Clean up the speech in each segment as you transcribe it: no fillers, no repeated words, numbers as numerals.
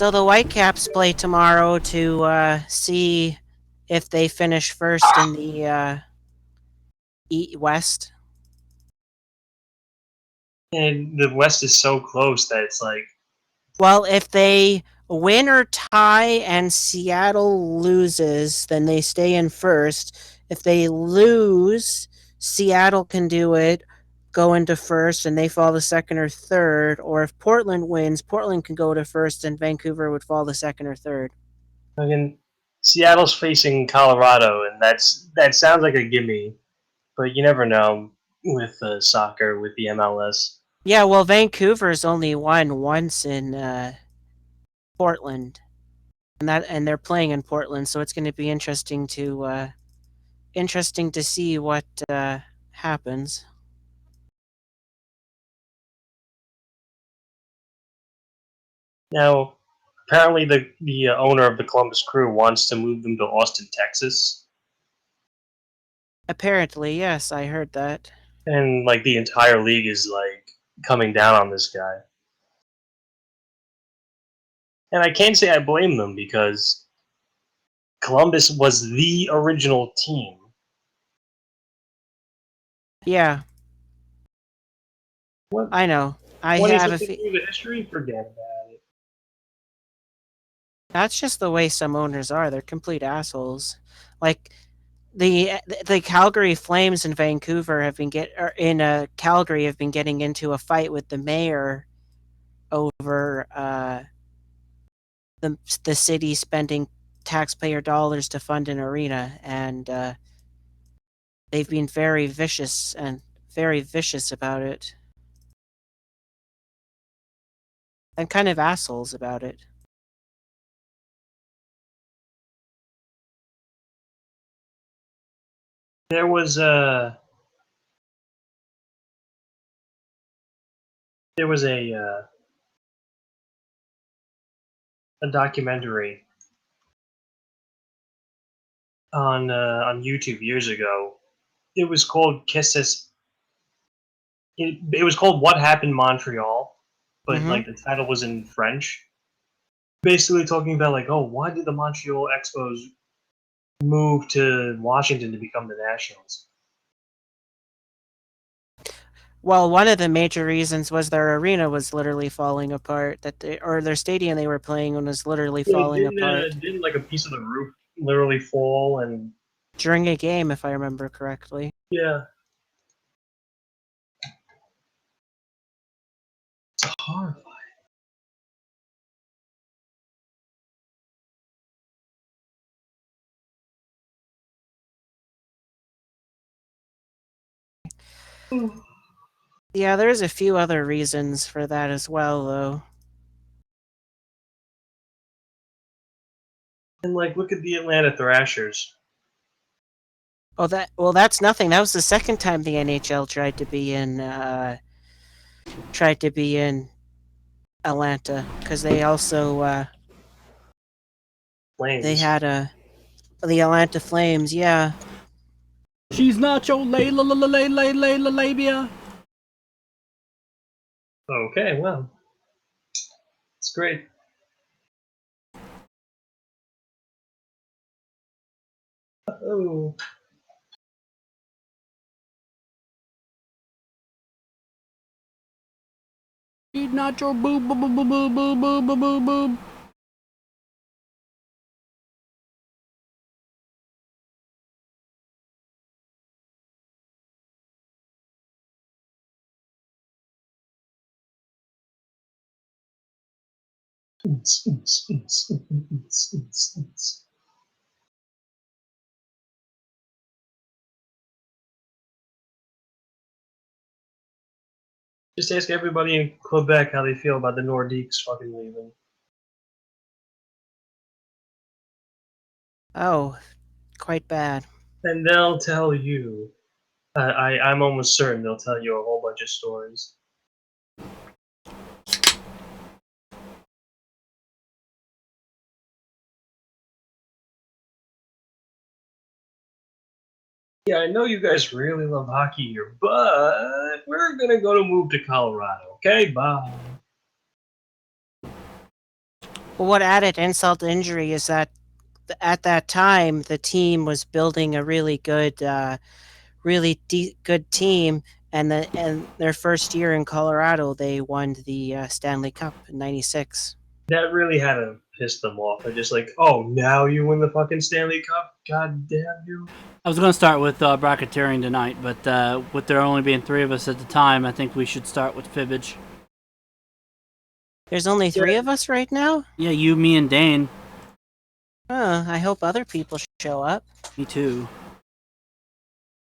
So the Whitecaps play tomorrow to see if they finish first in the West. And the West is so close that it's like... Well, if they win or tie and Seattle loses, then they stay in first. If they lose, Seattle can do it, go into first, and they fall to second or third. Or if Portland wins, Portland can go to first, and Vancouver would fall to second or third. Again, Seattle's facing Colorado, and that sounds like a gimme, but you never know with soccer, with the MLS. Yeah, well, Vancouver's only won once in Portland, and they're playing in Portland, so it's going to be interesting to see what happens. Now, apparently the owner of the Columbus Crew wants to move them to Austin, Texas, Apparently, yes, I heard that. and like the entire league is like coming down on this guy. And I can't say I blame them because Columbus was the original team. Yeah, What? I know. I 20 have a something years of history? Forget about it. That's just the way some owners are. They're complete assholes. Like the Calgary Flames in Vancouver have been Calgary have been getting into a fight with the mayor over the city spending taxpayer dollars to fund an arena, and they've been very vicious about it, and kind of assholes about it. There was a a documentary on YouTube years ago. It was called Kisses. It was called What Happened Montreal, but Mm-hmm. like the title was in French. Basically talking about like, oh, why did the Montreal Expos move to Washington to become the Nationals? Well, one of the major reasons was their arena was literally falling apart. Or their stadium they were playing in was literally Yeah, falling apart didn't like a piece of the roof literally fall and... during a game, if I remember correctly. Yeah. It's horrifying. Yeah, there's a few other reasons for that as well, though. And like, look at the Atlanta Thrashers. That's nothing. That was the second time the NHL tried to be in Atlanta, because they also they Flames. had the Atlanta Flames. Yeah. She's not your labia. Okay, well, it's great. Oh. She's not your boob boob boob boob boob boob boob boob. Just ask everybody in Quebec how they feel about the Nordiques fucking leaving. Oh, quite bad. And they'll tell you. I'm almost certain they'll tell you a whole bunch of stories. Yeah, I know you guys really love hockey here, but we're gonna move to Colorado. Okay, bye. Well, what added insult to injury is that at that time the team was building a really good, good team, and their first year in Colorado, they won the Stanley Cup in '96. That really had to piss them off. They're just like, oh, now you win the fucking Stanley Cup? God damn you. I was going to start with bracketeering tonight, but with there only being 3 of us at the time, I think we should start with Fibbage. There's only 3 of us right now? Yeah, you, me, and Dane. I hope other people show up. Me too.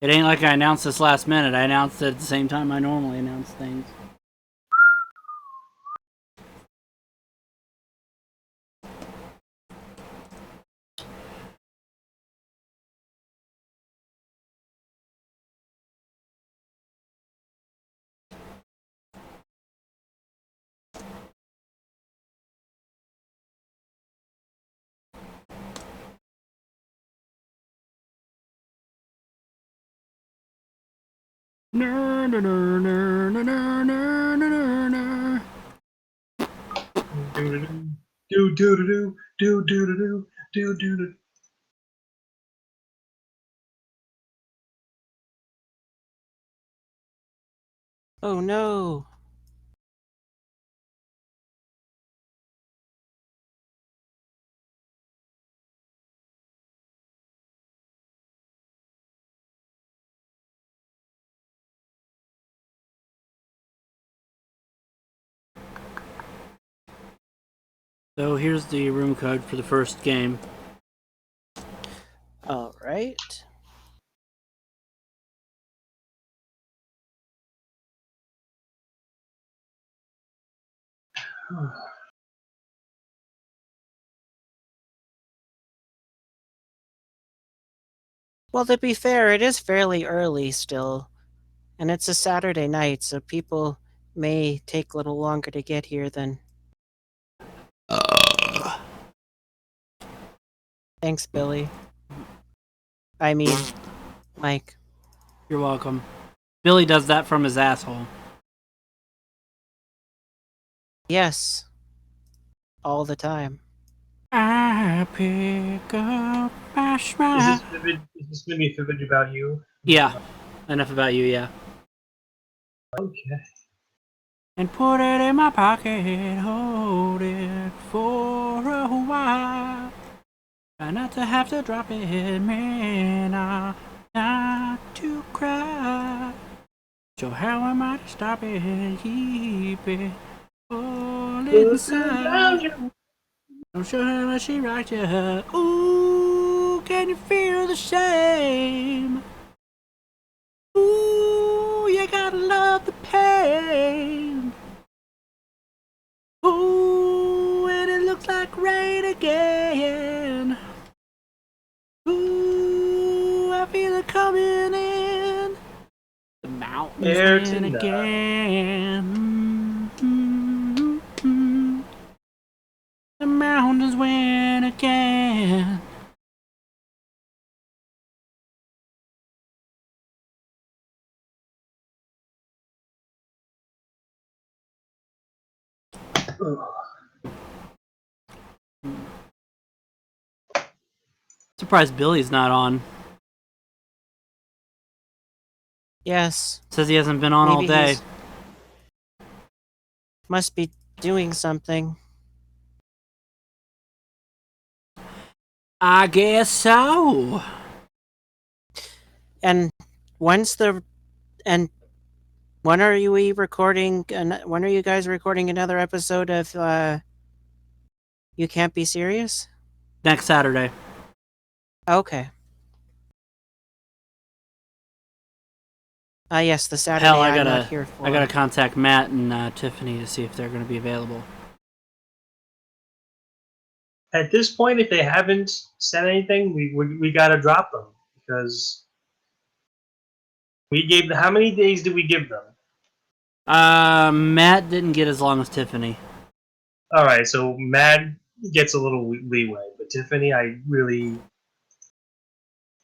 It ain't like I announced this last minute. I announced it at the same time I normally announce things. No, no, no, no, no, no, no, no, no. Do do do do do do do do do do. Oh no. So here's the room code for the first game. All right. Well, to be fair, it is fairly early still, and it's a Saturday night, so people may take a little longer to get here than. Thanks, Billy. I mean, Mike. You're welcome. Billy does that from his asshole. Yes. All the time. I pick up my Is smile. this gonna be Fibbage About You? Yeah. Enough about you, yeah. Okay. And put it in my pocket, hold it for a while. Try not to have to drop it, man, not to cry. So how am I to stop it, keep it all inside? I'm sure how much she rocked you. Ooh, can you feel the shame? Ooh, you gotta love the pain. Ooh, and it looks like rain again. Ooh, I feel it coming in. The mountains Air win tonight. again. The mountains win again. Surprised Billy's not on. Yes. Says he hasn't been on all day. Must be doing something. I guess so. And when's the and when are we recording? When are you guys recording another episode of You Can't Be Serious? Next Saturday. Okay. Yes, the Saturday Hell, I'm not here for. I gotta contact Matt and Tiffany to see if they're gonna be available. At this point, if they haven't said anything, we gotta drop them because we gave them. How many days did we give them? Matt didn't get as long as Tiffany. All right, so Matt gets a little leeway, but Tiffany,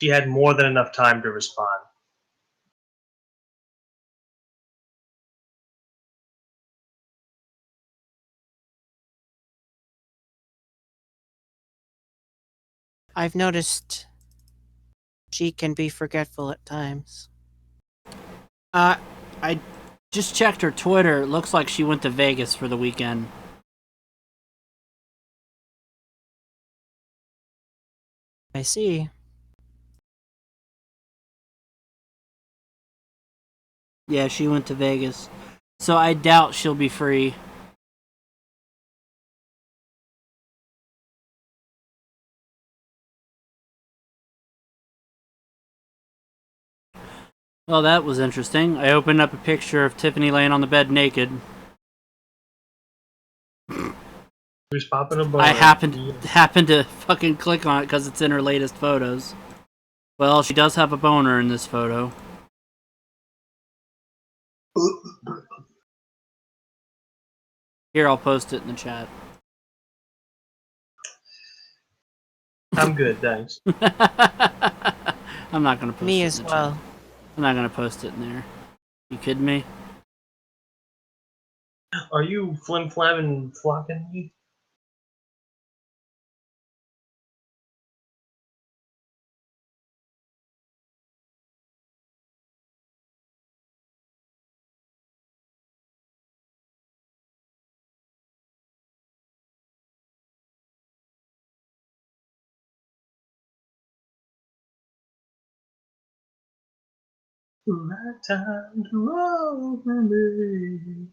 she had more than enough time to respond. I've noticed she can be forgetful at times. I just checked her Twitter. It looks like she went to Vegas for the weekend. I see. Yeah, she went to Vegas. So I doubt she'll be free. Well, that was interesting. I opened up a picture of Tiffany laying on the bed naked. Who's popping a boner? I happened to fucking click on it because it's in her latest photos. Well, she does have a boner in this photo. Here, I'll post it in the chat. I'm good, thanks. I'm not gonna post Me it as in the well. chat. I'm not gonna post it in there. You kidding me? Are you flim-flamming flocking me? My time to roll for me.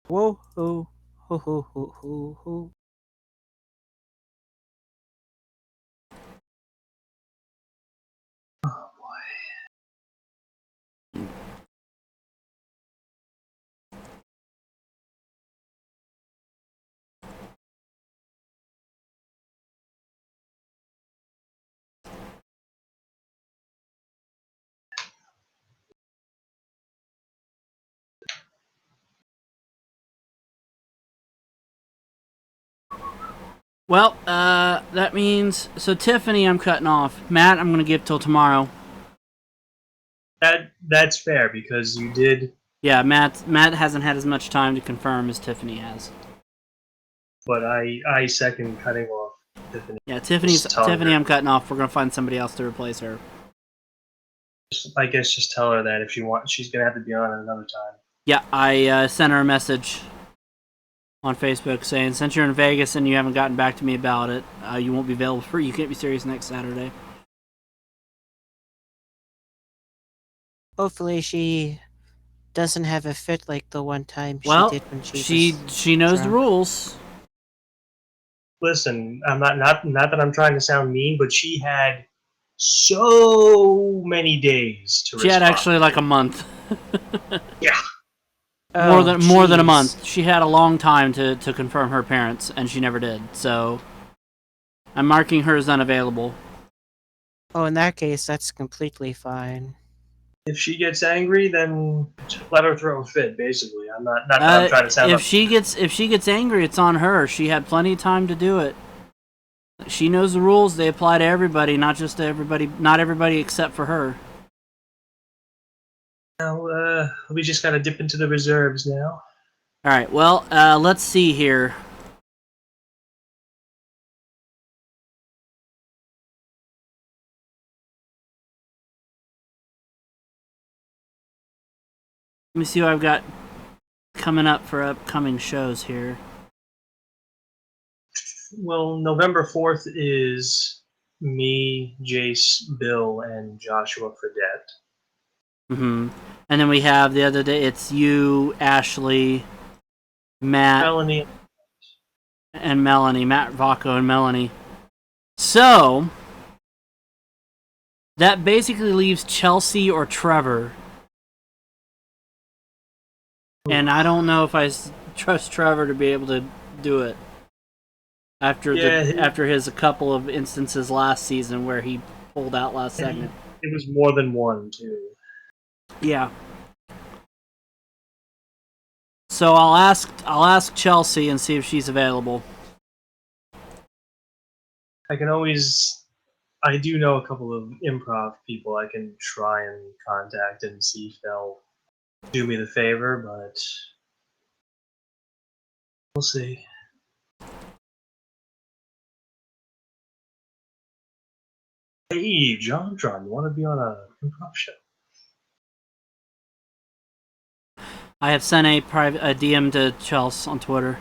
Whoa, ho, ho, ho, ho, ho, ho. Oh boy. Well, that means so Tiffany, I'm cutting off. Matt, I'm gonna give till tomorrow. That's fair because you did. Yeah, Matt hasn't had as much time to confirm as Tiffany has. But I second cutting off Tiffany. Yeah, Tiffany, her. I'm cutting off. We're gonna find somebody else to replace her. I guess just tell her that if she wants, she's gonna have to be on at another time. Yeah, I sent her a message on Facebook saying, since you're in Vegas and you haven't gotten back to me about it, you won't be available for You Can't Be Serious next Saturday. Hopefully she doesn't have a fit like the one time she Well, did when she she knows the drunk. rules. Listen, I'm not that I'm trying to sound mean, but she had so many days to She had respond. actually like a month. Yeah. More than a jeez. month. She had a long time to confirm her parents, and she never did. So I'm marking her as unavailable. Oh, in that case, that's completely fine. If she gets angry, then let her throw a fit. Basically, I'm not that I'm trying to sound. If she gets angry, it's on her. She had plenty of time to do it. She knows the rules. They apply to everybody, not just to everybody. Not everybody except for her. Now, we just gotta dip into the reserves now. All right. Well, let's see here. Let me see what I've got coming up for upcoming shows here. Well, November 4th is me, Jace, Bill, and Joshua Fredette. Mm-hmm. And then we have the other day. It's you, Ashley, Matt, Melanie, and Melanie. Matt, Vaco, and Melanie. So that basically leaves Chelsea or Trevor. And I don't know if I trust Trevor to be able to do it after his a couple of instances last season where he pulled out last second. It was more than one too. Yeah. So I'll ask Chelsea and see if she's available. I do know a couple of improv people I can try and contact and see if they'll do me the favor, but we'll see. Hey, JonTron, you want to be on a improv show? I have sent a DM to Chelsea on Twitter.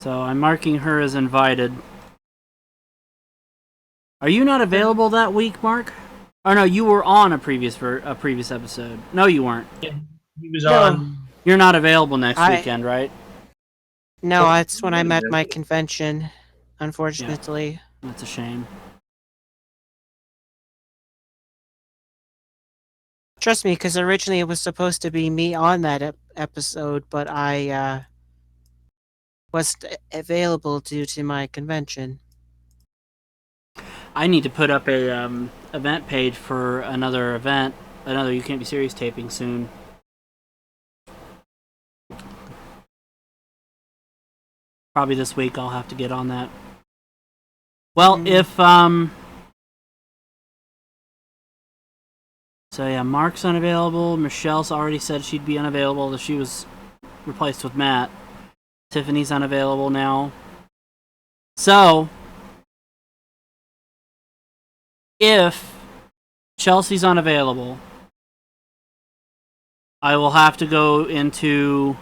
So I'm marking her as invited. Are you not available that week, Mark? Oh no, you were on a previous episode. No, you weren't. Yeah, he was No. on. You're not available next weekend, right? No, that's when I'm at my convention, unfortunately. Yeah, that's a shame. Trust me, because originally it was supposed to be me on that episode, but I wasn't available due to my convention. I need to put up a event page for another event, another You Can't Be Serious taping soon. Probably this week I'll have to get on that. Well, if so yeah, Mark's unavailable. Michelle's already said she'd be unavailable, that she was replaced with Matt. Tiffany's unavailable now. So if Chelsea's unavailable, I will have to go into.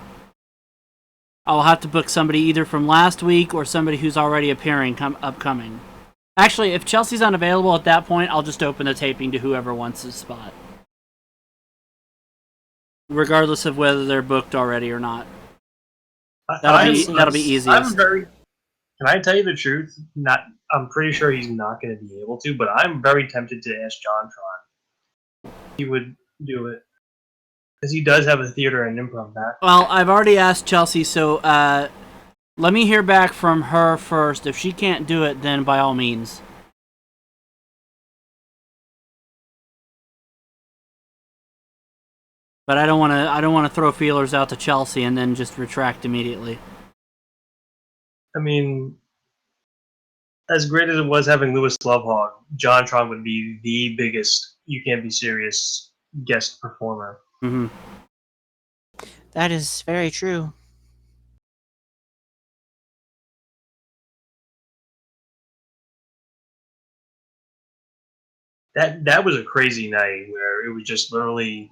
I'll have to book somebody either from last week or somebody who's already appearing upcoming. Actually, if Chelsea's unavailable at that point, I'll just open the taping to whoever wants his spot, regardless of whether they're booked already or not. That'll be easiest. Can I tell you the truth? I'm pretty sure he's not going to be able to, but I'm very tempted to ask JonTron. He would do it. Because he does have a theater and improv background. Well, I've already asked Chelsea, so let me hear back from her first. If she can't do it, then by all means. But I don't want to throw feelers out to Chelsea and then just retract immediately. I mean, as great as it was having Lewis Lovehog, JonTron would be the biggest You Can't Be Serious guest performer. Mm-hmm. That is very true. That was a crazy night where it was just literally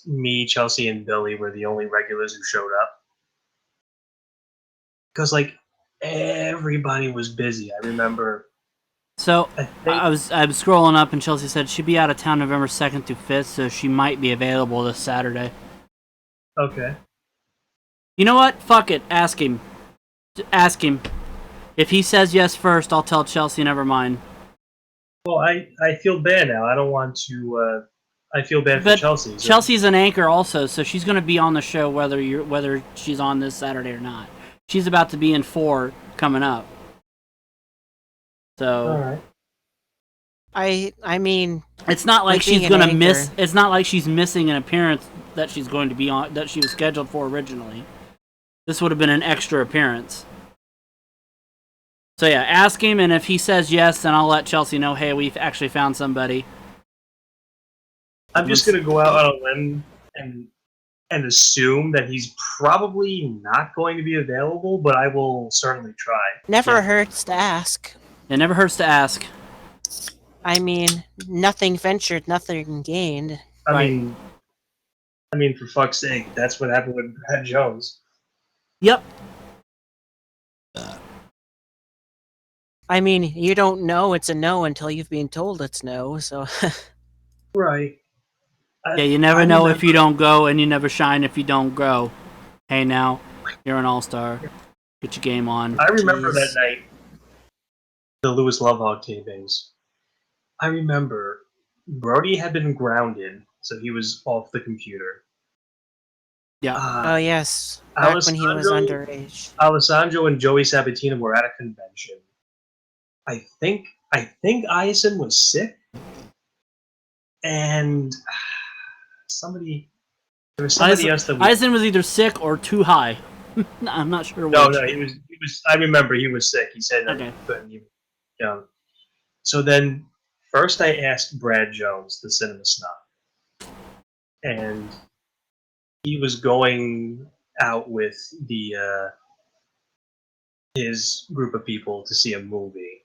me, Chelsea, and Billy were the only regulars who showed up. Because like everybody was busy. I remember. So I was scrolling up and Chelsea said she'd be out of town November 2nd through 5th, so she might be available this Saturday. Okay. You know what? Fuck it. Ask him. Ask him. If he says yes first, I'll tell Chelsea never mind. Well, I feel bad now. I don't want to. I feel bad for Chelsea. So. Chelsea's an anchor also, so she's going to be on the show whether she's on this Saturday or not. She's about to be in 4 coming up. So. All right. I mean, it's not like she's going to miss. It's not like she's missing an appearance that she's going to be on that she was scheduled for originally. This would have been an extra appearance. So yeah, ask him, and if he says yes, then I'll let Chelsea know, hey, we've actually found somebody. I'm just going to go out on a limb and assume that he's probably not going to be available, but I will certainly try. Never hurts to ask. It never hurts to ask. I mean, nothing ventured, nothing gained. I mean, for fuck's sake, that's what happened with Brad Jones. Yep. I mean, you don't know it's a no until you've been told it's no, so... Right. Yeah, you never know if you don't go, and you never shine if you don't grow. Hey, now, you're an all-star. Get your game on. I remember that night, the Lewis Lovehog tapings. I remember Brody had been grounded, so he was off the computer. Yeah. Oh, yes. Back when he was underage. Alessandro and Joey Sabatino were at a convention. I think Ison was sick, and there was somebody else that Ison was either sick or too high. I'm not sure which. No, he was. I remember he was sick. He said that he couldn't even. Yeah. So then, first I asked Brad Jones, the cinema snob, and he was going out with the his group of people to see a movie.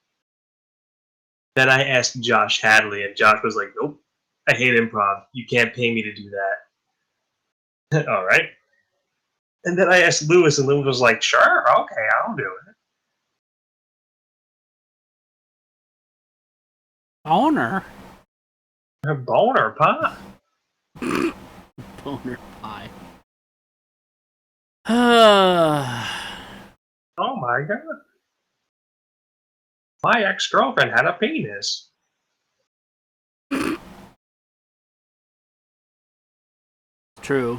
Then I asked Josh Hadley, and Josh was like, "Nope, I hate improv. You can't pay me to do that." All right. And then I asked Lewis, and Lewis was like, "Sure, okay, I'll do it." Owner. A boner pie. Boner pie. Oh my god. My ex-girlfriend had a penis. True.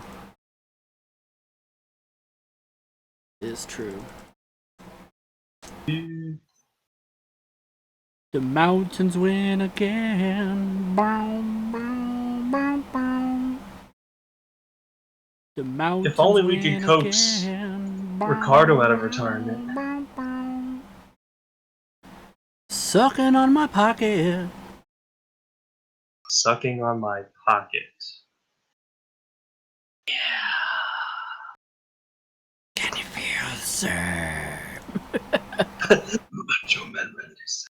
Is true. The mountains win again. Boom, boom, boom, boom. The mountains If only we win could coax again. Ricardo out of retirement. Boom, boom. Sucking on my pocket. Sucking on my pocket. Can you feel the surf? Macho Man Randy's.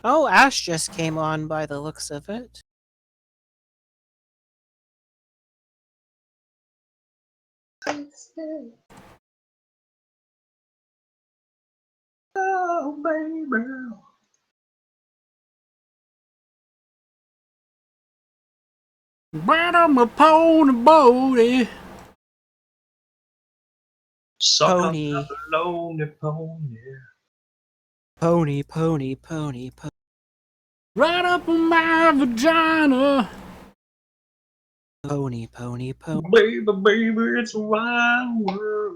Oh, Ash just came on by the looks of it. Oh, baby. Right on my pony booty. Suck Pony. on the lonely pony. Pony, pony, pony, pony. Right up on my vagina. Pony, pony, pony. Baby, baby, it's a wild world.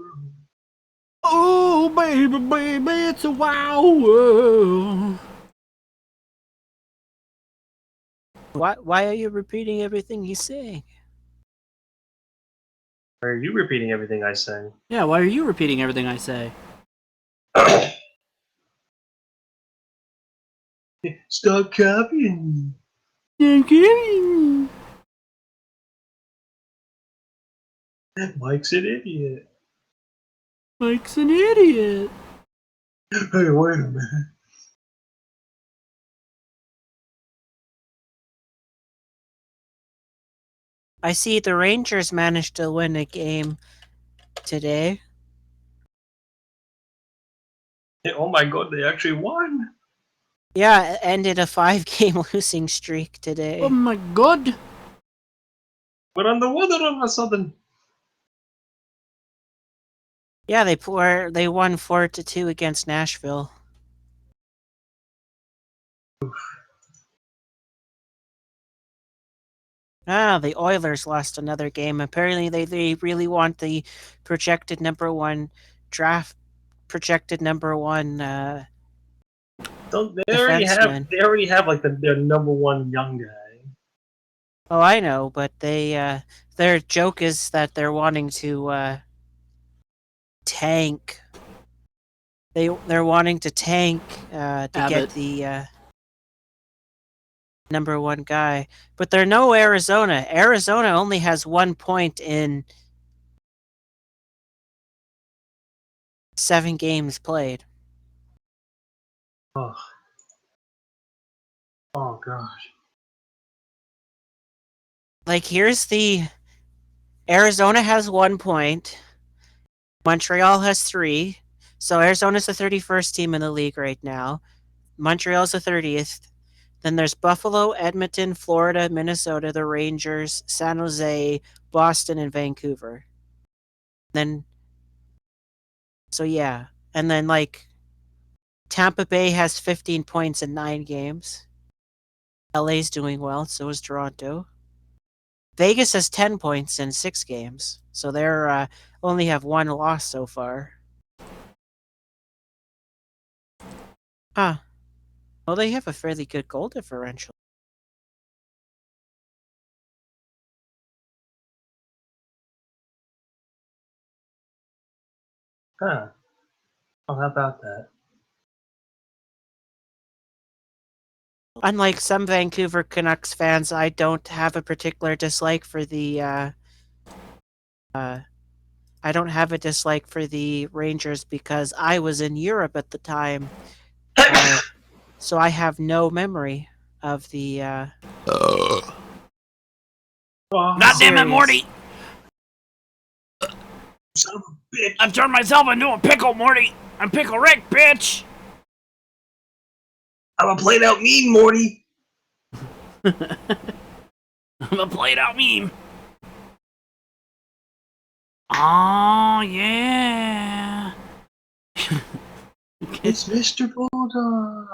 Oh, baby, baby, it's a wild world. Why are you repeating everything he's saying? Are you repeating everything I say? Yeah, why are you repeating everything I say? Stop copying Thank you. me. Mike's an idiot. Mike's an idiot. Hey, wait a minute. I see the Rangers managed to win a game today. Hey, oh my god, they actually won. Yeah, it ended a 5-game losing streak today. Oh my god. We're on the water all of a sudden. Yeah, they won 4-2 against Nashville. Ah, the Oilers lost another game. Apparently, they really want the projected number one draft, projected number one Don't they defenseman. already have like their number one young guy. Oh, I know, but their joke is that they're wanting to tank. They're wanting to tank to Abbott. get the number one guy. But they're no Arizona. Arizona only has 1 point in 7 games played. Oh. Oh gosh. Like, here's the... Arizona has 1 point. Montreal has 3. So Arizona's the 31st team in the league right now. Montreal's the 30th. Then there's Buffalo, Edmonton, Florida, Minnesota, the Rangers, San Jose, Boston, and Vancouver. Then... So yeah. And then, like... Tampa Bay has 15 points in 9 games. LA's doing well, so is Toronto. Vegas has 10 points in 6 games, so they're only have 1 loss so far. Huh. Well, they have a fairly good goal differential. Huh. Oh, how about that? Unlike some Vancouver Canucks fans, I don't have a particular dislike for the I don't have a dislike for the Rangers because I was in Europe at the time, so I have no memory of the Oh, God damn it, series. Morty! son of a bitch. I've turned myself into a pickle, Morty! I'm Pickle Rick, bitch! I'm a played out meme, Morty. I'm a played out meme. Oh, yeah. It's Mr. Bulldog.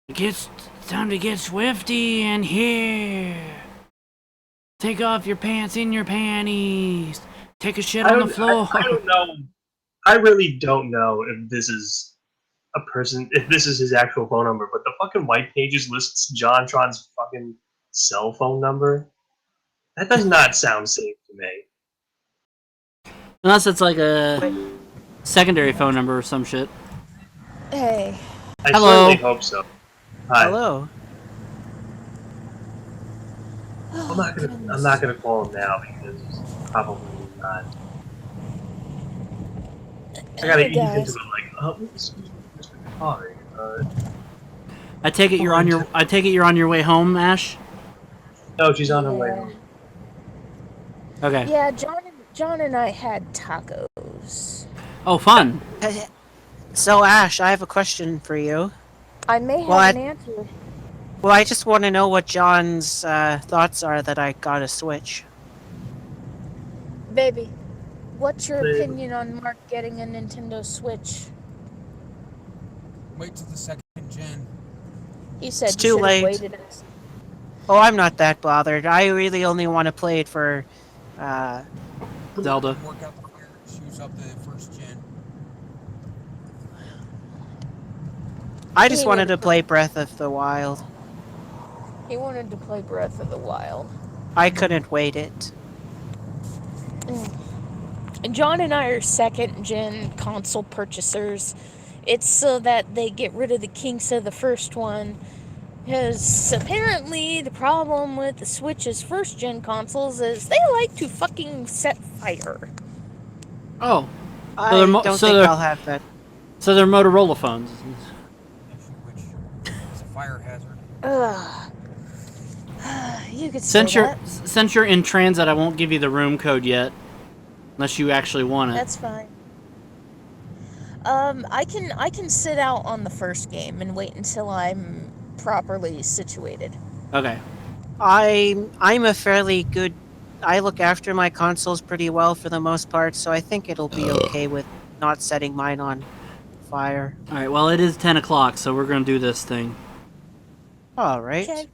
It's time to get swifty in here. Take off your pants in your panties. Take a shit on the floor. I don't know. I really don't know if this is a person, if this is his actual phone number, but the fucking white pages lists JonTron's fucking cell phone number. That does not sound safe to me. Unless it's like a secondary phone number or some shit. Hey. I Hello. certainly hope so. Hi. Hello. I'm not gonna call him now because probably not. I gotta ease into it like, oh, excuse me, Mr. Kapari. I take it you're on your way home, Ash? No, she's on her way home. Okay. Yeah, John and I had tacos. Oh, fun. So Ash, I have a question for you. I may have an answer. Well, I just want to know what John's thoughts are that I got a Switch. Baby, what's your opinion on Mark getting a Nintendo Switch? Wait till the second gen. He said It's too late. Waited. Oh, I'm not that bothered. I really only want to play it for Zelda. Work out the fire shoes up the first gen. I just wanted to play Breath of the Wild. He wanted to play Breath of the Wild. I couldn't wait it. And John and I are second gen console purchasers. It's so that they get rid of the kinks of the first one. Because apparently the problem with the Switch's first gen consoles is they like to fucking set fire. Oh. I don't don't think I'll have that. So they're Motorola phones. Which is a fire hazard. Ugh. You could say that. Since you're in transit, I won't give you the room code yet. Unless you actually want it. That's fine. I can sit out on the first game and wait until I'm properly situated. Okay. I'm a fairly good. I look after my consoles pretty well for the most part, so I think it'll be okay with not setting mine on fire. Alright, well, it is 10 o'clock, so we're going to do this thing. Alright. Okay.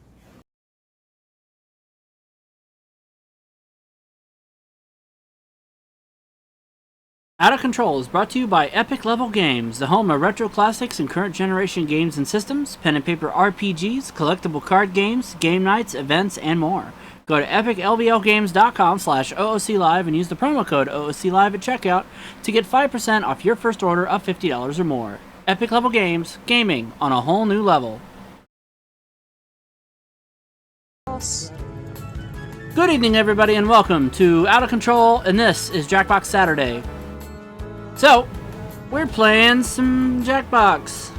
Out of Control is brought to you by Epic Level Games, the home of retro classics and current generation games and systems, pen and paper RPGs, collectible card games, game nights, events, and more. Go to epiclblgames.com/OOClive and use the promo code OOClive at checkout to get 5% off your first order of $50 or more. Epic Level Games, gaming on a whole new level. Good evening, everybody, and welcome to Out of Control, and this is Jackbox Saturday. So, we're playing some Jackbox.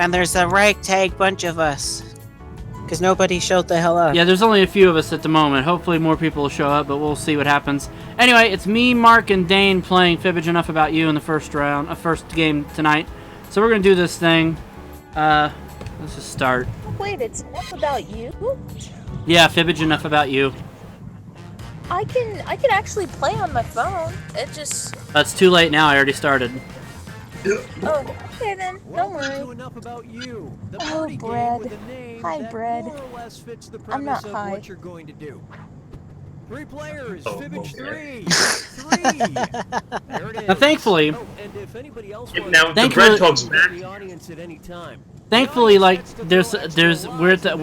And there's a ragtag bunch of us. Because nobody showed the hell up. Yeah, there's only a few of us at the moment. Hopefully more people will show up, but we'll see what happens. Anyway, it's me, Mark, and Dane playing Fibbage Enough About You in the first game tonight. So we're going to do this thing. Let's just start. Wait, it's enough about you? Yeah, Fibbage Enough About You. I can actually play on my phone. It just... That's too late now. I already started. Oh, okay then. Don't worry. Enough About You, the Oh, party game Bread. with a name Hi, that Bread. more or less fits the I'm not premise of high. what you're going to do. 3 players, Oh, Fibbage okay. 3. There it is. Now, thankfully, Oh, and if anybody else Yeah, wants now to the Thankfully- bread talks join back. the audience at any time. like, we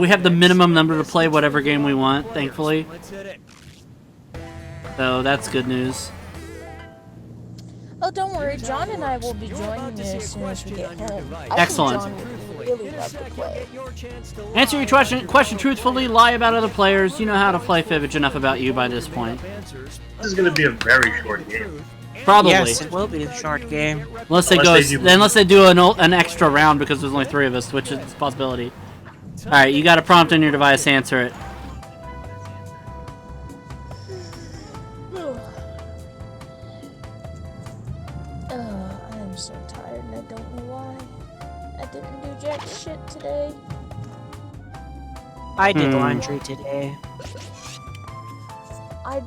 have the minimum number to play whatever game we want, thankfully. Let's hit it. So that's good news. Oh, don't worry. John and I will be joining you as soon as we get home. I think Excellent. John will be really love to play. Answer your question truthfully, lie about other players. You know how to play Fibbage Enough About You by this point. This is going to be a very short game. Probably. Yes, it will be a short game. Unless they do an extra round because there's only 3 of us, which is a possibility. Alright, you got a prompt on your device, answer it. I am so tired and I don't know why. I didn't do jack shit today. I did laundry today. I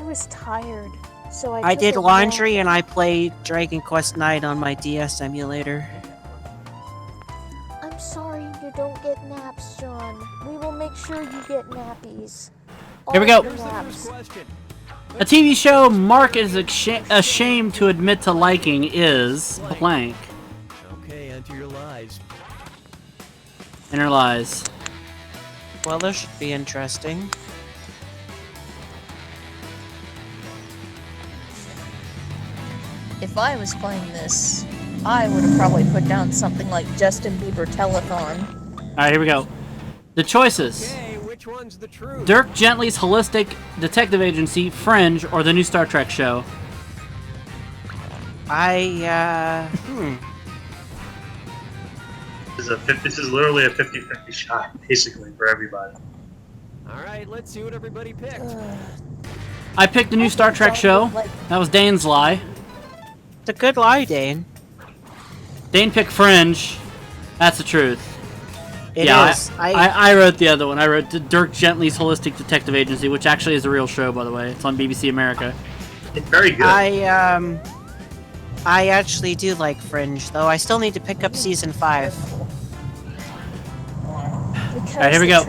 was tired. So I took did a laundry nap. and I played Dragon Quest IX on my DS emulator. I'm sorry you don't get naps, John. We will make sure you get nappies. Here we All go. the naps. A TV show Mark is ashamed to admit to liking is blank. Okay, enter your lies. Enter lies. Well, this should be interesting. If I was playing this, I would have probably put down something like Justin Bieber Telethon. Alright, here we go. The choices. Okay, which one's the truth? Dirk Gently's holistic detective agency, Fringe, or the new Star Trek show? This is literally a 50-50 shot, basically, for everybody. Alright, let's see what everybody picked. I picked the new Star Trek show. That was Dane's lie. It's a good lie, Dane. Dane picked Fringe. That's the truth. It yeah, is. I wrote the other one. I wrote Dirk Gently's Holistic Detective Agency, which actually is a real show, by the way. It's on BBC America. It's very good. I actually do like Fringe, though. I still need to pick up season 5. Alright, here we go.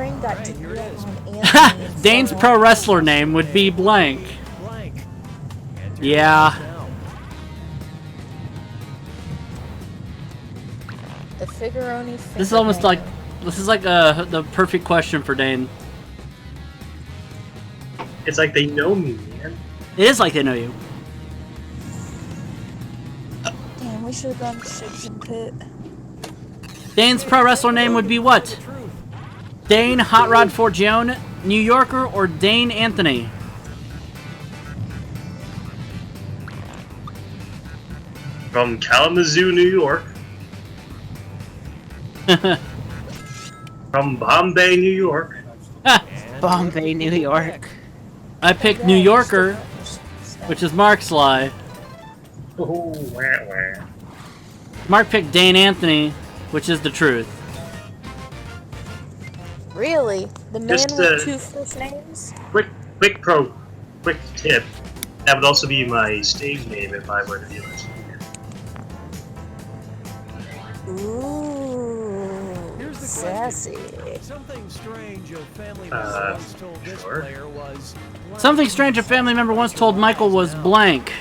Dane's pro wrestler name would be blank. Blank. Yeah. The Figuroni. This is almost like the perfect question for Dane. It's like they know me, man. It is like they know you. Damn, we should have gone to Ships and Pit. Dane's pro wrestler name would be what? Dane Hot Rod Forgione, New Yorker, or Dane Anthony? From Kalamazoo, New York. From Bombay, New York. Bombay, New York. I picked New Yorker, which is Mark's lie. Oh, wah, wah. Mark picked Dane Anthony, which is the truth. Really? The man Just, with 2 first names? Quick tip. That would also be my stage name if I were to be listening. Ooh, Here's the sassy. question. Something strange a family member once told this sure. player was... Something strange a family member once told Michael was blank.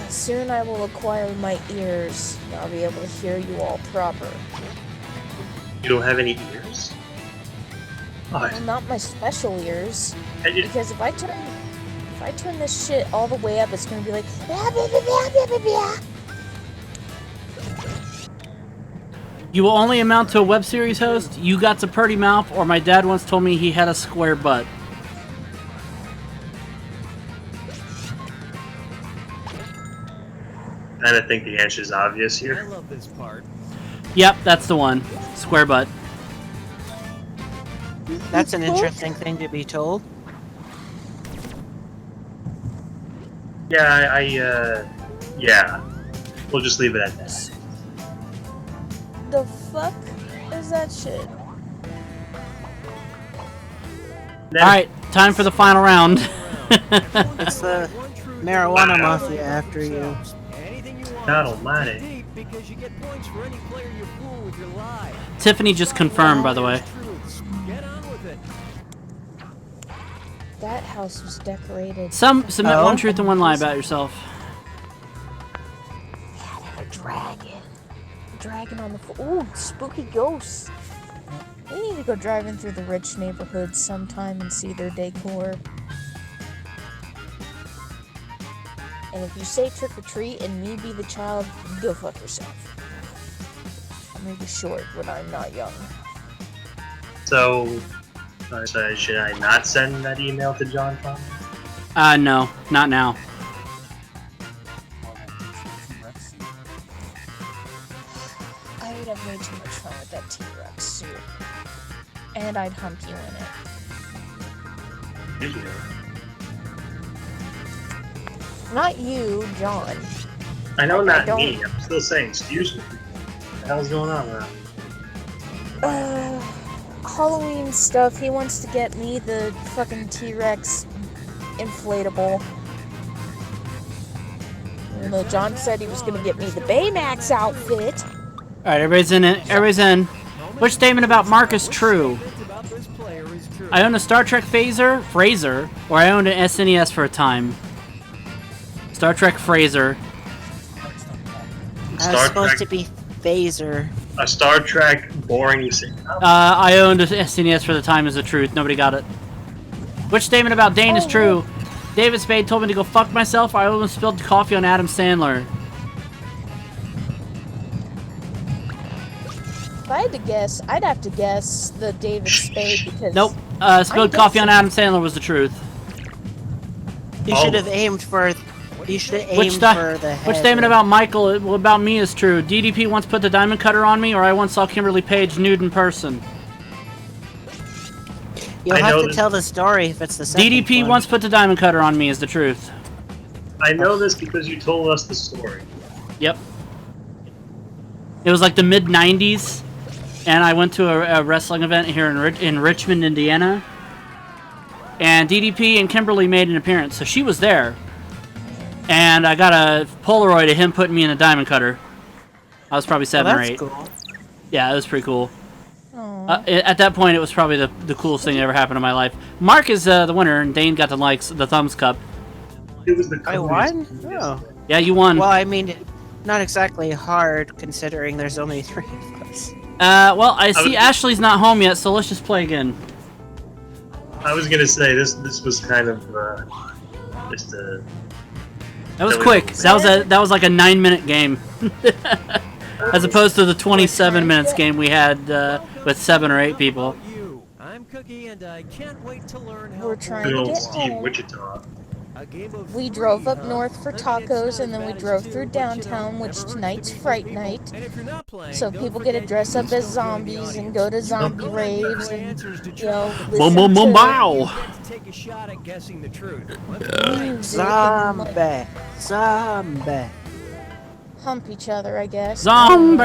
Soon I will acquire my ears. I'll be able to hear you all proper. You don't have any ears? Oh, Well, not my special ears. and you- Because if I turn this shit all the way up, it's gonna be like blah, blah, blah, blah, blah, blah, blah. You will only amount to a web series host, you got a pretty mouth, or my dad once told me he had a square butt. and I think the answer is obvious I here. love this part. Yep, that's the one. Square butt. That's an interesting thing to be told. Yeah, yeah. We'll just leave it at that. The fuck is that shit? Alright, time for the final round. It's the marijuana mafia after you. Anything you want. God almighty. Deep because you get points for any player you fool with your lie. Tiffany just confirmed, by the way. Truths. Get on with it. That house was decorated. Submit Oh. one truth and one lie about yourself. A dragon. Dragon on the floor. Ooh, spooky ghosts. We need to go driving through the rich neighborhoods sometime and see their decor. And if you say trick or treat and me be the child, go fuck yourself. I'm maybe short, but I'm not young. So, should I not send that email to John Tom? No, not now. I would have way too much fun with that T-Rex suit. And I'd hump you in it. Usually. Not you, John. I know, not don't- me. I'm still saying, excuse me. What the hell's going on around? Halloween stuff. He wants to get me the fucking T-Rex inflatable. Even though John said he was gonna get me the Baymax outfit. Alright, everybody's in it. Everybody's in. Which statement about Mark is true? About this player is true. I owned a Star Trek Fraser, or I owned an SNES for a time. Star Trek Fraser. I was Star supposed Trek. to be Phaser. A Star Trek boring sitcom? I owned a SNES for the time is the truth. Nobody got it. Which statement about Dane is true? David Spade told me to go fuck myself. I almost spilled coffee on Adam Sandler. If I had to guess, I'd have to guess the David Spade because... Nope. Spilled coffee on Adam Sandler was the truth. You should have aimed for. You should have aimed for the head. Which statement about Michael, about me is true? DDP once put the diamond cutter on me, or I once saw Kimberly Page nude in person. You'll have to tell the story if it's the second DDP one. once put the diamond cutter on me is the truth. I know this because you told us the story. Yep. It was like the mid-90s, and I went to a wrestling event here in Richmond, Indiana. And DDP and Kimberly made an appearance, so she was there. And I got a Polaroid of him putting me in a diamond cutter. I was probably 7 or 8. Cool. Yeah, it was pretty cool. At that point, it was probably the coolest thing that ever happened in my life. Mark is the winner, and Dane got the thumbs cup. It was the I won? Oh. Yeah, you won. Well, I mean, not exactly hard considering there's only 3 of us. Well, I see Ashley's not home yet, so let's just play again. I was gonna say this was kind of just a. That was quick. That was like a 9-minute game, as opposed to the 27 minutes game we had with 7 or 8 people. I'm Cookie, and I can't wait to learn how We're trying to get home. Wichita. We drove up north for tacos, and then we drove through downtown, which tonight's Fright Night. So people get to dress up as zombies and go to zombie raves and, you know, listen to Wow! take a shot at guessing the truth. music and Zombie. hump each other, I guess. Zombie!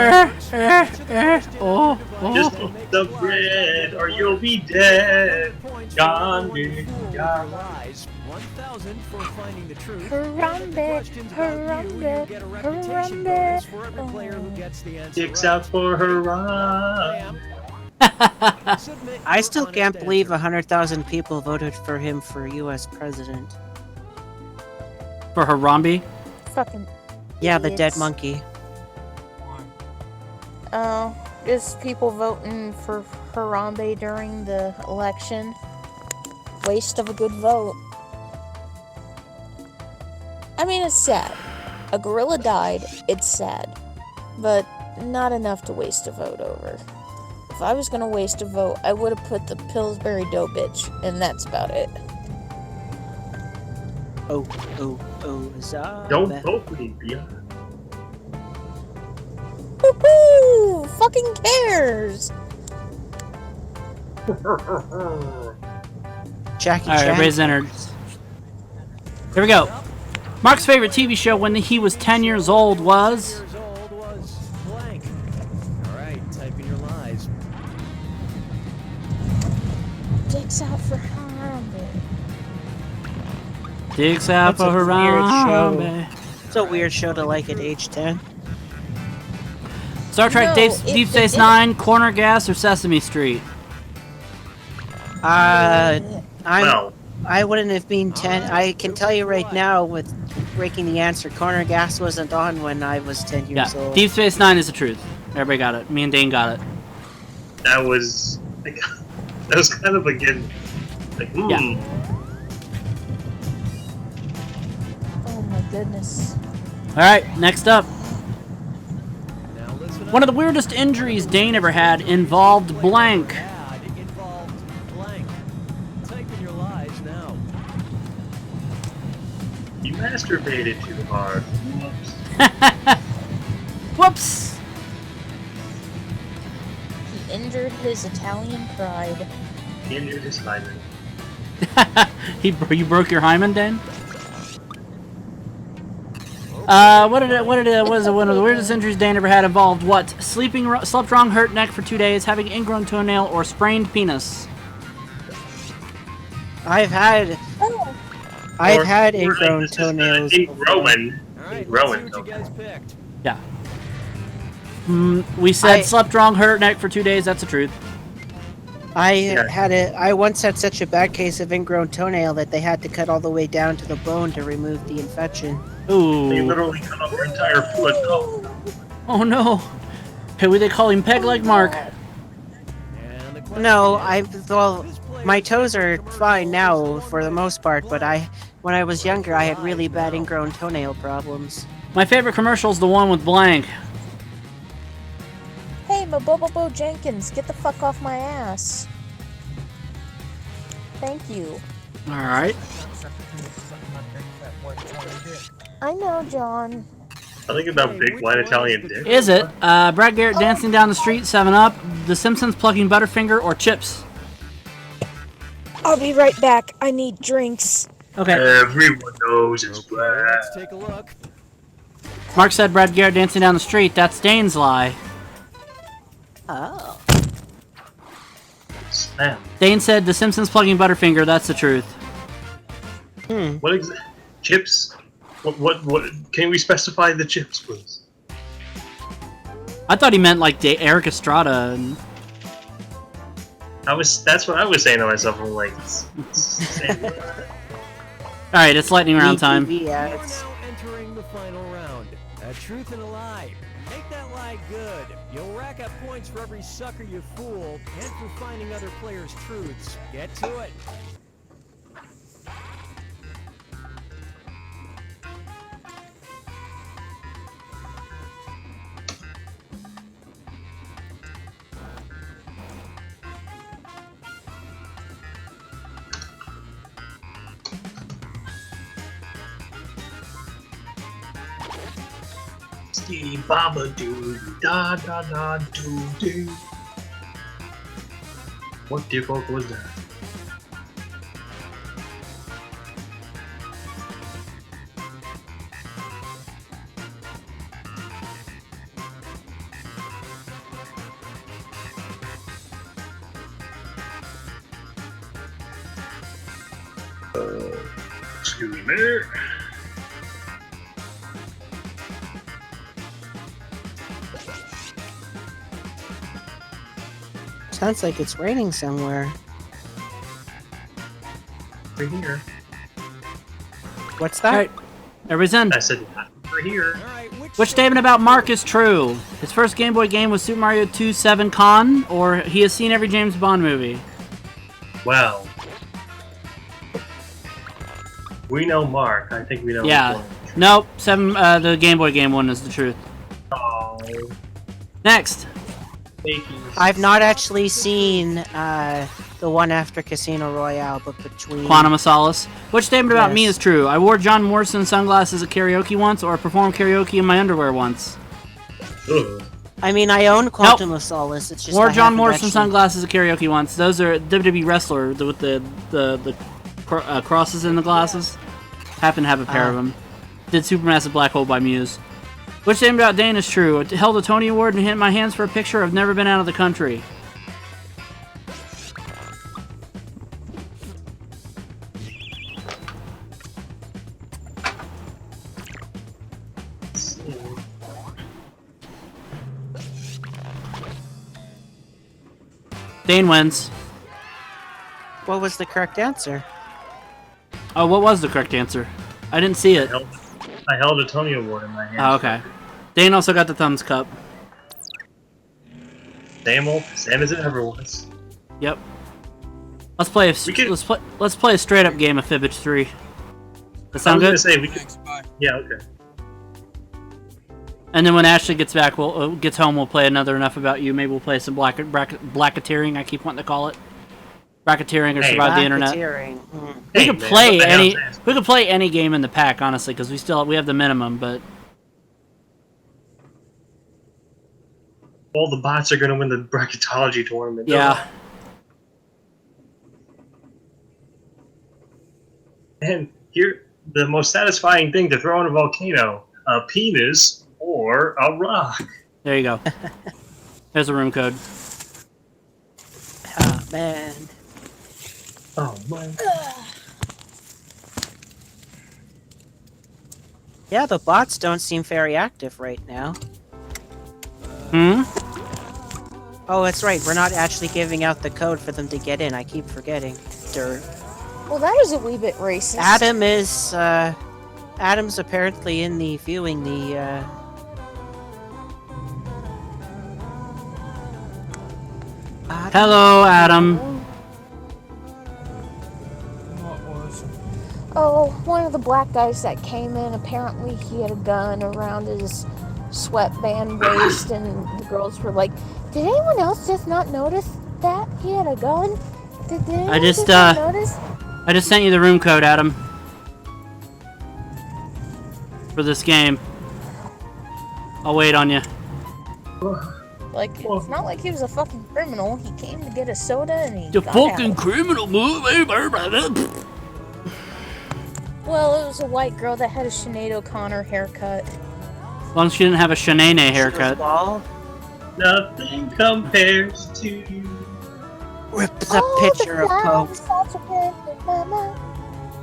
Oh. Just eat the bread or you'll be dead. Gandhi. Lies. 1,000 for finding the truth. Harambe, harambe, harambe. For every player who gets the answer Dicks out for her run. I still can't believe 100,000 people voted for him for U.S. president. For Harambe? Fucking Yeah, the dead idiots. monkey. Oh, just people voting for Harambe during the election. Waste of a good vote. I mean, it's sad. A gorilla died, it's sad. But not enough to waste a vote over. If I was gonna waste a vote, I would have put the Pillsbury Dough bitch, and that's about it. Oh, zombie. Don't vote for me, Beyond. Woohoo! Fucking cares! Jackie Alright, Chan. everybody's entered. Here we go. Mark's favorite TV show when he was 10 years old was... years old was blank. Alright, type in your lies. Dicks out for Harambe. Dicks out That's for a weird Harambe. It's a weird show to like at age 10. Star Trek No, Deep if Space it- Nine, Corner Gas, or Sesame Street? Well, I wouldn't have been 10. I can tell you right now with breaking the answer, Corner Gas wasn't on when I was 10 years Yeah, old. Deep Space Nine is the truth. Everybody got it. Me and Dane got it. that was kind of again like Yeah. Oh my goodness. Alright, next up. Now listen One of up. the weirdest injuries Dane ever had involved blank. Bad involved blank. Type in your lies now. You masturbated too hard. Whoops! He injured his Italian pride. Injured his hymen. You broke your hymen, Dane? What was it? One of the weirdest injuries Dane ever had involved what? Slept wrong, hurt neck for 2 days, having ingrown toenail, or sprained penis. I've had Oh, ingrown toenails. Ingrowing. All right, let's see Growing what you guys picked. Yeah. We said I- slept wrong, hurt neck for 2 days. That's the truth. I once had such a bad case of ingrown toenail that they had to cut all the way down to the bone to remove the infection. They Ooh. literally cut off your entire foot. Oh no. Who they call him Peg Leg Mark? And the question No, is, my toes are fine now for the most part, but when I was younger, I had really bad ingrown toenail problems. My favorite commercial is the one with blank. hey, Mabobo Jenkins, get the fuck off my ass. Thank you. Alright. I know, John. I think about big white Italian dick. Is it Brad Garrett dancing down the street, 7-Up, The Simpsons plucking Butterfinger, or Chips? I'll be right back. I need drinks. Okay. Everyone knows it's Okay, black. let's take a look. Mark said Brad Garrett dancing down the street. That's Dane's lie. Oh. Slam. Dane said The Simpsons plugging Butterfinger. That's the truth. What chips? What? Can we specify the chips, please? I thought he meant like Eric Estrada. And... That's what I was saying to myself. I'm like, Alright, it's lightning round time. BTV You are ads. now entering the final round. A truth and a lie. Make that lie good. You'll rack up points for every sucker you fool, and for finding other players' truths. Get to it. Steve Baba doo da da da doo doo. What the fuck was that? Excuse me. Sounds like it's raining somewhere. We're here. What's that? Alright, everybody's in. I said we're here. All right, Which statement about Mark is true? His first Game Boy game was Super Mario 2 7 Con, or he has seen every James Bond movie? Well, we know Mark. I think we know. Yeah. Nope, the Game Boy game one is the truth. Oh, Next. I've not actually seen the one after Casino Royale, but between Quantum of Solace. Which statement about me Yes. is true? I wore John Morrison sunglasses at karaoke once, or performed karaoke in my underwear once. Ugh. I mean, I own Quantum of Solace. It's just Wore I John haven't Morrison actually- sunglasses at karaoke once. Those are WWE wrestler with the crosses in the glasses. Happen to have a pair of them. Did Supermassive Black Hole by Muse. Which statement about Dane is true? I held a Tony Award and hit my hands for a picture. I've never been out of the country. Dane wins. What was the correct answer? Oh, what was the correct answer? I didn't see it. I held a Tony Award in my hand. Oh, okay. Dane also got the thumbs cup. Same as it ever was. Yep. Let's play. We could- Let's play a straight up game of Fibbage 3. That I sound was good? gonna say we could, Thanks, bye. Yeah, okay. And then when Ashley gets back, gets home, we'll play another Enough About You. Maybe we'll play some Blacketeering, I keep wanting to call it. Bracketeering or Survive the Internet. We could play any game in the pack, honestly, because we have the minimum, but all the bots are going to win the bracketology tournament. yeah. And here, the most satisfying thing to throw in a volcano: a penis or a rock. There you go. There's a room code. Oh man. Oh man. Yeah, the bots don't seem very active right now. Hmm? Oh, that's right. We're not actually giving out the code for them to get in. I keep forgetting. Dirt. Well, that is a wee bit racist. Adam's apparently in the viewing the, Hello, Adam. What was? Oh, one of the black guys that came in, apparently he had a gun around his sweatband waist, and the girls were like, did anyone else just not notice that he had a gun? Did anyone just not notice? I just sent you the room code, Adam. For this game. I'll wait on you. Like, it's not like he was a fucking criminal. He came to get a soda and he The got fucking out. criminal movie. Well, it was a white girl that had a Sinead O'Connor haircut. As long as she didn't have a Shanae haircut. Nothing compares to you. Rip the picture of Coke.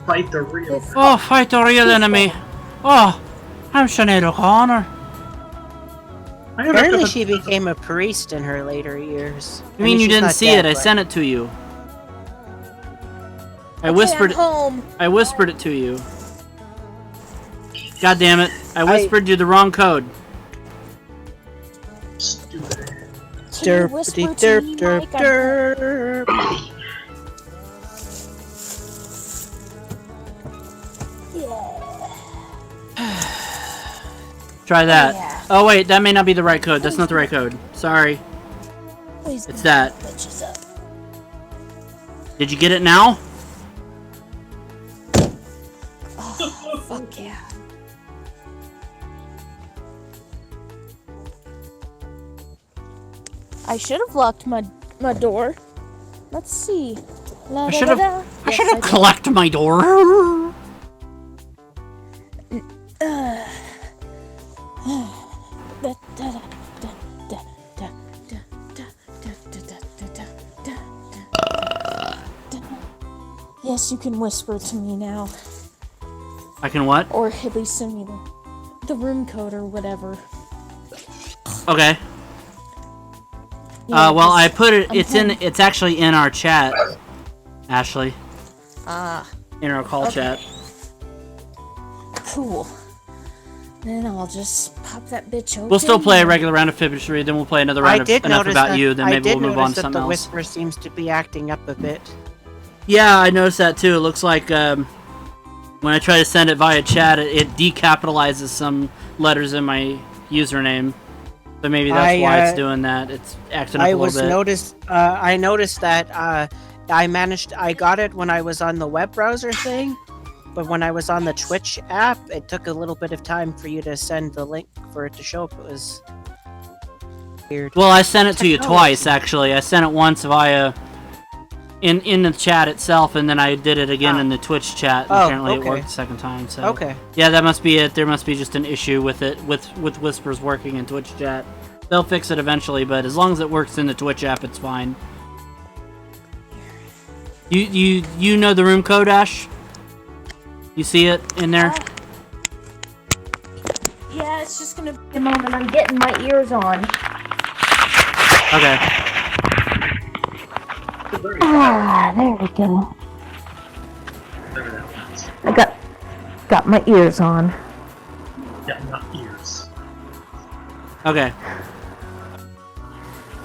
Fight the real. Oh, fight the real enemy. Oh, I'm Sinead O'Connor. Apparently she became a priest in her later years. You mean you didn't see it? I sent it to you. I whispered it. I whispered it to you. God damn it. I whispered you the wrong code. Stupid. Derp, derp, derp, derp. Try that. Yeah. Oh wait, that may not be the right code. That's not the right code. Sorry. It's that. Did you get it now? Oh, fuck yeah. I should have locked my door. Let's see. I should have collected my door. Yes, you can whisper to me now. I can what? Or at least send me the room code or whatever. Okay. Yeah, well, I put it. It's actually in our chat, Ashley. In our call chat. Cool. Then I'll just pop that bitch open. We'll still play a regular round of Fibbage 3, then we'll play another round of Enough About You, then maybe we'll move on to something else. The whisper seems to be acting up a bit. Yeah, I noticed that too. It looks like when I try to send it via chat, it decapitalizes some letters in my username. So maybe that's why it's doing that. It's acting up a little bit. I noticed that I got it when I was on the web browser thing, but when I was on the Twitch app, it took a little bit of time for you to send the link for it to show up. It was weird. Well, I sent it to you twice, actually. I sent it once via in the chat itself, and then I did it again in the Twitch chat. And apparently, it worked the second time. So yeah, that must be it. There must be just an issue with it with whispers working in Twitch chat. They'll fix it eventually, but as long as it works in the Twitch app, it's fine. You know the room code, Ash? You see it in there? Yeah, it's just gonna be a moment. I'm getting my ears on. Okay. There we go. I got my ears on. Yeah, not ears. Okay.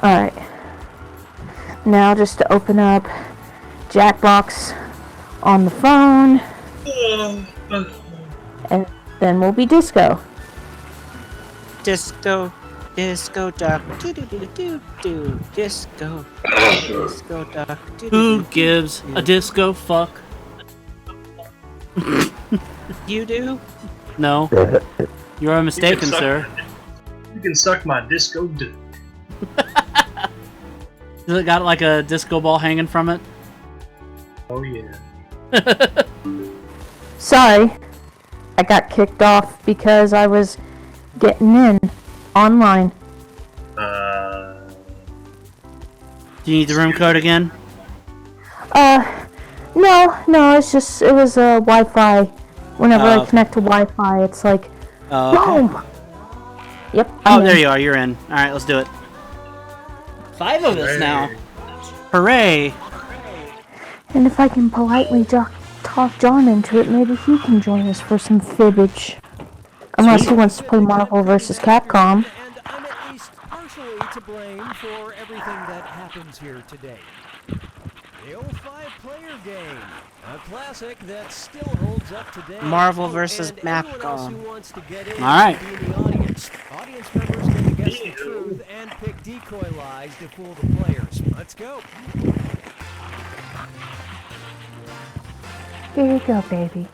Alright. Now just to open up Jackbox on the phone. Then we'll be disco. Disco duck. Do do do do do. Disco duck. Who gives a disco fuck? You do? No. You are mistaken, sir. You can suck my disco dick. Does it got like a disco ball hanging from it? Oh yeah. Sorry, I got kicked off because I was getting in online. Do you need the room code again? No, it was Wi-Fi. Whenever I okay. connect to Wi-Fi, it's like, Oh, okay. boom! Yep, Oh, I'm there in. you are. You're in. All right, let's do it. 5 of us now. Hooray! And if I can politely talk John into it, maybe he can join us for some fibbage. Unless he wants to play Marvel vs. Capcom. And I'm at least partially to blame for everything that happens here today. The old 5-player game, a classic that still holds up today. Marvel vs. And everyone else who Capcom. wants to get in All right. can be in the audience. Audience members get to guess the truth and pick decoy lies to fool the players. Let's go. Here you go, baby.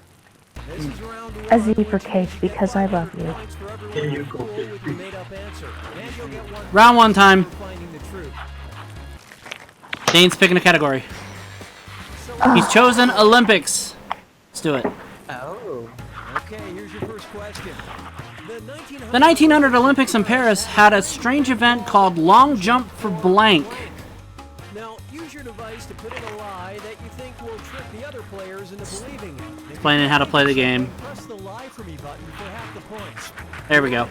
This is round A one, zebra which cake means you because get I love you. points for everyone Here you who's go, cool with baby. your made-up answer. And you'll get 1 Round 1 time. for finding the truth. Dane's picking a category. He's chosen Olympics. Let's do it. Oh. Okay, here's your first question. The 1900 Olympics in Paris had a strange event called long jump for blank. Now, use your device to put in a lie that you think will trick the other players into believing it. Explaining how to play the game. Press the lie for me button for half the points. There we go.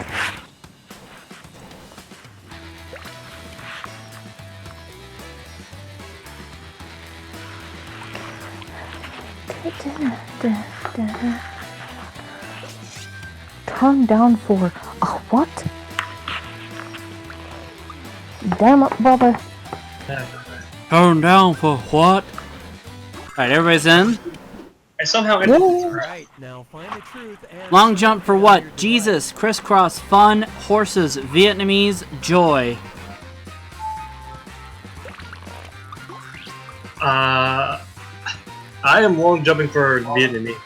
Tongue down for what? Damn it, Bubba. Turn down for what? Alright, everybody's in. I somehow Alright, now find the truth and... Long jump for what? Jesus, crisscross, fun, horses, Vietnamese, joy. I am long jumping for Vietnamese.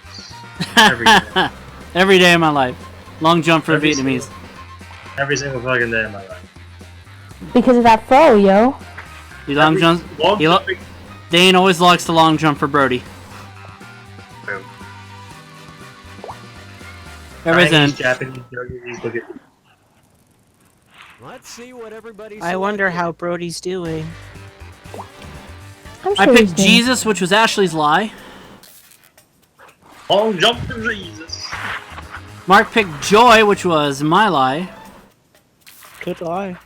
Every day. Every day of my life. Long jump for Every Vietnamese. Every single fucking day of my life. Because of that fro, yo. He long jumps. Long He lo- jumping. Dane always likes the long jump for Brody. Boom. Everybody's in. Chinese, Japanese, Japanese, look at Let's see what everybody's I wonder how Brody's doing. I'm I sure he's picked doing- Jesus, which was Ashley's lie. long jump for Jesus. Mark picked joy, which was my lie. Good lie.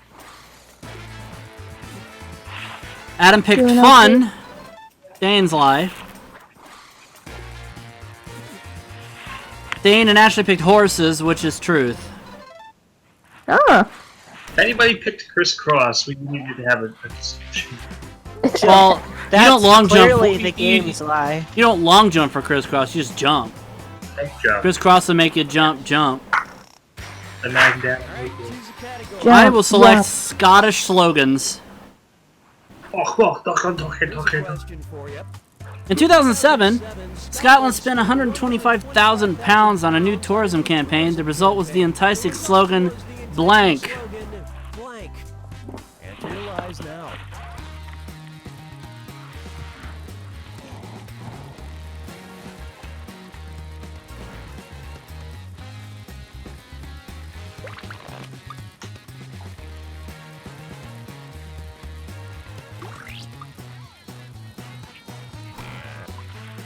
Adam picked Doing fun. Dane's lie. Dane and Ashley picked horses, which is truth. Ah. If anybody picked crisscross, we needed to have a discussion. Well, you That's don't long jump. clearly For, the game's lie. you don't long jump for crisscross. You just jump. Thank you. Crisscross will make you jump. The mag down. Choose a category. Yeah, I will select yeah. Scottish slogans. Question for you. In 2007, Scotland spent £125,000 on a new tourism campaign. The result was the enticing slogan, blank. Slogan, blank. Enter your lies now.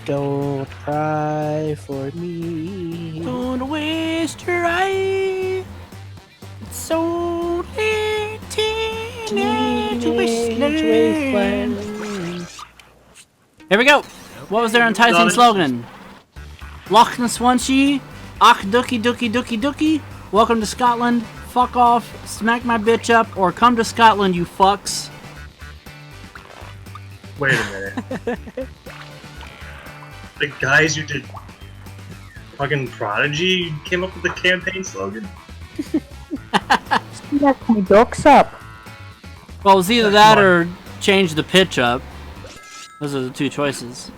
Don't cry for me. Don't waste your eye. It's only teenage wasteland. Here we go. What was their enticing slogan? Loch Ness Swansea, Ach Dookie Dookie Dookie Dookie. Welcome to Scotland. Fuck off. Smack my bitch up. Or come to Scotland, you fucks. Wait a minute. The guys who did Fucking Prodigy came up with the campaign slogan. Smack my ducks up. Well, it was either that or change the pitch up. Those are the two choices.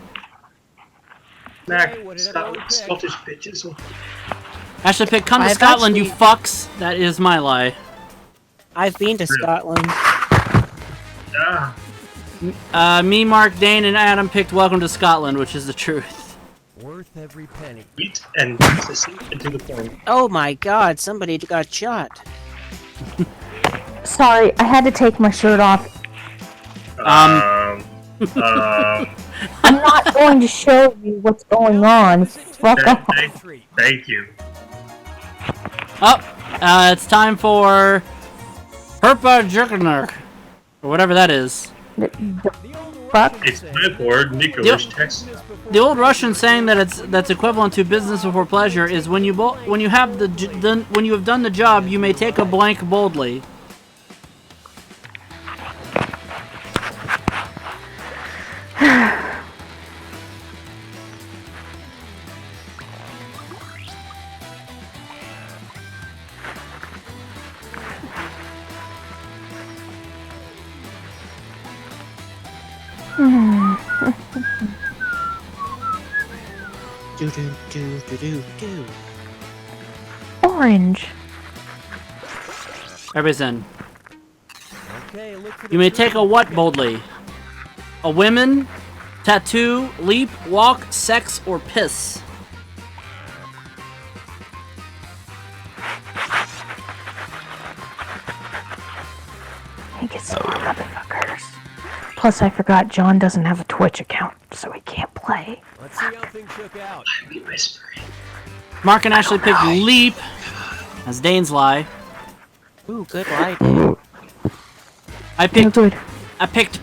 Smack, what did stop everyone pick? Scottish bitches. Ashley pick, come to I've Scotland, you actually- fucks. That is my lie. I've been to Scotland. Ah, Me, Mark, Dane, and Adam picked Welcome to Scotland, which is the truth. Worth every penny. eat and succinct and to the point. Oh my god, somebody got shot. Sorry, I had to take my shirt off. Um, I'm not going to show you what's going on. Fuck off. thank you. Oh, it's time for Herpa Jerkenark. Or whatever that is. The fuck? It's time for Nicholas Text. The old Russian saying that's equivalent to business before pleasure is when you have done the job, you may take a blank boldly. Do do do do do do. Orange. Everybody's in. Okay, look for the You may truth. take a what boldly? A women, tattoo, leap, walk, sex, or piss. I get some motherfuckers. Plus, I forgot John doesn't have a Twitch account, so he can't play. Let's see how things shook out. Be whispering. Mark and Ashley picked leap as Dane's lie. Ooh, good lie. I No picked good.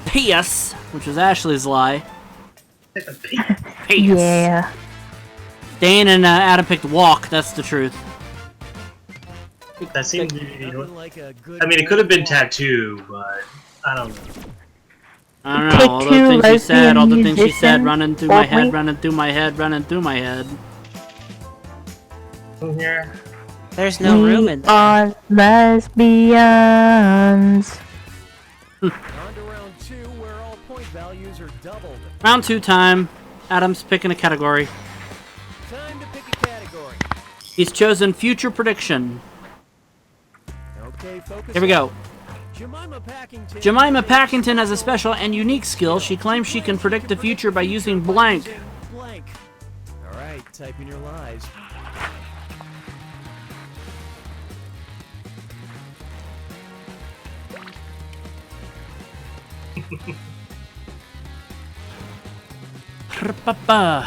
piss, which was Ashley's lie. Take a peek. Piss. Yeah. Dane and Adam picked walk. That's the truth. That seems. Nothing like a good I mean, it could have been walk. tattoo, but I don't know. I don't Take know. All the two things she said, all the lesbian things she said, musicians, running through my head, boldly. running through my head, running through my head. Here. There's no room in We there. are lesbians. On to round 2, where all point values are doubled. Round 2 time. Adam's picking a category. Time to pick a category. He's chosen future prediction. Okay, focus. Here we go. Jemima Packington. Jemima Packington has a special and unique skill. She claims she can predict the future by using blank. Blank. All right, type in your lies. Ra-pa-pa.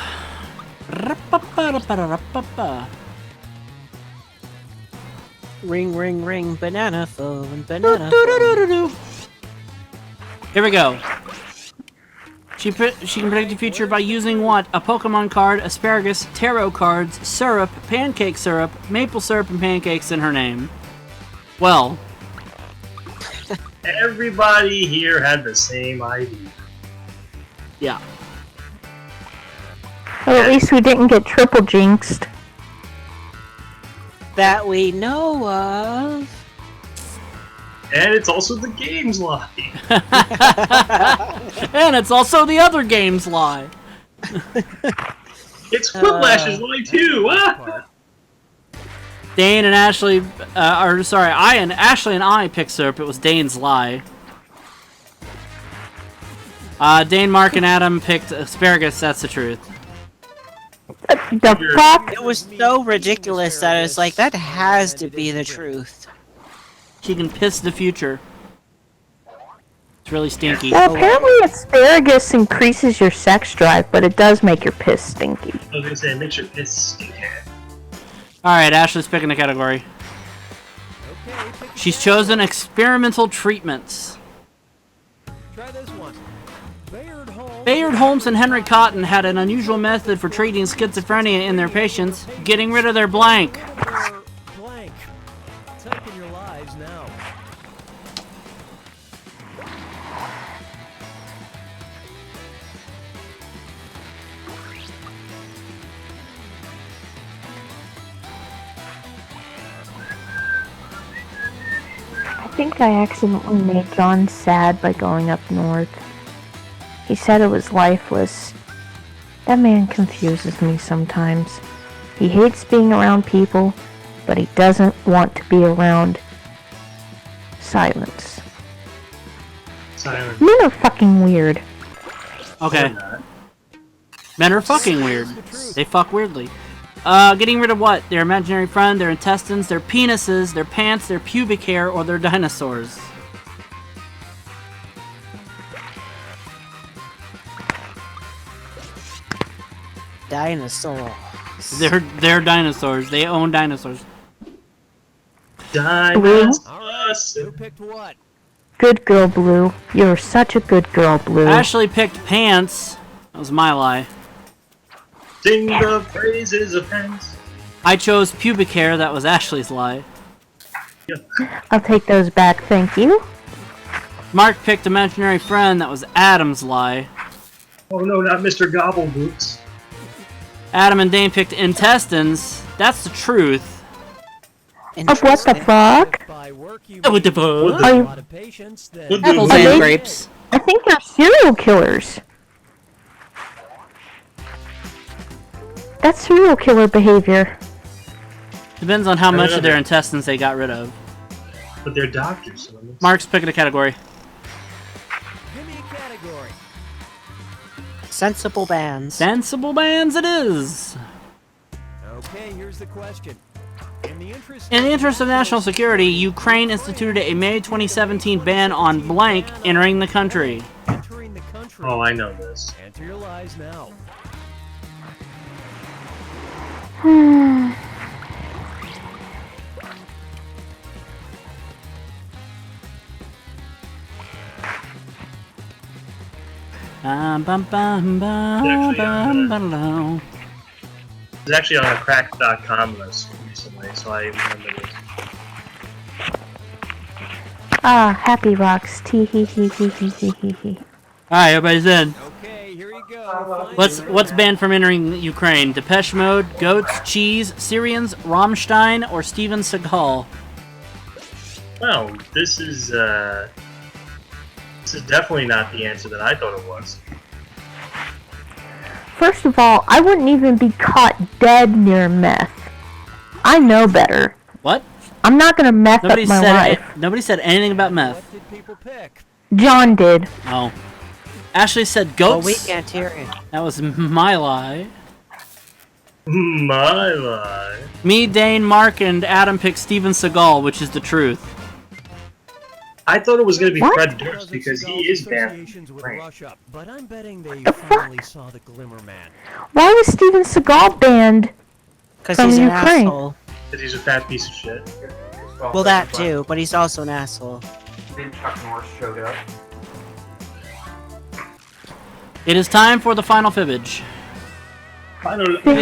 Ra-pa-pa-ra-pa-ra-pa-pa. Ring, ring, ring, banana phone, banana phone. Do-do-do-do-do. Here we go. She can predict the future by using what? A Pokemon card, asparagus, tarot cards, syrup, pancake syrup, maple syrup, and pancakes in her name. Well, Everybody here had the same idea. yeah. Well, at least we didn't get triple jinxed. That we know of. And it's also the game's lie. And it's also the other game's lie. It's Whiplash's lie too. Ah! Dane and Ashley, Ashley and I picked syrup. It was Dane's lie. Dane, Mark, and Adam picked asparagus. That's the truth. The fuck? It was so ridiculous that I was like, that has to be the truth. She can piss the future. It's really stinky. Well, apparently asparagus increases your sex drive, but it does make your piss stinky. I was gonna say, make sure piss stinky. Alright, Ashley's picking a category. Okay, pick She's chosen experimental treatments. Try this one. Bayard Holmes and Henry Cotton had an unusual method for treating schizophrenia in their patients, getting rid of their blank. Or blank. Type in your lies now. think I accidentally made John sad by going up north. He said it was lifeless. That man confuses me sometimes. He hates being around people, but he doesn't want to be around silence. Silent. Men are fucking weird. Okay. Men are fucking weird. They fuck weirdly. Getting rid of what? Their imaginary friend, their intestines, their penises, their pants, their pubic hair, or their dinosaurs? Dinosaur. They're dinosaurs. They own dinosaurs. Dinosaurs. Alright, who picked what? Good girl, Blue. You're such a good girl, Blue. Ashley picked pants. That was my lie. Sing the praises of pants. I chose pubic hair. That was Ashley's lie. I'll take those back, thank you. Mark picked imaginary friend. That was Adam's lie. Oh no, not Mr. Gobbleboots. Adam and Dane picked intestines. That's the truth. Of what the fuck? By work you What the need fuck? Are a you- lot of patience, then What Apples the- and they- grapes. I think they're serial killers. That's serial killer behavior. Depends on how I don't much know of their that. intestines they got rid of. But they're doctors. So it's- Mark's picking a category. give me a category. Sensible bands. Sensible bands it is. Okay, here's the question. In In the interest of national security, Ukraine instituted a May 2017 ban on blank entering the country. entering the country. Oh, I know this. Enter your lies now. Bum, bum, bum, bum, bum, bum, bum. It was actually on a crack.com list recently, so I remember this. Ah, happy rocks. Tee hee hee hee hee hee hee hee. Alright, everybody's in. Okay, here you go. What's banned from entering Ukraine? Depeche Mode, Goats, Cheese, Syrians, Rammstein, or Steven Seagal? Well, this is definitely not the answer that I thought it was. First of all, I wouldn't even be caught dead near meth. I know better. What? I'm not gonna meth Nobody up my said life. nobody said anything about meth. What did people pick? John did. Oh. Ashley said Well, goats. we can't hear it. That was my lie. My lie. Me, Dane, Mark, and Adam picked Steven Seagal, which is the truth. I thought it was going to be What? Fred Durst because he is banned Associations from with Ukraine. Russia, but I'm betting they The fuck? finally saw the Glimmer Man. Why was Steven Seagal banned? Because From he's an Ukraine. asshole. Because he's a fat piece of shit. Well, that too, but he's also an asshole. Then Chuck Norris showed up. It is time for the final fibbage. I don't know.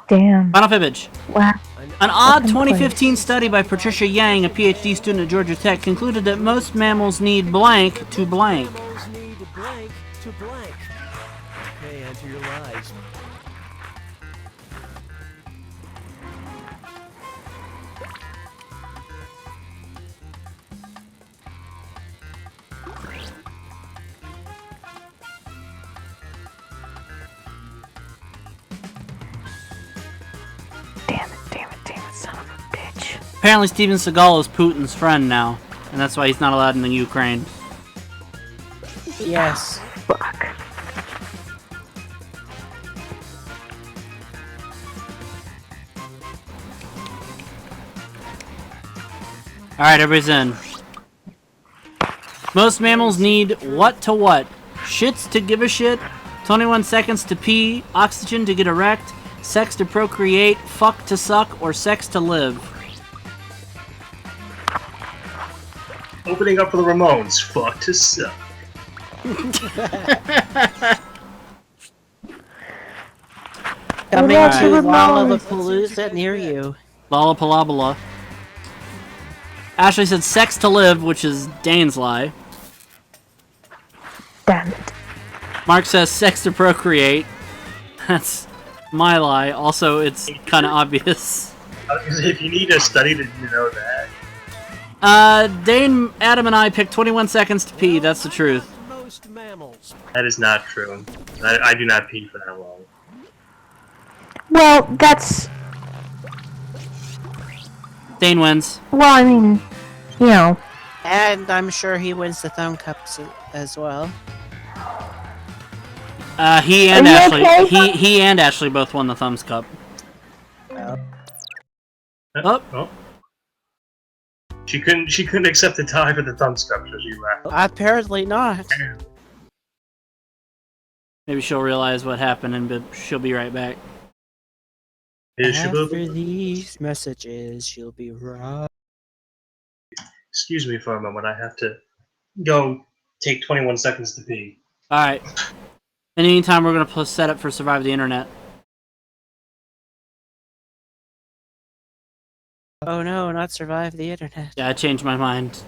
Damn. Final fibbage. Wow. An odd Fucking 2015 study by Patricia Yang, a PhD student at Georgia Tech, concluded that most mammals need blank to blank. Animals need blank to blank. Okay, enter your lies. Damn it, son of a bitch. Apparently Steven Seagal is Putin's friend now, and that's why he's not allowed in the Ukraine. Yes. Fuck. Alright, everybody's in. Most mammals need what to what? Shits to give a shit, 21 seconds to pee, oxygen to get erect, sex to procreate, fuck to suck, or sex to live. Opening up for the Ramones. Fuck to suck. Coming What to about the Ramones? Lollapalooza near you. Lollapalooza. Ashley said sex to live, which is Dane's lie. Damn it. Mark says sex to procreate. That's My lie. Also, it's kind of obvious. If you need a study to know that. Dane, Adam, and I picked 21 seconds to pee. That's the truth. Most mammals. That is not true. I do not pee for that long. Well, that's... Dane wins. Well, I mean, you know. And I'm sure he wins the thumb cups as well. He and Are you Ashley. okay? He and Ashley both won the thumbs cup. Oh. She couldn't accept the tie for the thumbs cup, so she left. Apparently not. Maybe she'll realize what happened and she'll be right back. After these messages, she'll be right. Excuse me for a moment. I have to go take 21 seconds to pee. Alright. In the meantime, we're going to set up for Survive the Internet. Oh no, not survive the internet. Yeah, I changed my mind.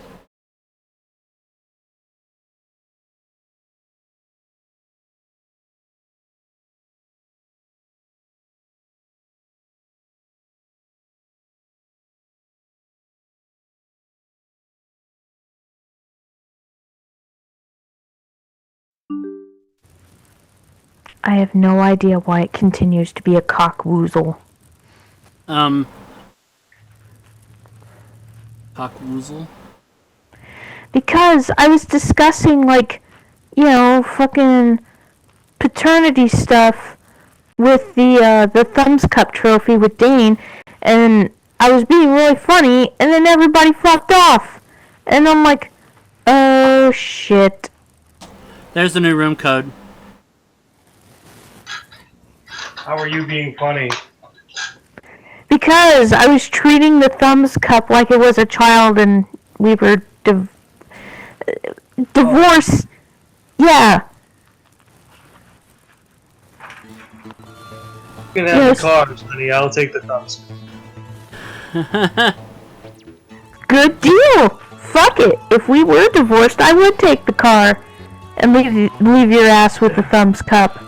I have no idea why it continues to be a cockwoozle. Cockwoozle? Because I was discussing, like, you know, fucking paternity stuff with the Thumbs Cup trophy with Dane, and I was being really funny, and then everybody fucked off. And I'm like, oh shit. There's the new room code. How are you being funny? Because I was treating the Thumbs Cup like it was a child and we were divorced. Yeah. You can have the cars, honey. I'll take the thumbs. Good deal. Fuck it. If we were divorced, I would take the car and leave your ass with the Thumbs Cup.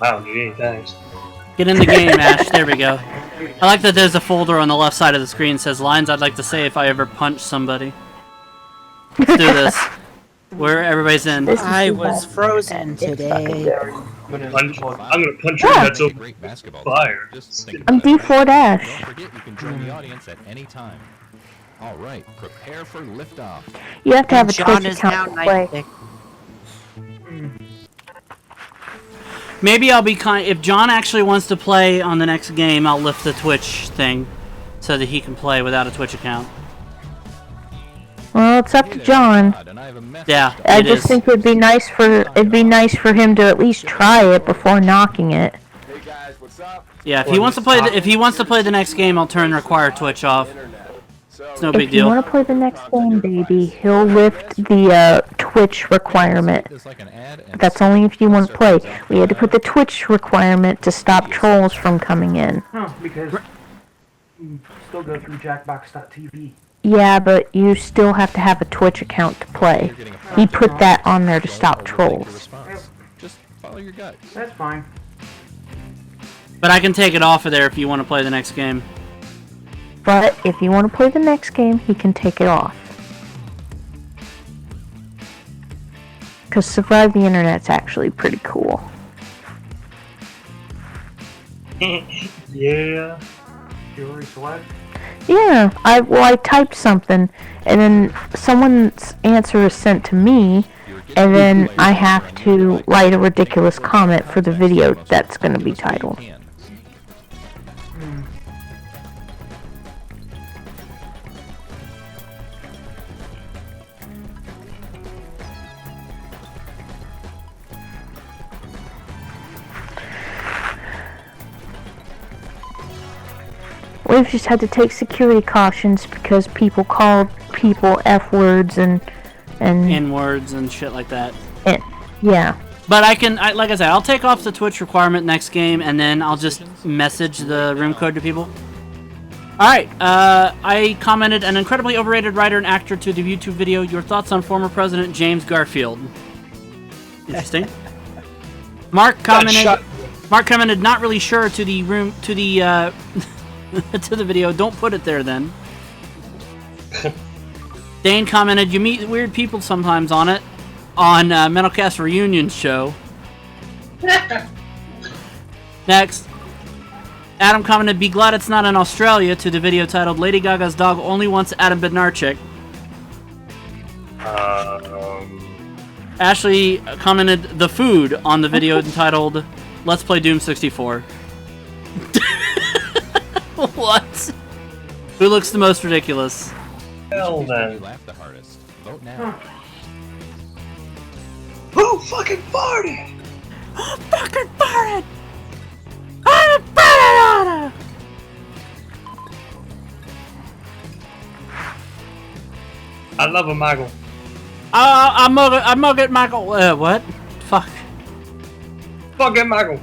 Wow, gee, thanks. Get in the game, Ash. There we go. I like that there's a folder on the left side of the screen that says lines I'd like to say if I ever punch somebody. Let's do this. Where everybody's in. I was frozen today. I'm gonna punch your nuts over Great basketball. fire. Just think I'm about it. D4 Dash. Don't forget you can join the audience at any time. All right, prepare for liftoff. You have to have a John Twitch is now account to play. night. Maybe I'll be kind. If John actually wants to play on the next game, I'll lift the Twitch thing so that he can play without a Twitch account. Well, it's up to John. And I have a message Yeah, to- I it just is. think it'd be nice for him to at least try it before knocking it. Hey guys, what's up? Yeah, if he wants to play, if he wants to play the next game, I'll turn require Twitch off. It's no big If you deal. want to play the next game, baby, he'll lift the Twitch requirement. It's like an ad and But that's only if you want to play. We had to put the Twitch requirement to stop trolls from coming in. No, because you still go through Jackbox.tv. Yeah, but you still have to have a Twitch account to play. He put that on there to stop trolls. response. Just follow your gut. That's fine. But I can take it off of there if you want to play the next game. But if you want to play the next game, he can take it off. Because Survive the Internet's actually pretty cool. Yeah. Jewelry select. Yeah, I typed something, and then someone's answer is sent to me, and then I have to write a ridiculous comment for the video that's going to be titled. We've just had to take security cautions because people called people F words and N-words and shit like that. yeah. But I can, like I said, I'll take off the Twitch requirement next game, and then I'll just message the room code to people. Alright, I commented an incredibly overrated writer and actor to the YouTube video. Your thoughts on former President James Garfield? Interesting. Mark commented... Mark commented, not really sure to the room, to the, to the video. Don't put it there then. Dane commented, you meet weird people sometimes on it. On Metalcast Reunion show. Next. Adam commented, be glad it's not in Australia, to the video titled Lady Gaga's dog only wants Adam Bednarczyk. Ashley commented, the food, on the video entitled Let's Play Doom 64. What? Who looks the most ridiculous? Hell You then. laugh the hardest. Vote now. Who fucking farted? Oh, fucking farted! I'm a farted! I love a Michael. I mug it, Michael. What? Fuck. Fucking Michael.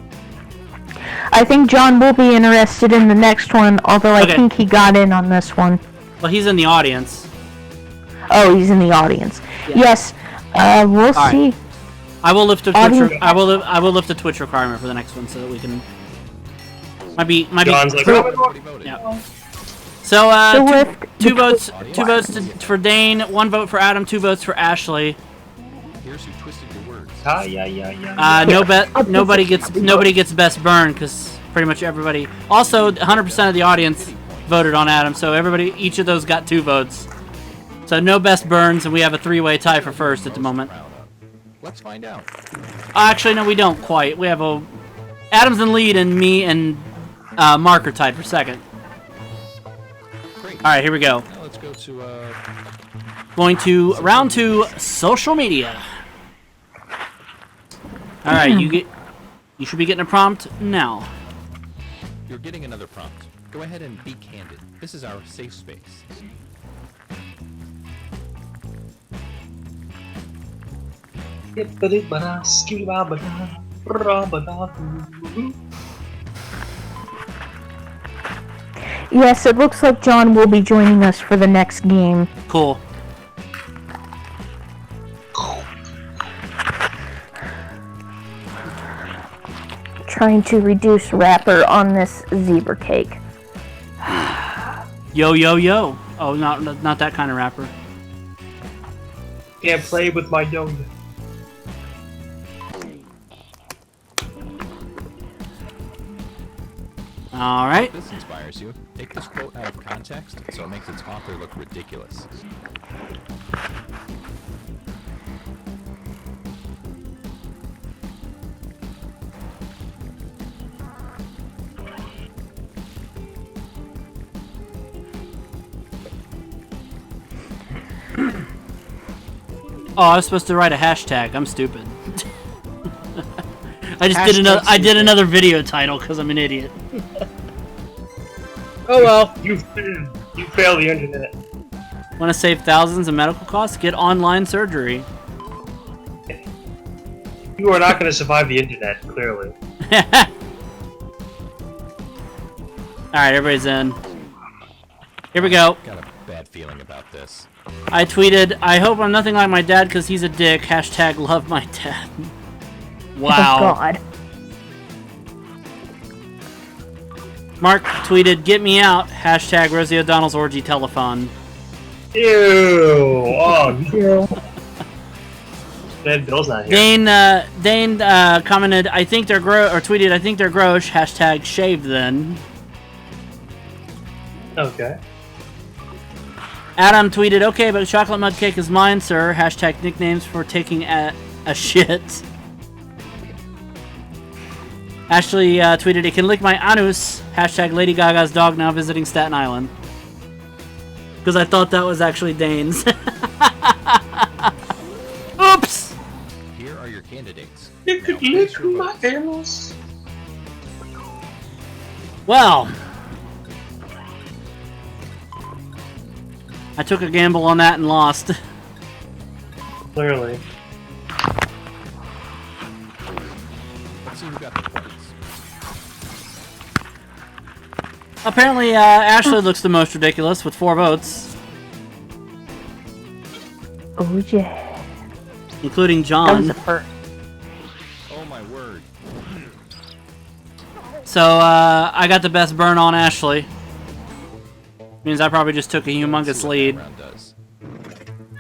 I think John will be interested in the next one, although I Okay. think he got in on this one. Well, he's in the audience. Oh, he's in the audience. Yeah. Yes. We'll right. see. I will lift a Audience- Twitch. I will lift a Twitch requirement for the next one so that we can. Might be. John's like, Everybody voted. Yeah. So So with two votes. Two votes for Dane. 1 vote for Adam. 2 votes for Ashley. Here's who twisted your words. Nobody gets best burn because pretty much everybody. Also, 100% of the audience voted on Adam, so everybody, each of those got 2 votes. So no best burns, and we have a 3-way tie for first at the moment. Let's find out. Actually, no, we don't quite. We have a Adam's in lead, and me and Mark are tied for second. Great. All right, here we go. Now let's go to Going to round 2, social media. All right, you should be getting a prompt now. You're getting another prompt. Go ahead and be candid. This is our safe space. Yes, it looks like John will be joining us for the next game. Cool. Trying to reduce wrapper on this zebra cake. Yo, yo, yo. Oh, not that kind of rapper. Can't play with my yoga. All right. If this inspires you, take this quote out of context so it makes its author look ridiculous. Oh, I was supposed to write a hashtag. I'm stupid. I did another video title because I'm an idiot. Oh well. You fail the internet. Want to save thousands in medical costs? Get online surgery. You are not going to survive the internet, clearly. Alright, everybody's in. Here we go. Got a bad feeling about this. I tweeted, I hope I'm nothing like my dad because he's a dick. Hashtag love my dad. Wow. Oh, God. Mark tweeted, get me out. Hashtag Rosie O'Donnell's orgy telephone. Ew. Oh, Ew. Dead Bill's not here. Dane commented, I think they're tweeted, I think they're gross. Hashtag shave then. Okay. Adam tweeted, okay, but chocolate mud cake is mine, sir. Hashtag nicknames for taking a shit. Ashley tweeted, it can lick my anus. Hashtag Lady Gaga's dog now visiting Staten Island. Because I thought that was actually Dane's. Oops! Here are your candidates. You Now could place lick your my votes. anus. Well, I took a gamble on that and lost. Clearly. Let's see who got the points. Apparently, Ashley looks the most ridiculous with 4 votes, Oh, yeah. including That was John. the first. Oh my word. So, I got the best burn on Ashley. Means I probably just took a humongous lead.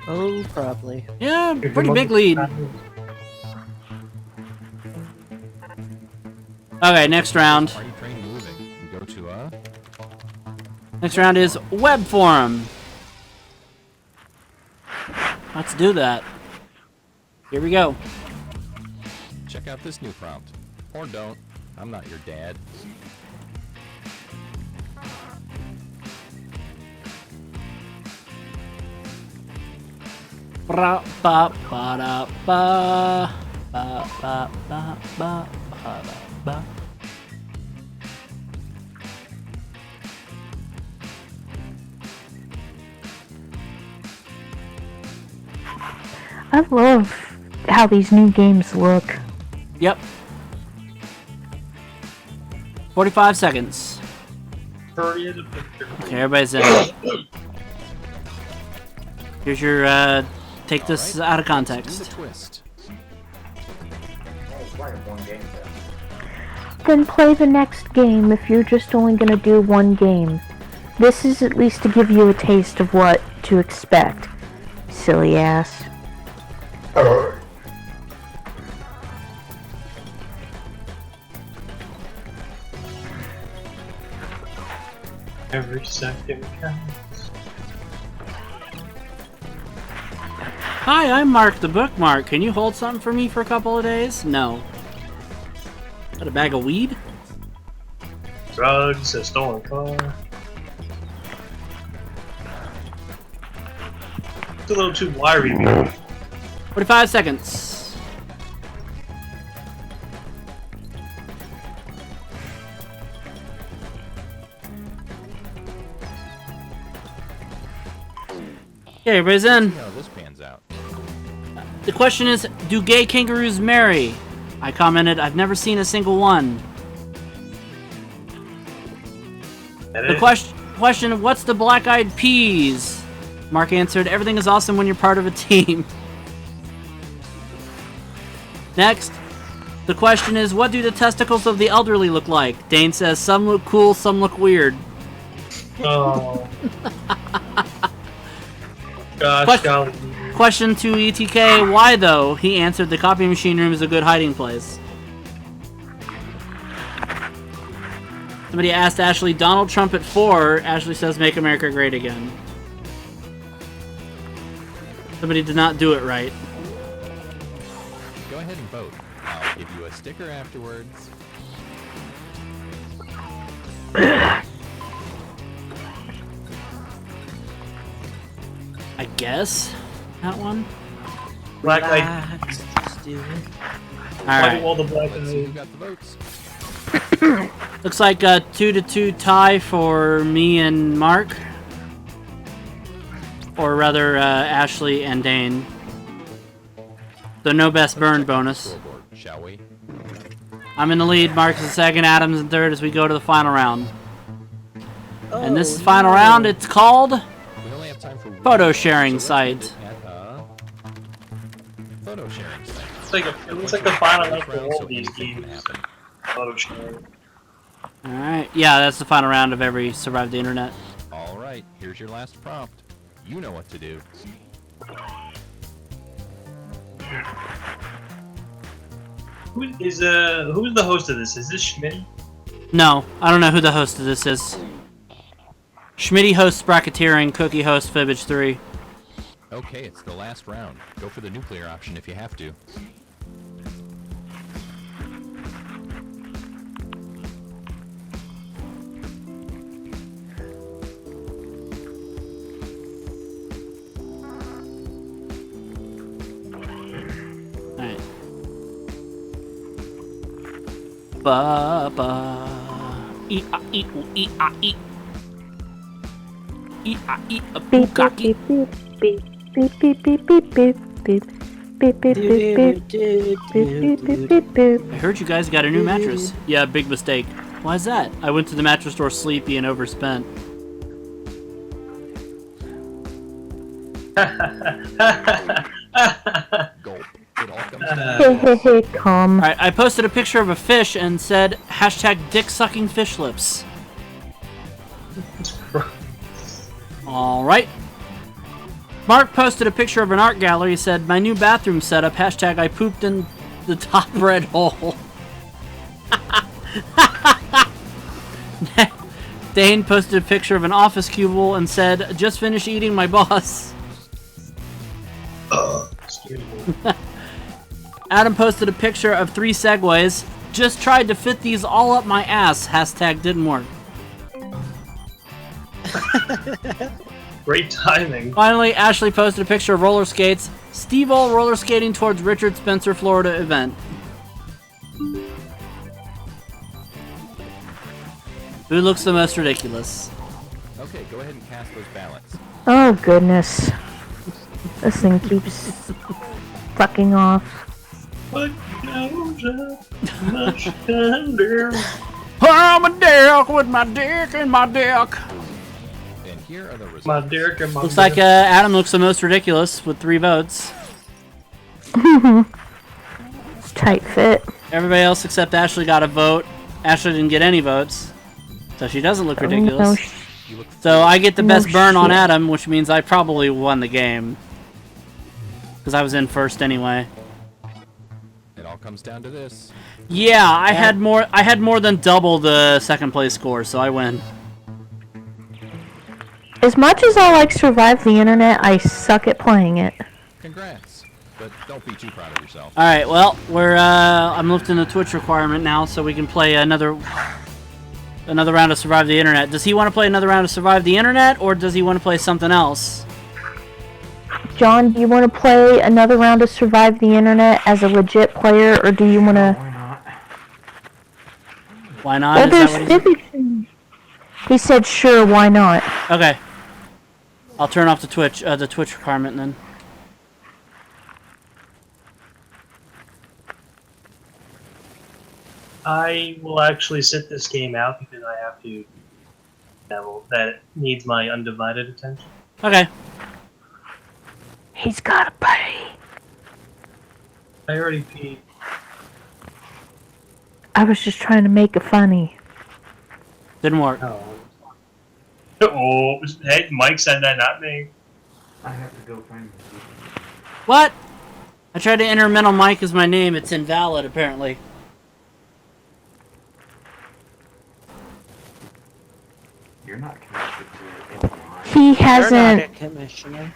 Oh, probably. Yeah, pretty big lead. Okay, next round. Next round is web forum. Let's do that. Here we go. Check out this new prompt. Or don't. I'm not your dad. Ba ba ba da ba ba ba ba ba ba ba. I love how these new games look. Yep. 45 seconds. Hurry as a picture. Okay, everybody's in. Here's your, take this out of context. Then play the next game if you're just only gonna do one game. This is at least to give you a taste of what to expect. Silly ass. Every second counts. Hi, I'm Mark the Bookmark. Can you hold something for me for a couple of days? No. Got a bag of weed? Drugs, a stolen car. It's a little too wiry. 45 seconds. Okay, everybody's in. See how this pans out. The question is, do gay kangaroos marry? I commented, I've never seen a single one. The question, what's the black-eyed peas? Mark answered, everything is awesome when you're part of a team. Next, the question is, what do the testicles of the elderly look like? Dane says, some look cool, some look weird. Oh. Gosh, golly. Question to ETK, why though? He answered, the copy machine room is a good hiding place. Somebody asked Ashley, Donald Trump at 4. Ashley says, make America great again. Somebody did not do it right. Go ahead and vote. I'll give you a sticker afterwards. I guess that one. Black eye. Relax, just do it. Alright. All the black Let's see who eyes. got the votes. Looks like a 2-2 tie for me and Mark. Or rather, Ashley and Dane. So no best burn bonus. Scoreboard, shall we? I'm in the lead, Mark's in second, Adam's in third as we go to the final round. And this Oh, final no. round, it's called We only have time for one Photo more, sharing so let's site. end it at a photo sharing site. It looks like the final round for all So of these anything can games. happen. Photo sharing. Alright, yeah, that's the final round of every Survive the Internet. All right, here's your last prompt. You know what to do. Who's the host of this? Is this Schmitty? No, I don't know who the host of this is. Schmitty hosts Bracketeering, Cookie hosts Fibbage 3. Okay, it's the last round. Go for the nuclear option if you have to. Alright. Ba ba. E a e u e a e. E a e a Beep beep bukaki. beep beep beep beep beep beep beep beep beep beep beep beep beep beep beep beep. I heard you guys got a new mattress. Yeah, big mistake. Why is that? I went to the mattress store sleepy and overspent. Gulp. It all comes Calm. Alright, I posted a picture of a fish and said hashtag dick sucking fish lips. Alright. Mark posted a picture of an art gallery, said my new bathroom setup, hashtag I pooped in the top red hole. Dane posted a picture of an office cubicle and said, just finished eating my boss. Excuse me. Adam posted a picture of 3 segways. Just tried to fit these all up my ass. Hashtag didn't work. Great timing. Finally, Ashley posted a picture of roller skates. Steve-O roller skating towards Richard Spencer, Florida event. Who looks the most ridiculous? Okay, go ahead and cast those ballots. Oh goodness. This thing keeps fucking off. What knows much tender? I'm a dick with my dick and my dick. And here are the results. My Derek and my Looks like Adam looks the most ridiculous with 3 votes. Tight fit. Everybody else except Ashley got a vote. Ashley didn't get any votes, so she doesn't look ridiculous. So I get the best burn on Adam, which means I probably won the game. Because I was in first anyway. It all comes down to this. Yeah, I had more than double the second place score, so I win. As much as I like Survive the Internet, I suck at playing it. Congrats. But don't be too proud of yourself. Alright, well, we're I'm lifting the Twitch requirement now so we can play another round of Survive the Internet. Does he want to play another round of Survive the Internet, or does he want to play something else? John, do you want to play another round of Survive the Internet as a legit player, or do you want to... Why not? Why not? Well, Is that there's what he said? Fibbage. He said, sure, why not? Okay. I'll turn off the Twitch requirement then. I will actually sit this game out because I have to level that needs my undivided attention. Okay. He's gotta pay. I already peed. I was just trying to make it funny. Didn't work. Oh. Oh, hey, Mike said that, not me. I have to go find the What? I tried to enter Mental Mike as my name. It's invalid, apparently. You're not connected to anyone. He You're not a hasn't... commissioner.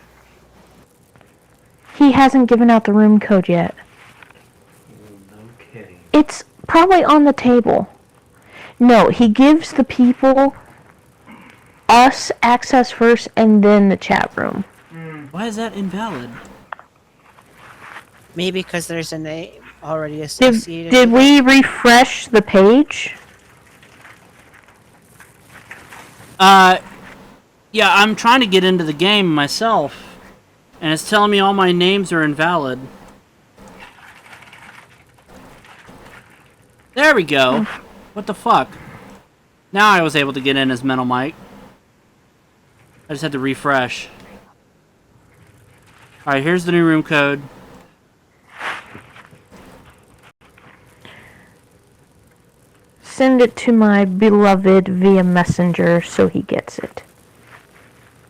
He hasn't given out the room code yet. No kidding. It's probably on the table. No, he gives the people us access first and then the chat room. Why is that invalid? Maybe because there's a name already associated. Did we refresh the page? Yeah, I'm trying to get into the game myself, and it's telling me all my names are invalid. There we go. What the fuck? Now I was able to get in as Mental Mike. I just had to refresh. Alright, here's the new room code. Send it to my beloved via messenger so he gets it.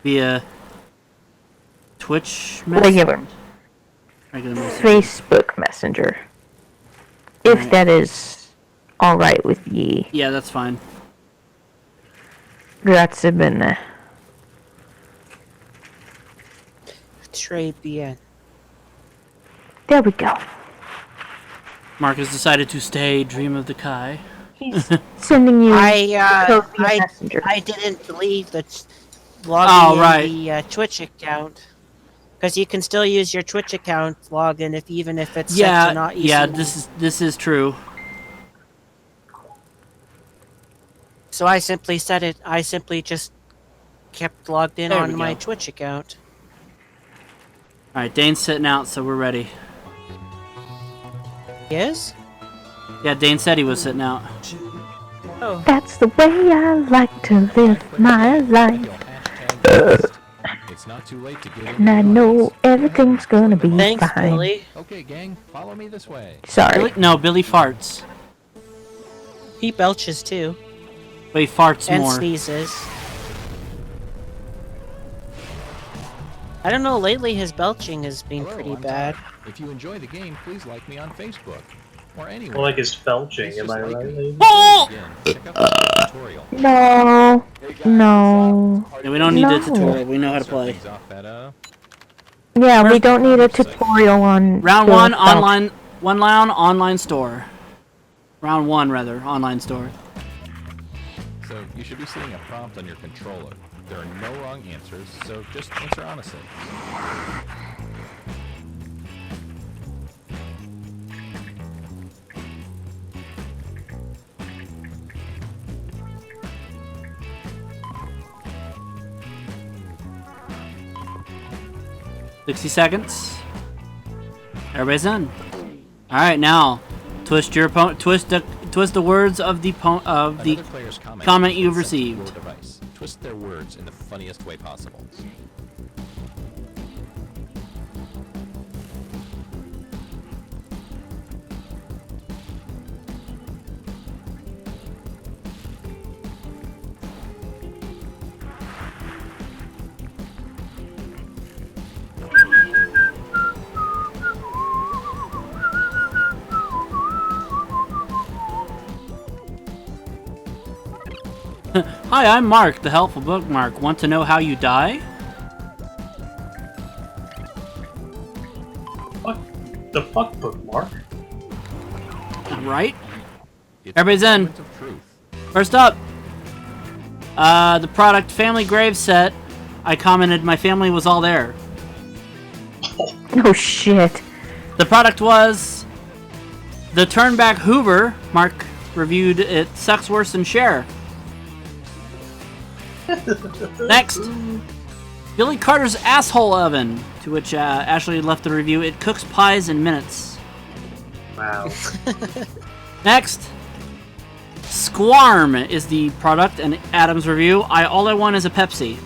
Via Twitch Regular. messenger. Facebook messenger. If that is alright with ye. Yeah, that's fine. Grazie bene. Très bien. There we go. Mark has decided to stay Dream of the Kai. He's sending you code via messenger. I didn't delete the logging right. in the Twitch account. Because you can still use your Twitch account login even if it's set to not easy. Yeah, this is true. So I simply said it. I simply just kept logged in There on we my go. Twitch account. Alright, Dane's sitting out, so we're ready. Yes? Yeah, Dane said he was sitting out. Oh. That's the way I like to live my life. Hashtag if It's not too late to get in. And I know everything's gonna be Thanks, fine. Billy. Okay, gang, follow me this way. Sorry. No, Billy farts. He belches too. But he farts And more. sneezes. I don't know, lately his belching has been Hello, pretty I'm bad. Todd. If you enjoy the game, please like me on Facebook. Or anywhere. Well, like his felching, Please am just I like right? me. Lee? Oh! Again, check out the tutorial. No. No. Yeah, we don't need the No. tutorial. We know how to Start play. things off at, Yeah, we don't need a tutorial on Round Bill one, Self. online. One round, online store. Round one, rather, online store. So you should be seeing a prompt on your controller. There are no wrong answers, so just answer honestly. 60 seconds. Everybody's in. All right, now twist your twist the words of the Another player's comment you've is sent to your received. device. Twist their words in the funniest way possible. Hi, I'm Mark, the helpful bookmark. Want to know how you die? What the fuck, bookmark? Right? It's Everybody's the in. moment of truth. First up, the product family grave set. I commented my family was all there. Oh shit. The product was the Turnback Hoover. Mark reviewed it. Sucks worse than Cher. Next, Billy Carter's asshole oven, to which Ashley left the review. It cooks pies in minutes. Wow. Next, Squarm is the product and Adam's review. All I want is a Pepsi.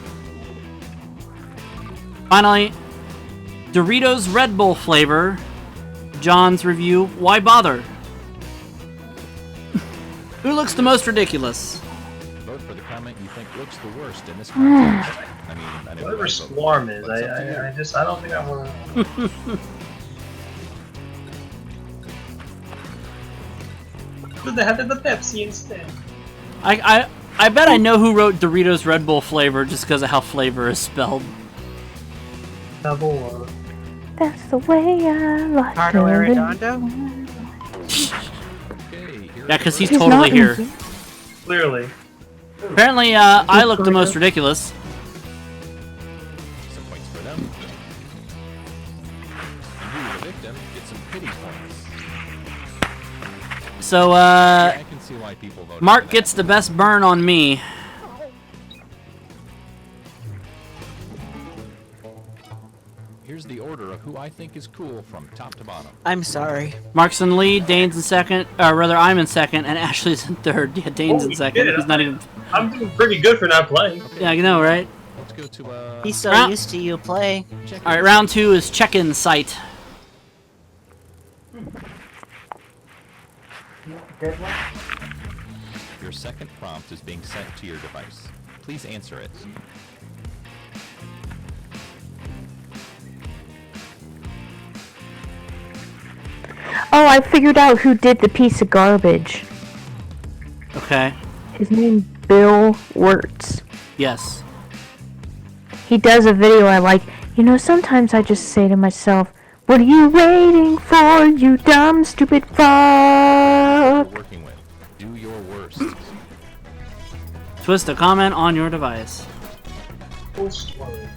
Finally, Doritos Red Bull flavor. John's review. Why bother? Who looks the most ridiculous? Vote for the comment you think looks the worst in this contest. I mean, I know Whatever who I vote swarm for, is, but it's up to you. I don't think I want to. But they have the Pepsi instead. I bet I know who wrote Doritos Red Bull flavor just because of how flavor is spelled. Double. That's the way I like Cardo it. Arredondo? Okay, here Yeah, are because the he's He's totally not here. easy. Clearly. Apparently, I look the most ridiculous. some points for them. And you, the victim, get some pity points. So, I can see why people voted Mark for that. gets the best burn on me. Here's the order of who I think is cool from top to bottom. I'm sorry. Mark's in lead, Dane's in second, or rather, I'm in second, and Ashley's in third. Yeah, Dane's in Holy second. shit. He's not even. I'm doing pretty good for not playing. Yeah, you know, right? Let's go to He's so Round- used to you playing. check All right, round two is check-in site. Your second prompt is being sent to your device. Please answer it. Oh, I figured out who did the piece of garbage. Okay. His name's Bill Wirtz. Yes. He does a video I like. You know, sometimes I just say to myself, what are you waiting for, you dumb, stupid You're fuck? working with. Do your worst. Twist a comment on your device. Full story.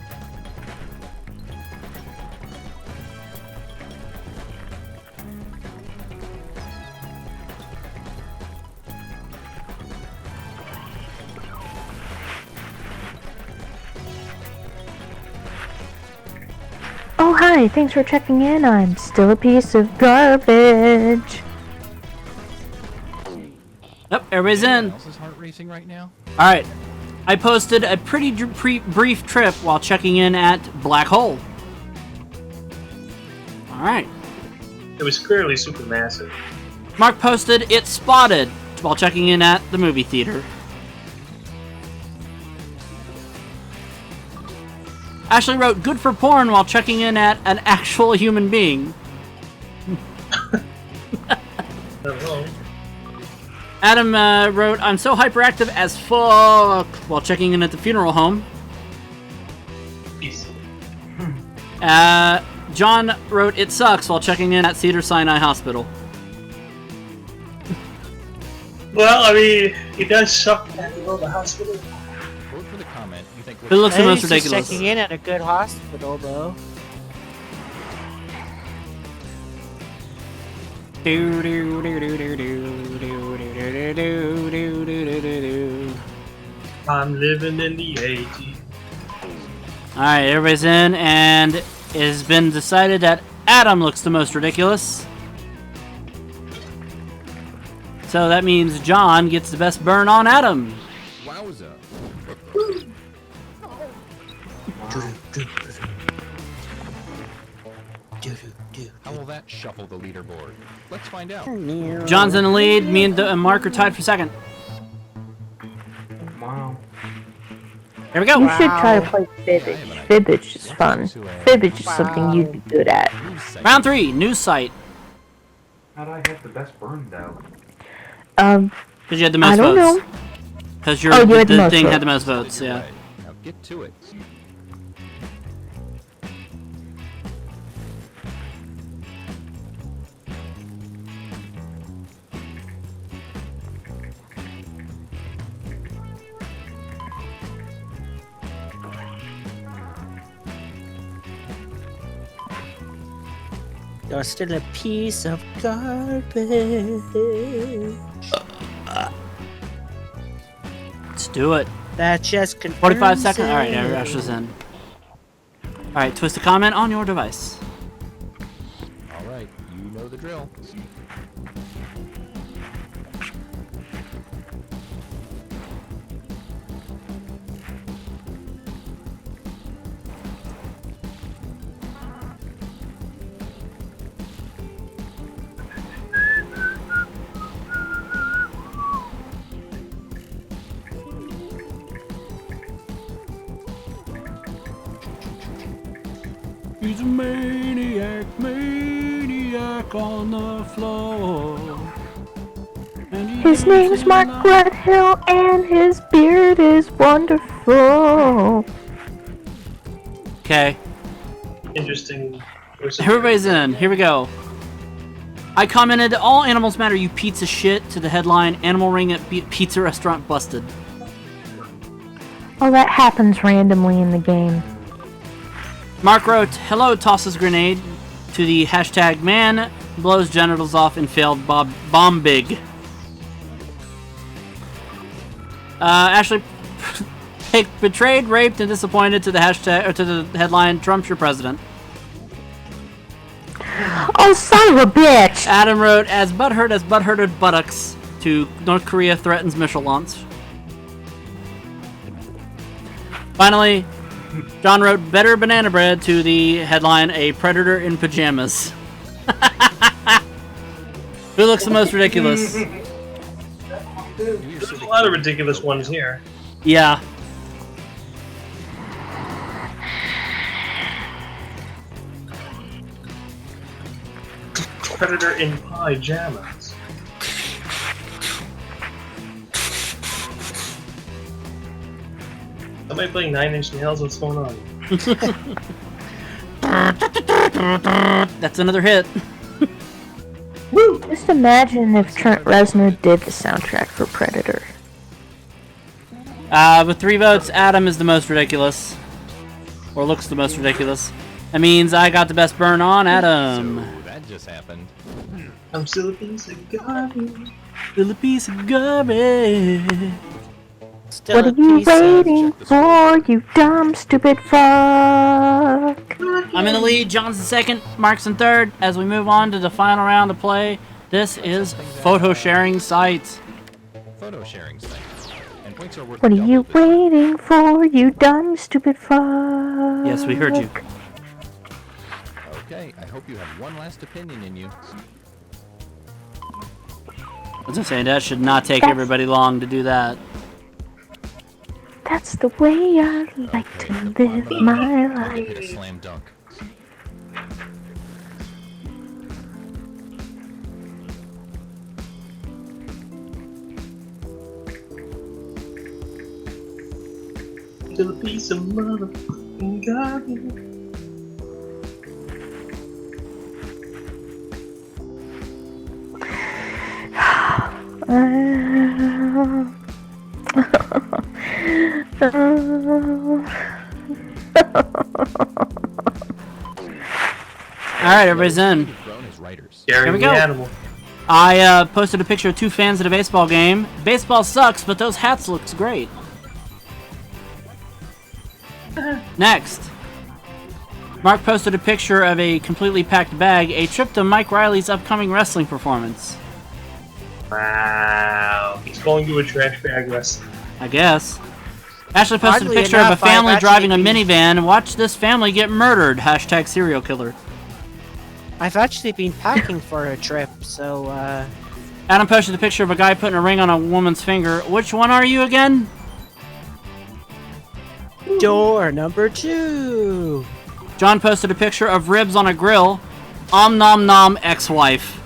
Oh, hi, thanks for checking in. I'm still a piece of garbage. Yep, everybody's in. Else is heart racing right now? All right. I posted a pretty brief trip while checking in at Black Hole. Alright. It was clearly super massive. Mark posted It's Spotted while checking in at the movie theater. Ashley wrote Good for porn while checking in at an actual human being. Hello. Adam wrote I'm so hyperactive as fuck while checking in at the funeral home. Peace. John wrote It sucks while checking in at Cedars-Sinai Hospital. Well, I mean, it does suck to have to go to the hospital. Vote for the comment you think Who looks the most He's ridiculous? checking in at a good hospital, though. I'm living in the 80s. Alright, everybody's in, and it has been decided that Adam looks the most ridiculous. So that means John gets the best burn on Adam. Wowza. How will that shuffle the leaderboard? Let's find out. John's in the lead, me and Mark are tied for second. Wow. Here we go. You should try to play Fibbage. Fibbage is fun. Fibbage is something you'd be good at. Round 3, news site. How'd I have the best burn though? Because you had the most I don't votes. know. Because Oh, you had the the most thing votes. had the most votes, yeah. Now get to it. You're still a piece of garbage. Let's do it. That just confirms 45 seconds. it. Alright, now Rush is in. Alright, twist a comment on your device. Alright, you know the drill. He's a maniac on the floor. And he His name's Mark Gledhill, and his beard is wonderful. Okay, Interesting. everybody's in. Here we go. I commented, all animals matter, you piece of shit, to the headline, Animal Ring at Pizza Restaurant busted. Oh, that happens randomly in the game. Mark wrote, hello, tosses grenade, to the hashtag man blows genitals off in failed bomb big. Ashley betrayed, raped, and disappointed to the hashtag, or to the headline, Trump's your president. Oh, son of a bitch! Adam wrote, as butthurted buttocks, to North Korea threatens missile launch. Finally, John wrote, better banana bread, to the headline, a predator in pajamas. Who looks the most ridiculous? There's a lot of ridiculous ones here. Yeah. Predator in pajamas. Somebody playing 9 Inch Nails? What's going on? That's another hit. Just imagine if Trent Reznor did the soundtrack for Predator. With 3 votes, Adam is the most ridiculous. Or looks the most ridiculous. That means I got the best burn on Adam. So that just happened. I'm still a piece of garbage. Still a piece of garbage. Still What a are you piece of- waiting for, you dumb, stupid fuck? I'm in the lead, John's in second, Mark's in third. As we move on to the final round of play, this is photo sharing sites. Photo sharing site. And points are worth What are double you this time. waiting for, you dumb, stupid fuck? Yes, we heard you. Okay, I hope you have one last opinion in you. I was gonna say, that should not take everybody long to do that. That's the way I like Okay, to the live bottom my left, hit a life. slam dunk. To the piece of motherfucking garbage. Alright, everybody's in. You've grown as writers. Gary we the go. animal. I posted a picture of two fans at a baseball game. Baseball sucks, but those hats looks great. Next. Mark posted a picture of a completely packed bag, a trip to Mike Riley's upcoming wrestling performance. Wow. He's going to a trash bag wrestling. I guess. Ashley posted Oddly a picture of a enough, I've family driving a actually minivan. Watch this family get murdered. Hashtag serial killer. I've actually been packing for a trip, so Adam posted a picture of a guy putting a ring on a woman's finger. Which one are you again? door number 2. John posted a picture of ribs on a grill. Om nom nom ex-wife.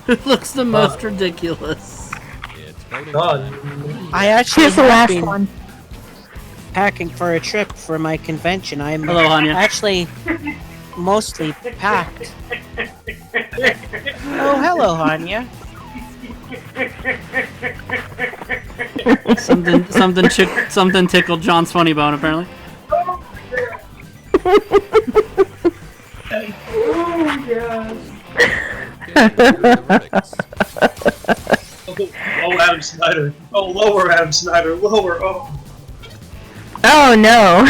Who looks the most ridiculous? It's voting God. time. I actually Here's the have last been one. packing for a trip for my convention. I'm Hello, Hanya. actually mostly packed. Oh, hello, Hanya. Something tickled John's funny bone apparently. Oh, Adam Snyder. Oh, lower, Adam Snyder. Lower. Oh. Oh no,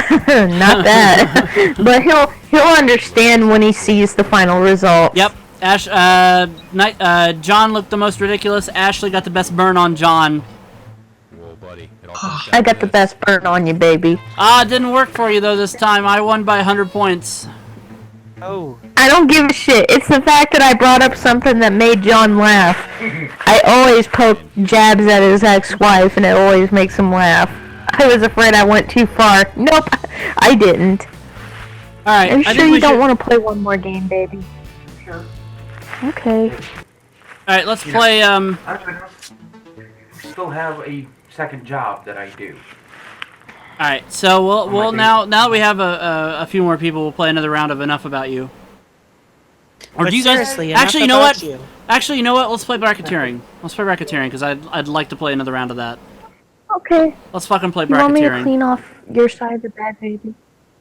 not that. But he'll understand when he sees the final result. Yep. John looked the most ridiculous. Ashley got the best burn on John. Whoa, buddy. It all comes down I to got the Uh, best burn on you, baby. It didn't work for you though this time. I won by 100 points. Oh. I don't give a shit. It's the fact that I brought up something that made John laugh. I always poke jabs at his ex-wife, and it always makes him laugh. I was afraid I went too far. Nope, I didn't. Alright, Are you I sure think we you don't should... want to play one more game, baby? Sure. Okay. Alright, let's play, Actually, I still have a second job that I do. Alright, so we'll now that we have a few more people, we'll play another round of Enough About You. Or But do you guys... seriously, enough Actually, you know about what? you. Actually, you know what? Let's play Bracketeering. Let's play Bracketeering, because I'd like to play another round of that. Okay. Let's fucking play You want me to Bracketeering. clean off your side of the bed, baby?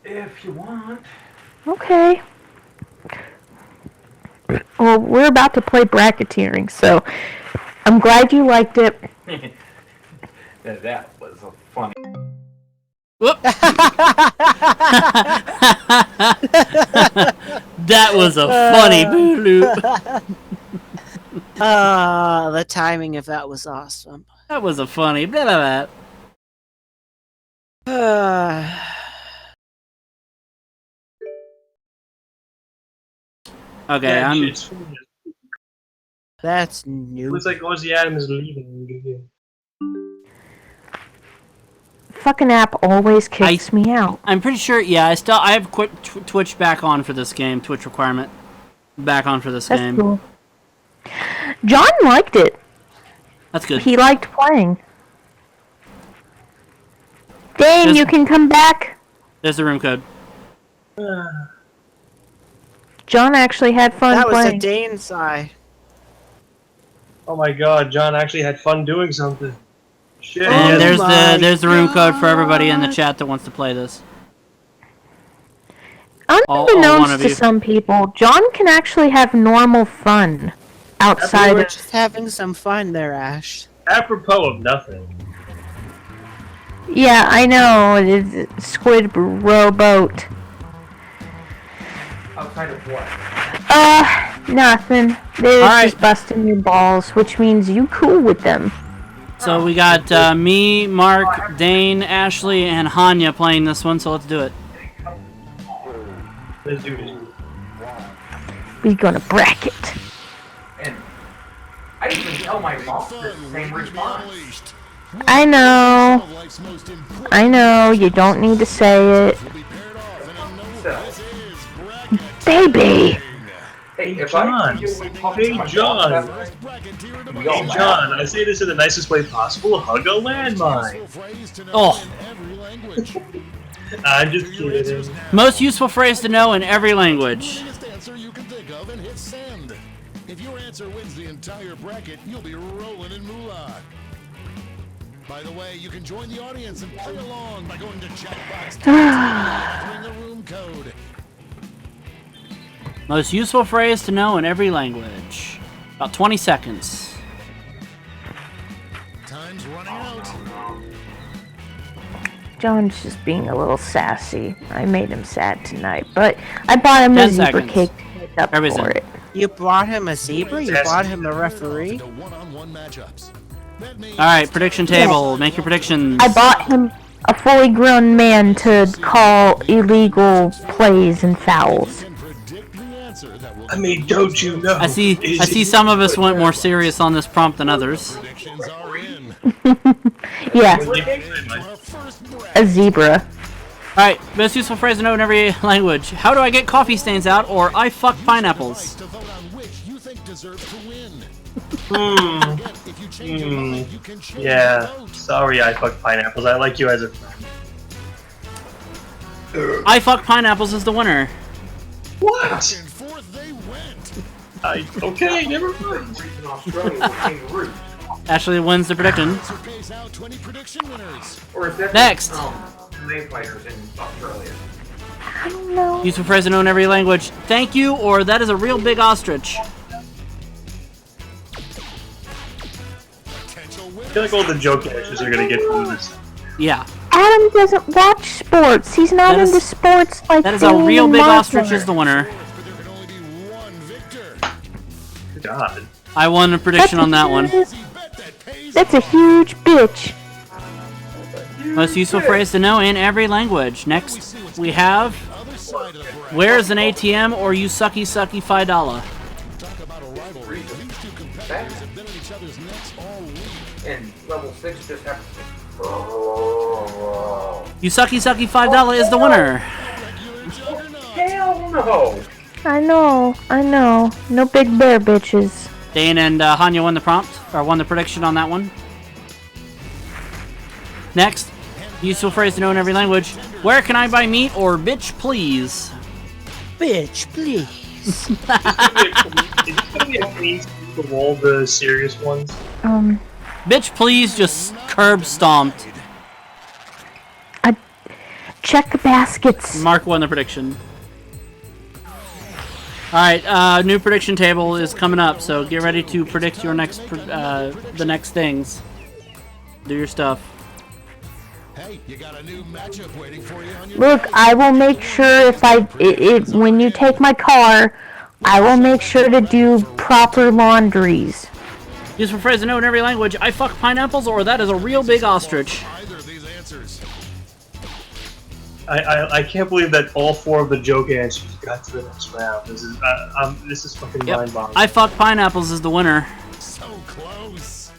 If you want. Okay. Well, we're about to play Bracketeering, so I'm glad you liked it. That was a funny. Whoop. That was a funny boot. The timing of that was awesome. That was a funny blah, blah, blah. Okay, Yeah, I'm... it's funny. That's new. Looks like Ozzy Adam is leaving. Fucking app always kicks me out. I'm pretty sure. Yeah, I have quit Twitch back on for this game. Twitch requirement back on for this That's game. cool. John liked it. That's good. He liked playing. Dane, Just- you can come back. There's the room code. John actually had fun That was a playing. Dane sigh. Oh my God, John actually had fun doing something. Shit. And Oh my there's the room code for everybody in the chat that wants to play this. all one Unbeknownst of to you. some people, John can actually have normal fun We outside were of... just having some fun there, Ash. Apropos of nothing. Yeah, I know. It's Squid Rowboat. Outside of what? Nothing. They're Alright. just busting your balls, which means you cool with them. So we got me, Mark, Dane, Ashley, and Hanya playing this one, so let's do it. Let's do this. We're gonna bracket. And I didn't even tell my mom the same response. I know. I know. You don't need to say it. So, Baby! hey, if John. I feel like talking Hey, to my John. dog, we all Hey, laugh. John, I say this in the nicest way possible. Hug a landmine. Oh, I'm just kidding. most useful phrase to know in every language. Answer you can think of and hit send. If your answer wins the entire bracket, you'll be rolling in moolah. By the way, you can join the audience and play along by going to Jackbox and entering the room code. Most useful phrase to know in every language. About 20 seconds. Time's running out. John's just being a little sassy. I made him sad tonight, but I bought him a 10 zebra seconds. cake to make up Everybody's for in. it. You brought him a zebra? You brought him a referee? To one-on-one matchups. That means Alright, prediction table. Make your predictions. I bought him a fully grown man to call illegal plays and fouls. can predict the answer that will I mean, don't you know? I see some of us went more serious on this prompt than others. predictions are in. Yeah, Our first bracket. a zebra. Alright, most useful phrase to know in every language. How do I get coffee stains out, or I fuck pineapples? To vote on which you think deserves to win. Hmm. If you change your mind, you can change your Yeah. vote. Sorry, I fucked pineapples. I like you as a friend. I fuck pineapples is the winner. What? And forth they went. Okay, never mind. In Australia with kangaroos. Ashley wins the prediction. So pays out 20 prediction winners. Or is that Next. MMA fighters in Australia? I don't know. Useful phrase to know in every language. Thank you, or that is a real big ostrich. Potential I winner. feel like all the joke answers are gonna get from this. Yeah, Adam doesn't watch sports. He's not That is- into sports like that is a Dane real and big Mark ostrich are. is the winner. But there can only be one victor. God. I won a prediction on that one. Easy bet that pays That's a huge bitch. Most useful phrase to know in every language. Next, we have other side of the bracket. where's an ATM or you sucky sucky $5. Talk about a rivalry. These two competitors have been at each other's necks all week. And level 6 just happens to You sucky sucky $5 is the winner. Regular juggernaut. Hell no! I know. No big bear bitches. Dane and Hanya won the prompt, or won the prediction on that one. Next, useful phrase to know in every language. Where can I buy meat or bitch please? Bitch, please. Is this gonna be a clean sweep of all the serious ones? Bitch please just curb stomped. Check the baskets. Mark won the prediction. Alright, new prediction table is coming up, so get ready to predict your next, the next things. Do your stuff. Hey, you got a new matchup waiting for you on your Look, I will make sure when you take my car, I will make sure to do proper laundries. Useful phrase to know in every language. I fuck pineapples or that is a real big ostrich. either of these answers. I can't believe that all four of the joke answers got to the next round. This is fucking Yep. mind-boggling. I fuck pineapples is the winner. So close.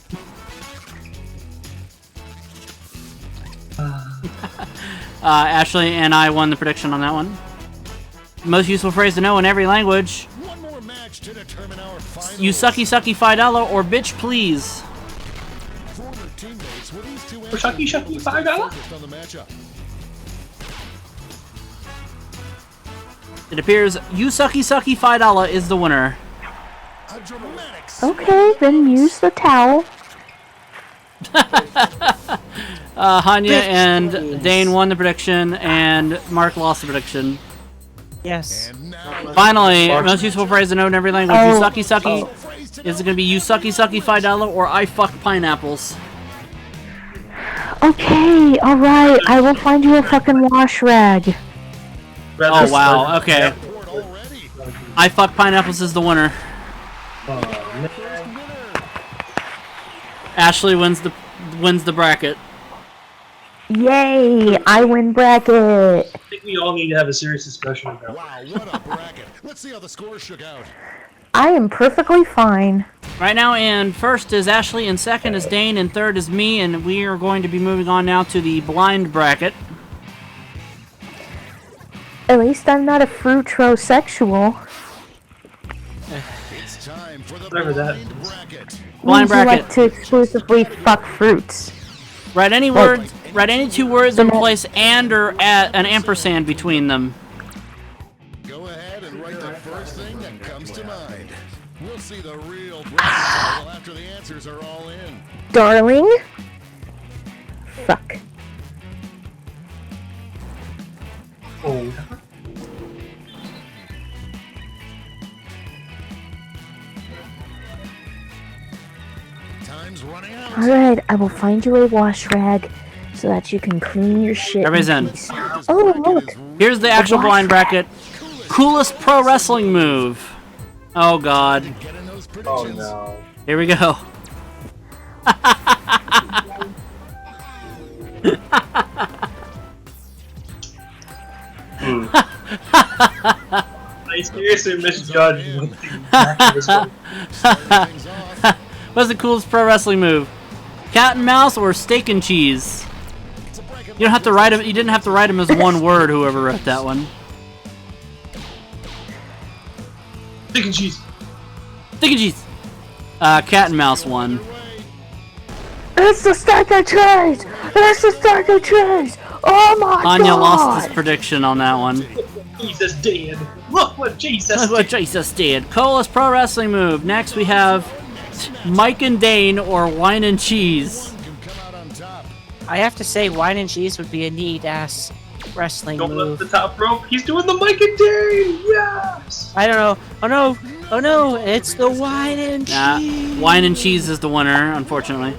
Ashley and I won the prediction on that one. Most useful phrase to know in every language. One more match to determine our final. You sucky sucky $5 or bitch please. Former teammates with these two For Shucky Shucky $5? focused on the matchup. It appears you sucky sucky $5 is the winner. A dramatic Okay, then use the towel. Hanya Bitch, and please. Dane won the prediction, and Mark lost the prediction. Yes. and now Finally, most useful phrase to know in every language. You Oh. sucky sucky. phrase to Is it gonna be you sucky sucky $5 or I fuck pineapples? Okay, alright, I will find you a fucking wash rag. Oh wow, okay. report already. I Fuck Pineapples is the winner. Ashley wins the bracket. Yay! I win bracket. I think we all need to have a serious discussion about. Wow, what a bracket! Let's see how the scores shook out. I am perfectly fine. Right now, in first is Ashley, and second is Dane, and third is me, and we are going to be moving on now to the blind bracket. At least I'm not a fruitrosexual. It's time for the Whatever that blind bracket. Blind Means you bracket. like to exclusively fuck fruits. Write any words. Write any two words and place and or at an ampersand between them. Go ahead and write the first thing that comes to mind. We'll see the real bracket title after the answers are all in. Darling? Fuck. Oh. Time's running out. Alright, I will find you a wash rag so that you can clean your shit. Everybody's in. peace. Oh, look. Here's the actual wash blind bracket. Coolest pro wrestling move. Oh god. Getting those Oh predictions. no. Here we go. I seriously misjudged what the exact this one. Starting things off. What's the coolest pro wrestling move? Cat and mouse or steak and cheese? It's a bracket. You don't have to write them. You didn't have to write them as one word. Whoever wrote that one. Steak and cheese. Steak and cheese. Cat and mouse won. It's the steak and cheese! It's the steak and cheese! Oh my Anya god! lost his prediction on that one. Jesus did. Look what Jesus That's what Jesus did. Coolest pro wrestling move. Next we have Mike and Dane or wine and cheese. Can come out on top. I have to say, wine and cheese would be a neat ass wrestling Don't move. lift the top rope. He's doing the Mike and Dane. Yes. I don't know. Oh no! Oh no! It's the wine and Nah, cheese. wine and cheese is the winner, unfortunately.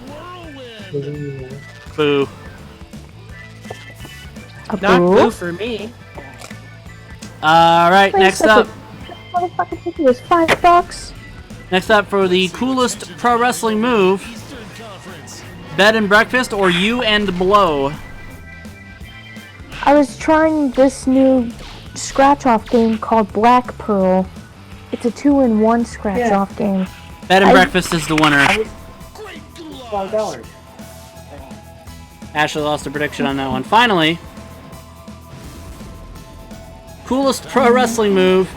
Boo. A Not boo? blue for me. Alright, Wait, next such up. a motherfucking ticket was $5. Next up for the coolest pro wrestling move. Bed and breakfast or you and blow. I was trying this new scratch-off game called Black Pearl. It's a 2-in-1 scratch-off game. Bed and I- breakfast is the winner. $5. Ashley lost a prediction on that one. Finally, coolest pro wrestling move.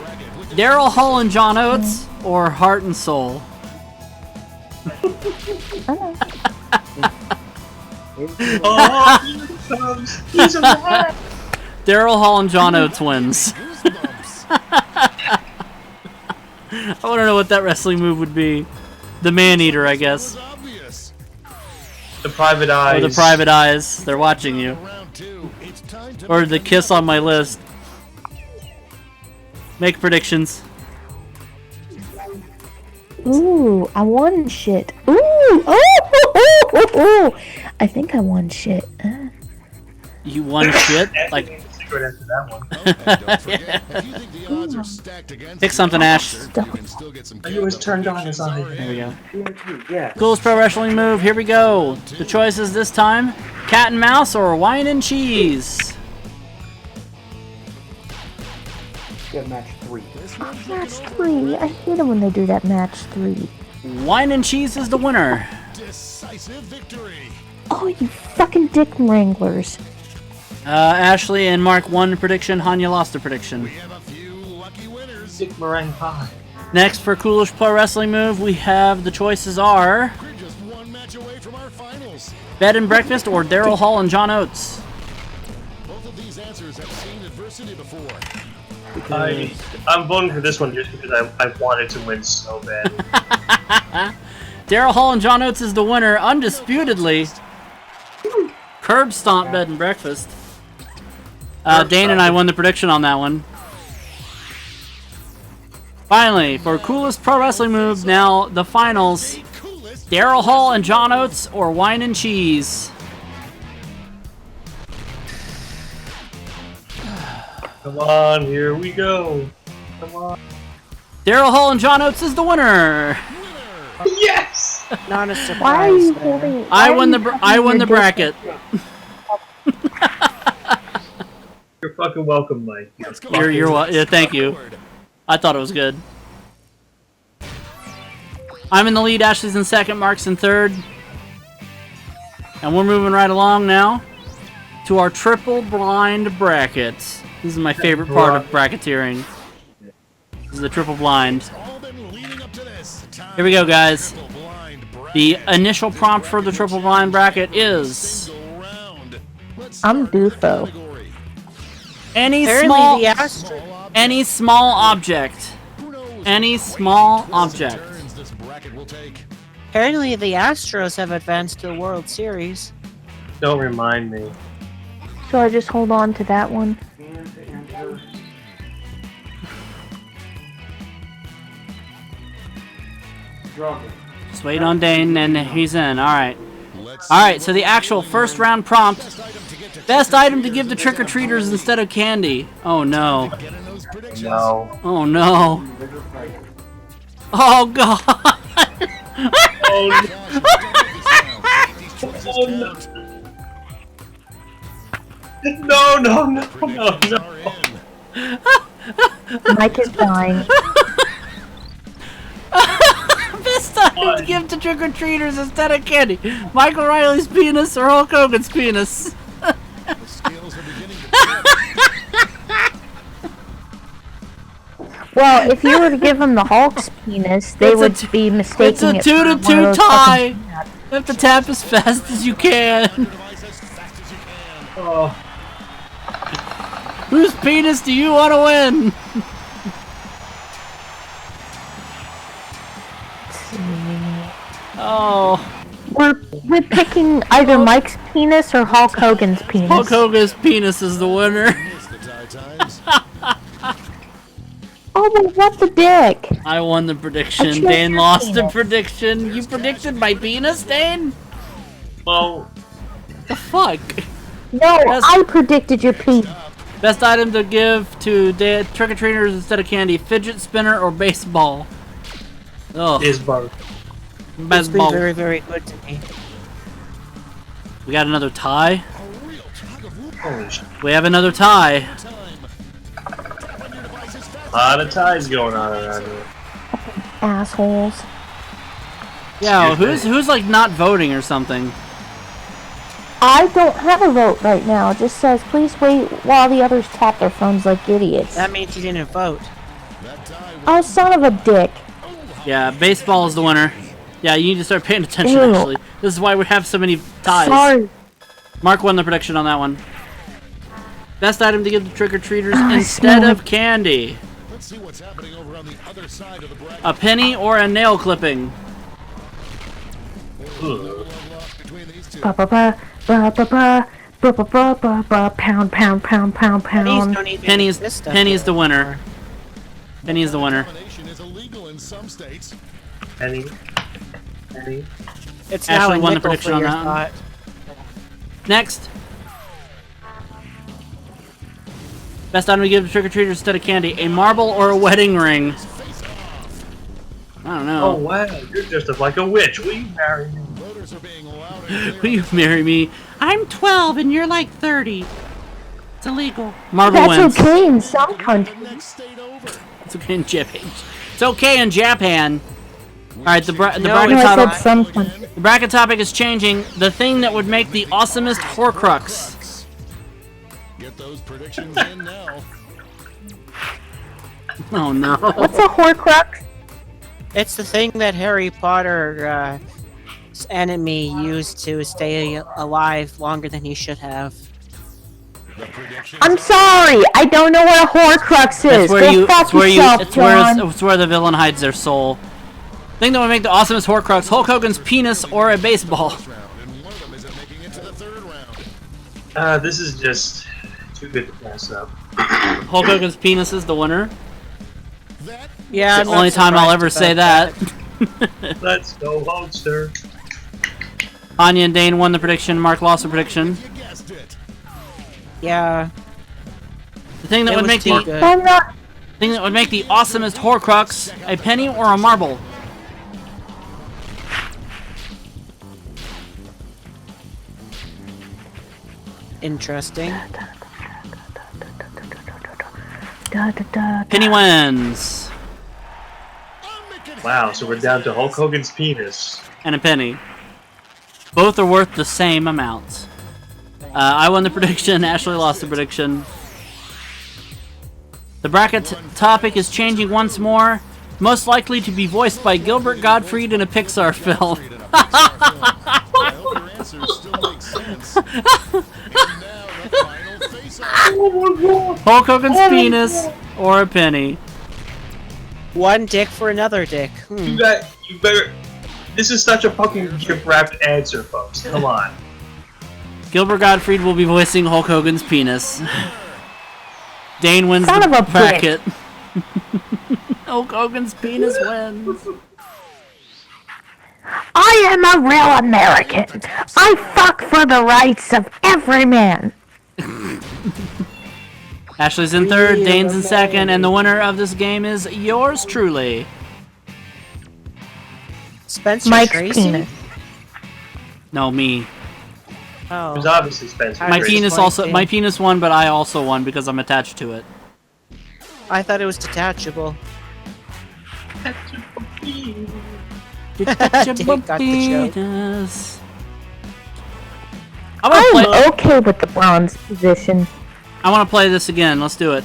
Daryl Hall and John Oates or Heart and Soul. Oh, here it comes. He's a rat. Daryl Hall and John Oates wins. Goosebumps. I want to know what that wrestling move would be. The man eater, I guess. Was obvious. The private Or eyes. the private eyes. They're watching you. Round two. It's time to Or make the kiss on my list. Make predictions. Ooh, I won shit. Ooh, oh, I think I won shit. You won shit? Like, Secret after that one. Oh, and don't forget, if you think the odds are stacked against pick you, something, Ash. you can still get some You always turned on his eye. There we go. Yeah. Coolest pro wrestling move. Here we go. The choices this time: cat and mouse or wine and cheese. Get match 3. Match 3. I hate it when they do that match 3. Wine and cheese is the winner. decisive victory. Oh, you fucking dick wranglers. Ashley and Mark won prediction. Hanya lost a prediction. We have a few lucky winners. Stick meringue pie. Next for coolest pro wrestling move, we have the choices are We're just one match away from our finals. bed and breakfast or Daryl Hall and John Oates. Both of these answers have seen adversity before. I'm voting for this one just because I wanted to win so bad. Daryl Hall and John Oates is the winner, undisputedly. Curb stomp bed and breakfast. Dane and I won the prediction on that one. Finally, for coolest pro wrestling move, now the finals. The coolest Daryl Hall and John Oates or wine and cheese. Come on, here we go. Come on. Daryl Hall and John Oates is the winner. Yes! Not a Why are you surprise there. holding? I won the bracket. You're fucking welcome, Mike. Yeah, thank you. I thought it was good. I'm in the lead, Ashley's in second, Mark's in third. And we're moving right along now to our triple blind brackets. This is my favorite part of bracketeering. This is the triple blind. Here we go, guys. The initial prompt for the triple blind bracket is... I'm Dufo. Any small object. Any small object. Apparently the Astros have advanced to the World Series. Don't remind me. So I just hold on to that one. Just wait on Dane and he's in. Alright. Alright, so the actual first round prompt. Best item to give to trick-or-treaters instead of candy. Oh no. No. Oh no. Oh god. Oh no. Oh no. No. Mike is dying. Best item to give to trick-or-treaters instead of candy. Michael Riley's penis or Hulk Hogan's penis. Well, if you were to give him the Hulk's penis, they would be mistaking it. It's a 2-2 tie. You have to tap as fast as you can. Oh. Whose penis do you want to win? Oh. We're picking either Mike's penis or Hulk Hogan's penis. Hulk Hogan's penis is the winner. Oh, but what the dick? I won the prediction. Dane lost the prediction. You predicted my penis, Dane? Well, the fuck? No, I predicted your penis. Best item to give to trick-or-treaters instead of candy: fidget spinner or baseball. Oh, baseball. It's been very, very good to me. We got another tie. Holy shit. We have another tie. A lot of ties going on around here. Assholes. Yeah, who's like not voting or something? I don't have a vote right now. It just says, please wait while the others tap their phones like idiots. That means you didn't vote. Oh, son of a dick. Yeah, baseball is the winner. Yeah, you need to start paying attention, Ew. actually. This is why we have so many ties. Sorry. Mark won the prediction on that one. Best item to give to trick-or-treaters instead of candy. Let's see what's happening over on the other side of the bracket. A penny or a nail clipping. Pound, pound, pound, pound, pound. Penny's the winner. Penny is the winner. Is illegal in some states. Penny. It's now Ashley a won the nickel prediction for on your that one. thought. Next. Best item to give to trick-or-treaters instead of candy: a marble or a wedding ring. I don't know. Oh wow, you're just like a witch. Will you marry me? Will you marry me? I'm 12 and you're like 30. It's illegal. Marble wins. That's okay in some countries. It's okay in Japan. It's okay in Japan. All right, the bracket topic. The bracket topic is changing. The thing that would make the awesomest Horcrux. Get those predictions in now. Oh no. What's a Horcrux? It's the thing that Harry Potter's enemy used to stay alive longer than he should have. I'm sorry, I don't know what a Horcrux is. Go fuck yourself, John. It's where the villain hides their soul. Thing that would make the awesomest Horcrux: Hulk Hogan's penis or a baseball. This is just too good to pass up. Hulk Hogan's penis is the winner. Yeah, it's the only time I'll ever say that. Let's go, Hulkster. Anya and Dane won the prediction. Mark lost the prediction. Yeah. The thing that would make the Thing that would make the awesomest Horcrux, a penny or a marble? Interesting. Penny wins. Wow, so we're down to Hulk Hogan's penis. And a penny. Both are worth the same amount. I won the prediction, Ashley lost the prediction. The bracket topic is changing once more. Most likely to be voiced by Gilbert Gottfried in a Pixar film. Hulk Hogan's penis or a penny. One dick for another dick. You better. This is such a fucking gift-wrapped answer, folks. Come on. Gilbert Gottfried will be voicing Hulk Hogan's penis. Dane wins Son the of a bracket. Hulk Hogan's penis wins. I am a real American. I fuck for the rights of every man. Ashley's in third, Dane's in second, and the winner of this game is yours truly. Spencer Mike's Tracy? penis. No, me. Oh. It was obviously Spencer. My Tracy. penis also. My penis won, but I also won because I'm attached to it. I thought it was detachable. Detachable got the joke. penis. I'm okay with the bronze position. I want to play this again. Let's do it.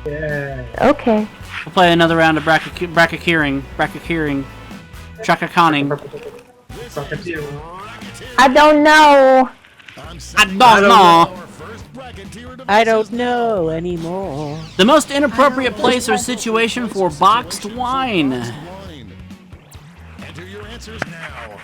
Yeah. Okay. We'll play another round of bracketeering. Chaka conning. I don't know. I don't know anymore. The most inappropriate place or situation for boxed wine. Enter your answers now.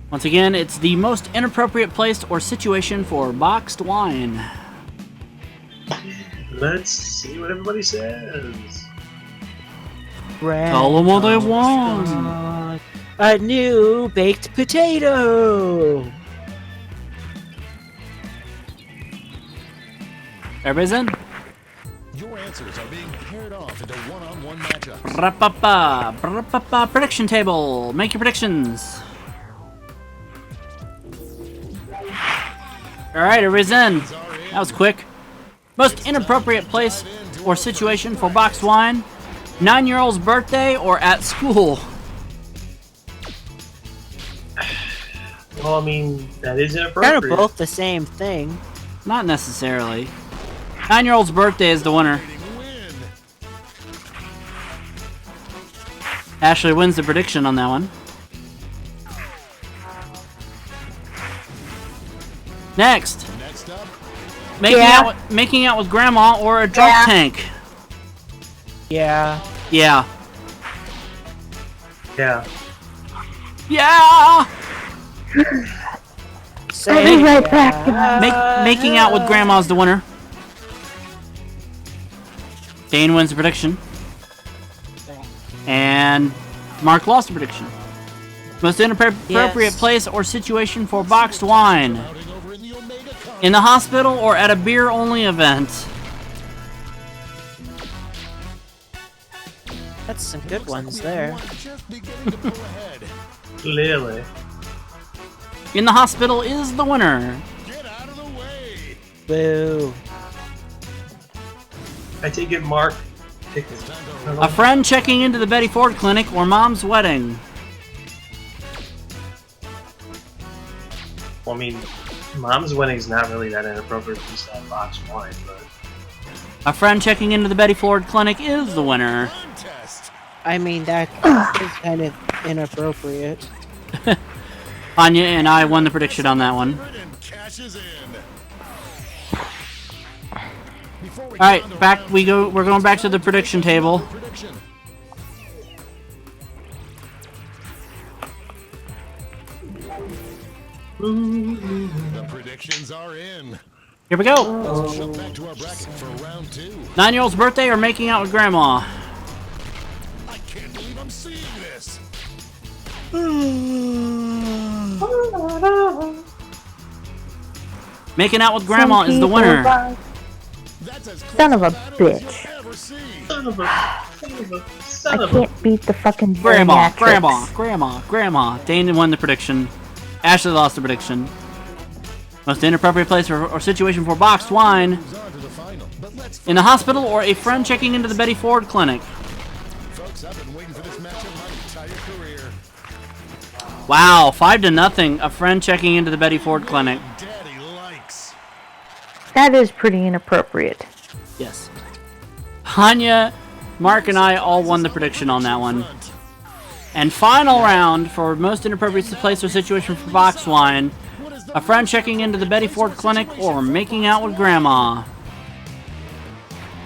Once again, it's the most inappropriate place or situation for boxed wine. Let's see what everybody says. Tell them what they want. A new baked potato. Everybody's in? Your answers are being paired off into one-on-one matchups. Prediction table. Make your predictions. Alright, everybody's in. That was quick. Most inappropriate place or situation for boxed wine. 9-year-old's birthday or at school. Well, I mean, that is Kind inappropriate. of both the same thing. Not necessarily. 9-year-old's birthday is the winner. Ashley wins the prediction on that one. Next. Making out with grandma or a drunk tank. Yeah. Yeah. Yeah. Yeah. I'll be right back. Making out with grandma's the winner. Dane wins the prediction. And Mark lost the prediction. Most inappropriate place or situation for boxed wine. In the hospital or at a beer-only event. That's some good ones there. Clearly. In the hospital is the winner. Boo. I take it Mark picked it. A friend checking into the Betty Ford clinic or mom's wedding. Well, I mean, mom's wedding's not really that inappropriate to start boxed wine, but... A friend checking into the Betty Ford clinic is the winner. I mean, that is kind of inappropriate. Anya and I won the prediction on that one. Alright, back we go. We're going back to the prediction table. The predictions are in. Here we go. Let's jump back to our bracket for round 2. 9-year-old's birthday or making out with grandma. I can't believe I'm seeing this. Making out with Grandma is the winner. Son of a bitch. I can't beat the fucking Grandma, geriatrics. Grandma. Dane won the prediction. Ashley lost the prediction. Most inappropriate place or situation for boxed wine. In the hospital or a friend checking into the Betty Ford clinic. Wow, 5-0. A friend checking into the Betty Ford clinic. That is pretty inappropriate. Yes. Hanya, Mark, and I all won the prediction on that one. And final round for most inappropriate place or situation for box wine. A friend checking into the Betty Ford clinic or making out with Grandma.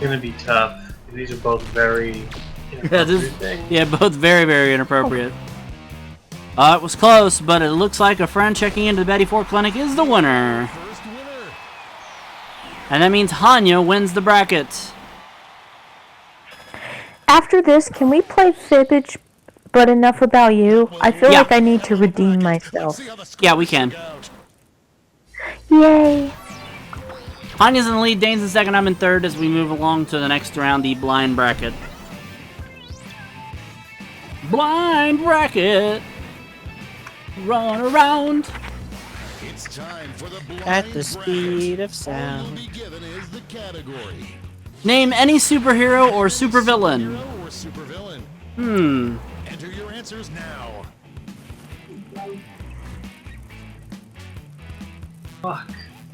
Gonna be tough. These are both very inappropriate things. Yeah, both very, very inappropriate. It was close, but it looks like a friend checking into the Betty Ford clinic is the winner. And that means Hanya wins the bracket. After this, can we play Fibbage but Enough About You? I feel like I need to redeem myself. Yeah, we can. Yay! Hanya's in the lead, Dane's in second, I'm in third as we move along to the next round, the blind bracket. Blind bracket! Run around! It's time for the blind At the speed of sound. Name any superhero or supervillain. Enter your answers now. Fuck.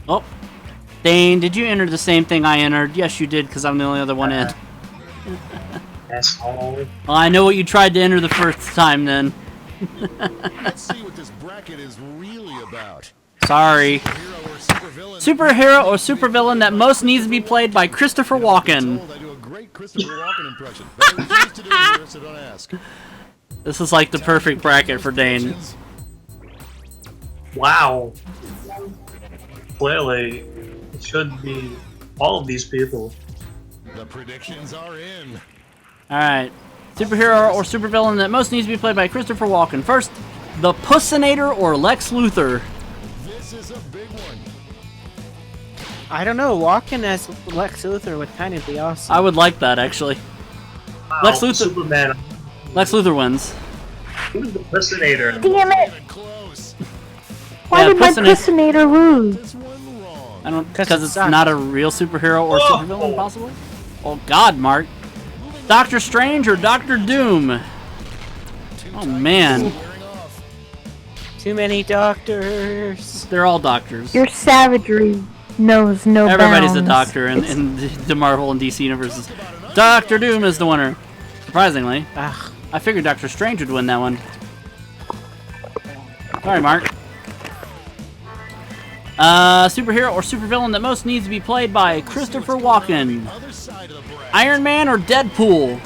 Oh. Dane, did you enter the same thing I entered? Yes, you did, because I'm the only other one in. Asshole. Well, I know what you tried to enter the first time, then. Let's see what this bracket is really about. Sorry. Superhero or supervillain that most needs to be played by Christopher Walken. I do a great Christopher Walken impression. But I refuse to do it here, so don't ask. This is like the perfect bracket for Dane. Wow. Clearly, it should be all of these people. The predictions are in. Alright. Superhero or supervillain that most needs to be played by Christopher Walken. First, the Pussinator or Lex Luthor. This is a big one. I don't know. Walking as Lex Luthor would kind of be awesome. I would like that, actually. Wow, Lex Luthor. Superman. Lex Luthor wins. Who's the Pussinator? Damn it! Close. Why did my Pussinator lose? I don't, because it's not a real superhero or supervillain, possibly? Oh God, Mark. Doctor Strange or Doctor Doom? Oh man. Too many doctors. They're all doctors. Your savagery knows no Everybody's bounds. a doctor in the Marvel and DC universes. Doctor Doom is the winner. Surprisingly. Ugh. I figured Doctor Strange would win that one. Sorry, Mark. Superhero or supervillain that most needs to be played by Christopher Walken. Iron Man or Deadpool?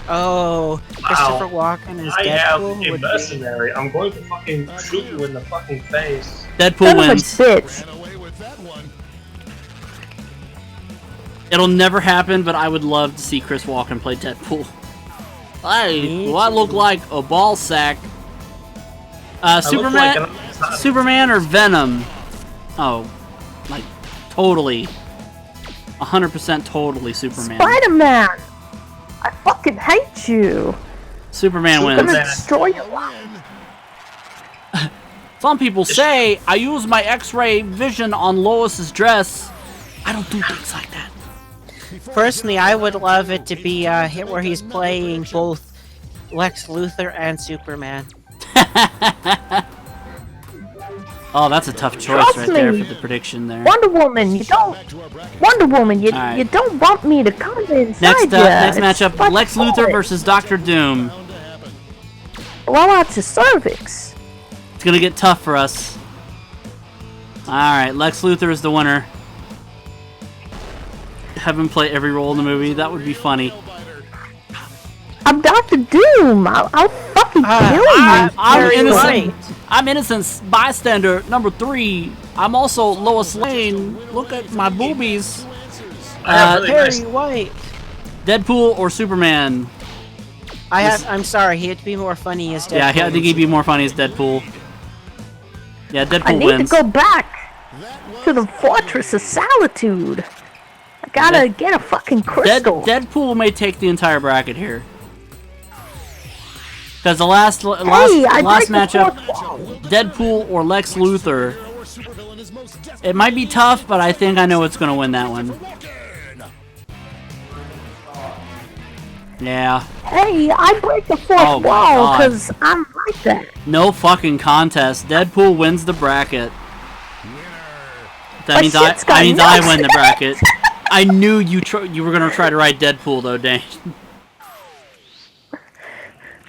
Oh, Christopher Walken is I have Deadpool. a would be- mercenary. I'm going to fucking shoot you in the fucking face. Deadpool wins. Bitch. It'll never happen, but I would love to see Chris Walken play Deadpool. Hey, do I look like a ball sack? Superman or Venom? Oh, like totally, 100% totally Superman. Spider-Man! I fucking hate you! Superman I'm wins. gonna destroy your life. Some people say I use my X-ray vision on Lois's dress. I don't do things like that. Personally, I would love it to be where he's playing both Lex Luthor and Superman. Oh, that's a tough choice Trust right there me. for the prediction there. Wonder Woman, you don't want me to come inside Next ya. matchup, It's Lex my Luthor boy. versus Doctor Doom. Blow out your cervix. It's gonna get tough for us. Alright, Lex Luthor is the winner. Have him play every role in the movie, that would be funny. I'm Dr. Doom. I'll fucking kill you. I'm innocent bystander number 3. I'm also Lois Lane. Look at my boobies. Perry White. Deadpool or Superman? I'm sorry. He had to be more funny as Deadpool. Yeah, I think he'd be more funny as Deadpool. Yeah, Deadpool I need wins. to go back to the Fortress of Solitude. I gotta get a fucking crystal. Deadpool may take the entire bracket here. Because the last matchup, Deadpool or Lex Luthor. It might be tough, but I think I know what's gonna win that one. Yeah. Hey, I break the fourth wall because I'm like that. No fucking contest. Deadpool wins the bracket. That means I win the bracket. I knew you were gonna try to write Deadpool though, Dane.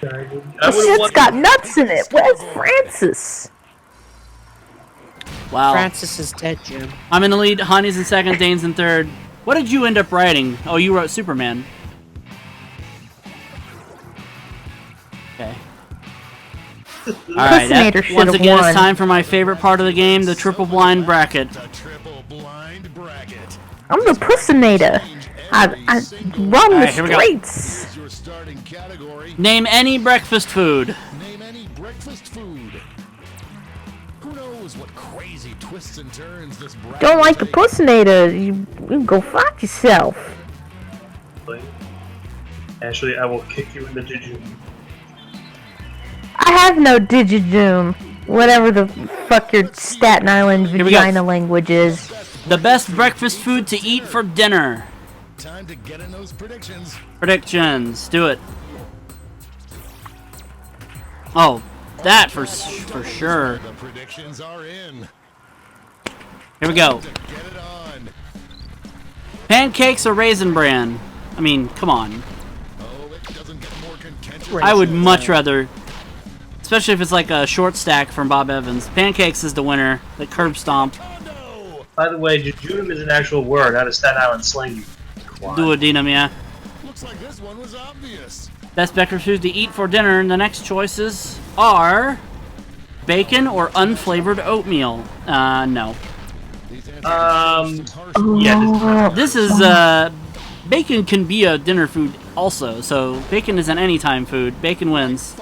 The shit's got nuts in it. Where's Francis? Wow. Francis is dead, Jim. I'm in the lead. Honey's in second. Dane's in third. What did you end up writing? Oh, you wrote Superman. Okay. Alright, once again, it's time for my favorite part of the game, the triple blind bracket. I'm the Pussinator. I run the streets. Name any breakfast food. Name any breakfast food. Who knows what crazy twists and turns this bracket Don't like the Pussinator? You go fuck yourself. Ashley, I will kick you in the jujube. I have no Digidoom. Whatever the fuck your Staten Island vagina language is. The best breakfast food to eat for dinner. Time to get in those predictions. Predictions. Do it. Oh, that for sure. The predictions are in. Here we go. Get it on. Pancakes or Raisin Bran? I mean, come on. Oh, it doesn't get more contentious. I would much rather, especially if it's like a short stack from Bob Evans. Pancakes is the winner. The curb stomp. By the way, jujube is an actual word, not a Staten Island slang. Duodenum, yeah. Looks like this one was obvious. Best breakfast food to eat for dinner. And the next choices are bacon or unflavored oatmeal. No. Yeah. This is bacon can be a dinner food also. So bacon is an anytime food. Bacon wins.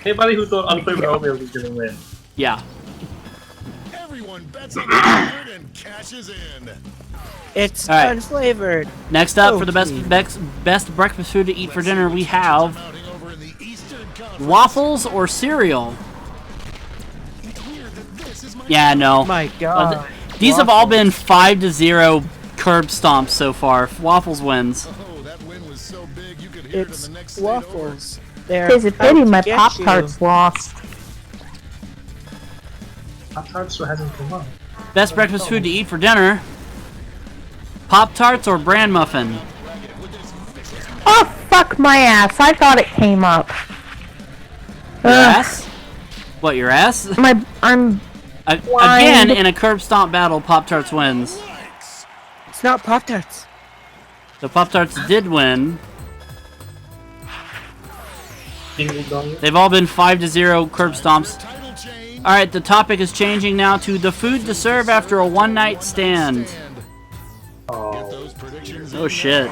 Anybody who thought unflavored oatmeal was gonna win. Yeah. Everyone bets on the bird and cashes in. It's unflavored. Next up for the best breakfast food to eat for dinner, we have waffles or cereal. Yeah, no. My God. These have all been 5-0 curb stomps so far. Waffles wins. It's waffles. There's a pity my Pop-Tarts lost. Pop-Tarts still hasn't come up. Best breakfast food to eat for dinner. Pop-Tarts or bran muffin? Oh, fuck my ass. I thought it came up. Your ass? What, your ass? I'm again, in a curb stomp battle, Pop-Tarts wins. It's not Pop-Tarts. The Pop-Tarts did win. They've all been 5-0 curb stomps. Alright, the topic is changing now to the food to serve after a one-night stand. Oh shit.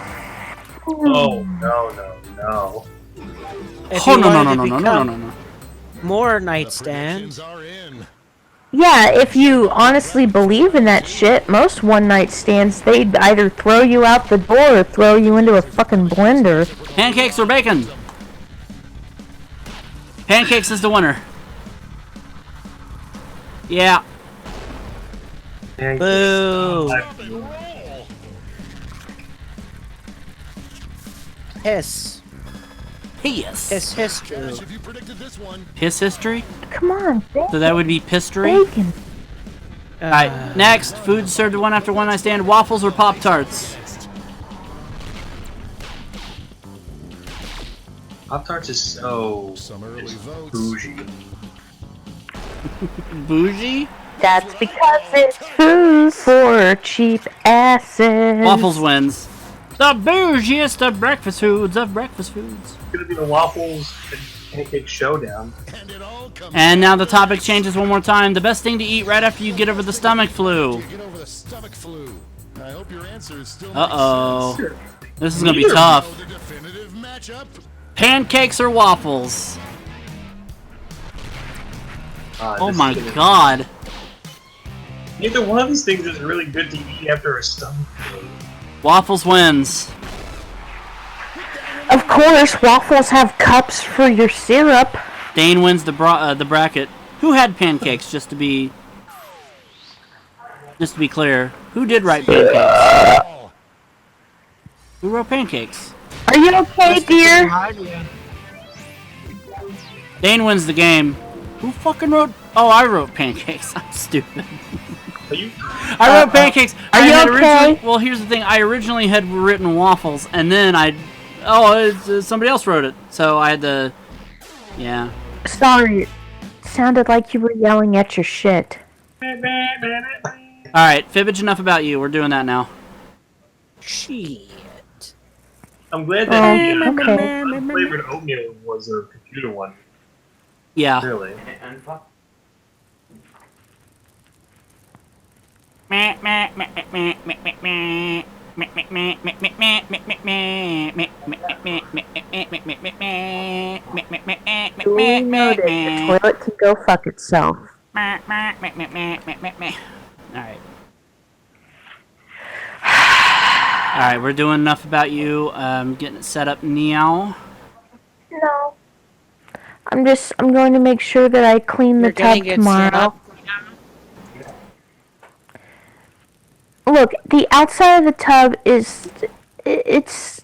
Oh, no. No. More nightstands. Yeah, if you honestly believe in that shit, most one-night stands, they'd either throw you out the door or throw you into a fucking blender. Pancakes or bacon? Pancakes is the winner. Yeah. Boo. Hiss. Hiss history. Piss history? Come on, bacon. So that would be pistory? Bacon. Alright, next. Food served one after one night stand. Waffles or Pop-Tarts? Pop-Tarts is so bougie. Bougie? That's because it's food for cheap asses. Waffles wins. The bougiest of breakfast foods of breakfast foods. It's gonna be the waffles and pancake showdown. And now the topic changes one more time. The best thing to eat right after you get over the stomach flu. I hope your answers still Uh-oh. make sense. This is gonna be Neither. tough. The definitive matchup. Pancakes or waffles? Oh This my is gonna- god. Neither one of these things is really good to eat after a stomach bug. Waffles wins. Of course, waffles have cups for your syrup. Dane wins the bracket. Who had pancakes? Just to be clear, who did write pancakes? Who wrote pancakes? Are you okay, dear? Dane wins the game. Who fucking wrote? Oh, I wrote pancakes. I'm stupid. Are you? I wrote pancakes. Are you okay? Well, here's the thing. I originally had written waffles, and then somebody else wrote it, so I had to. Yeah. Sorry, it sounded like you were yelling at your shit. All right, Fibbage Enough About You. We're doing that now. Shit. I'm glad that the okay. unflavored oatmeal was a computer one. Yeah. Really? And fuck. Duly noted. The toilet can go fuck itself. Alright. Alright, we're doing Enough About You. Getting it set up now. No. I'm going to make sure that I clean the You're gonna tub get set tomorrow. up? Look, the outside of the tub is, it's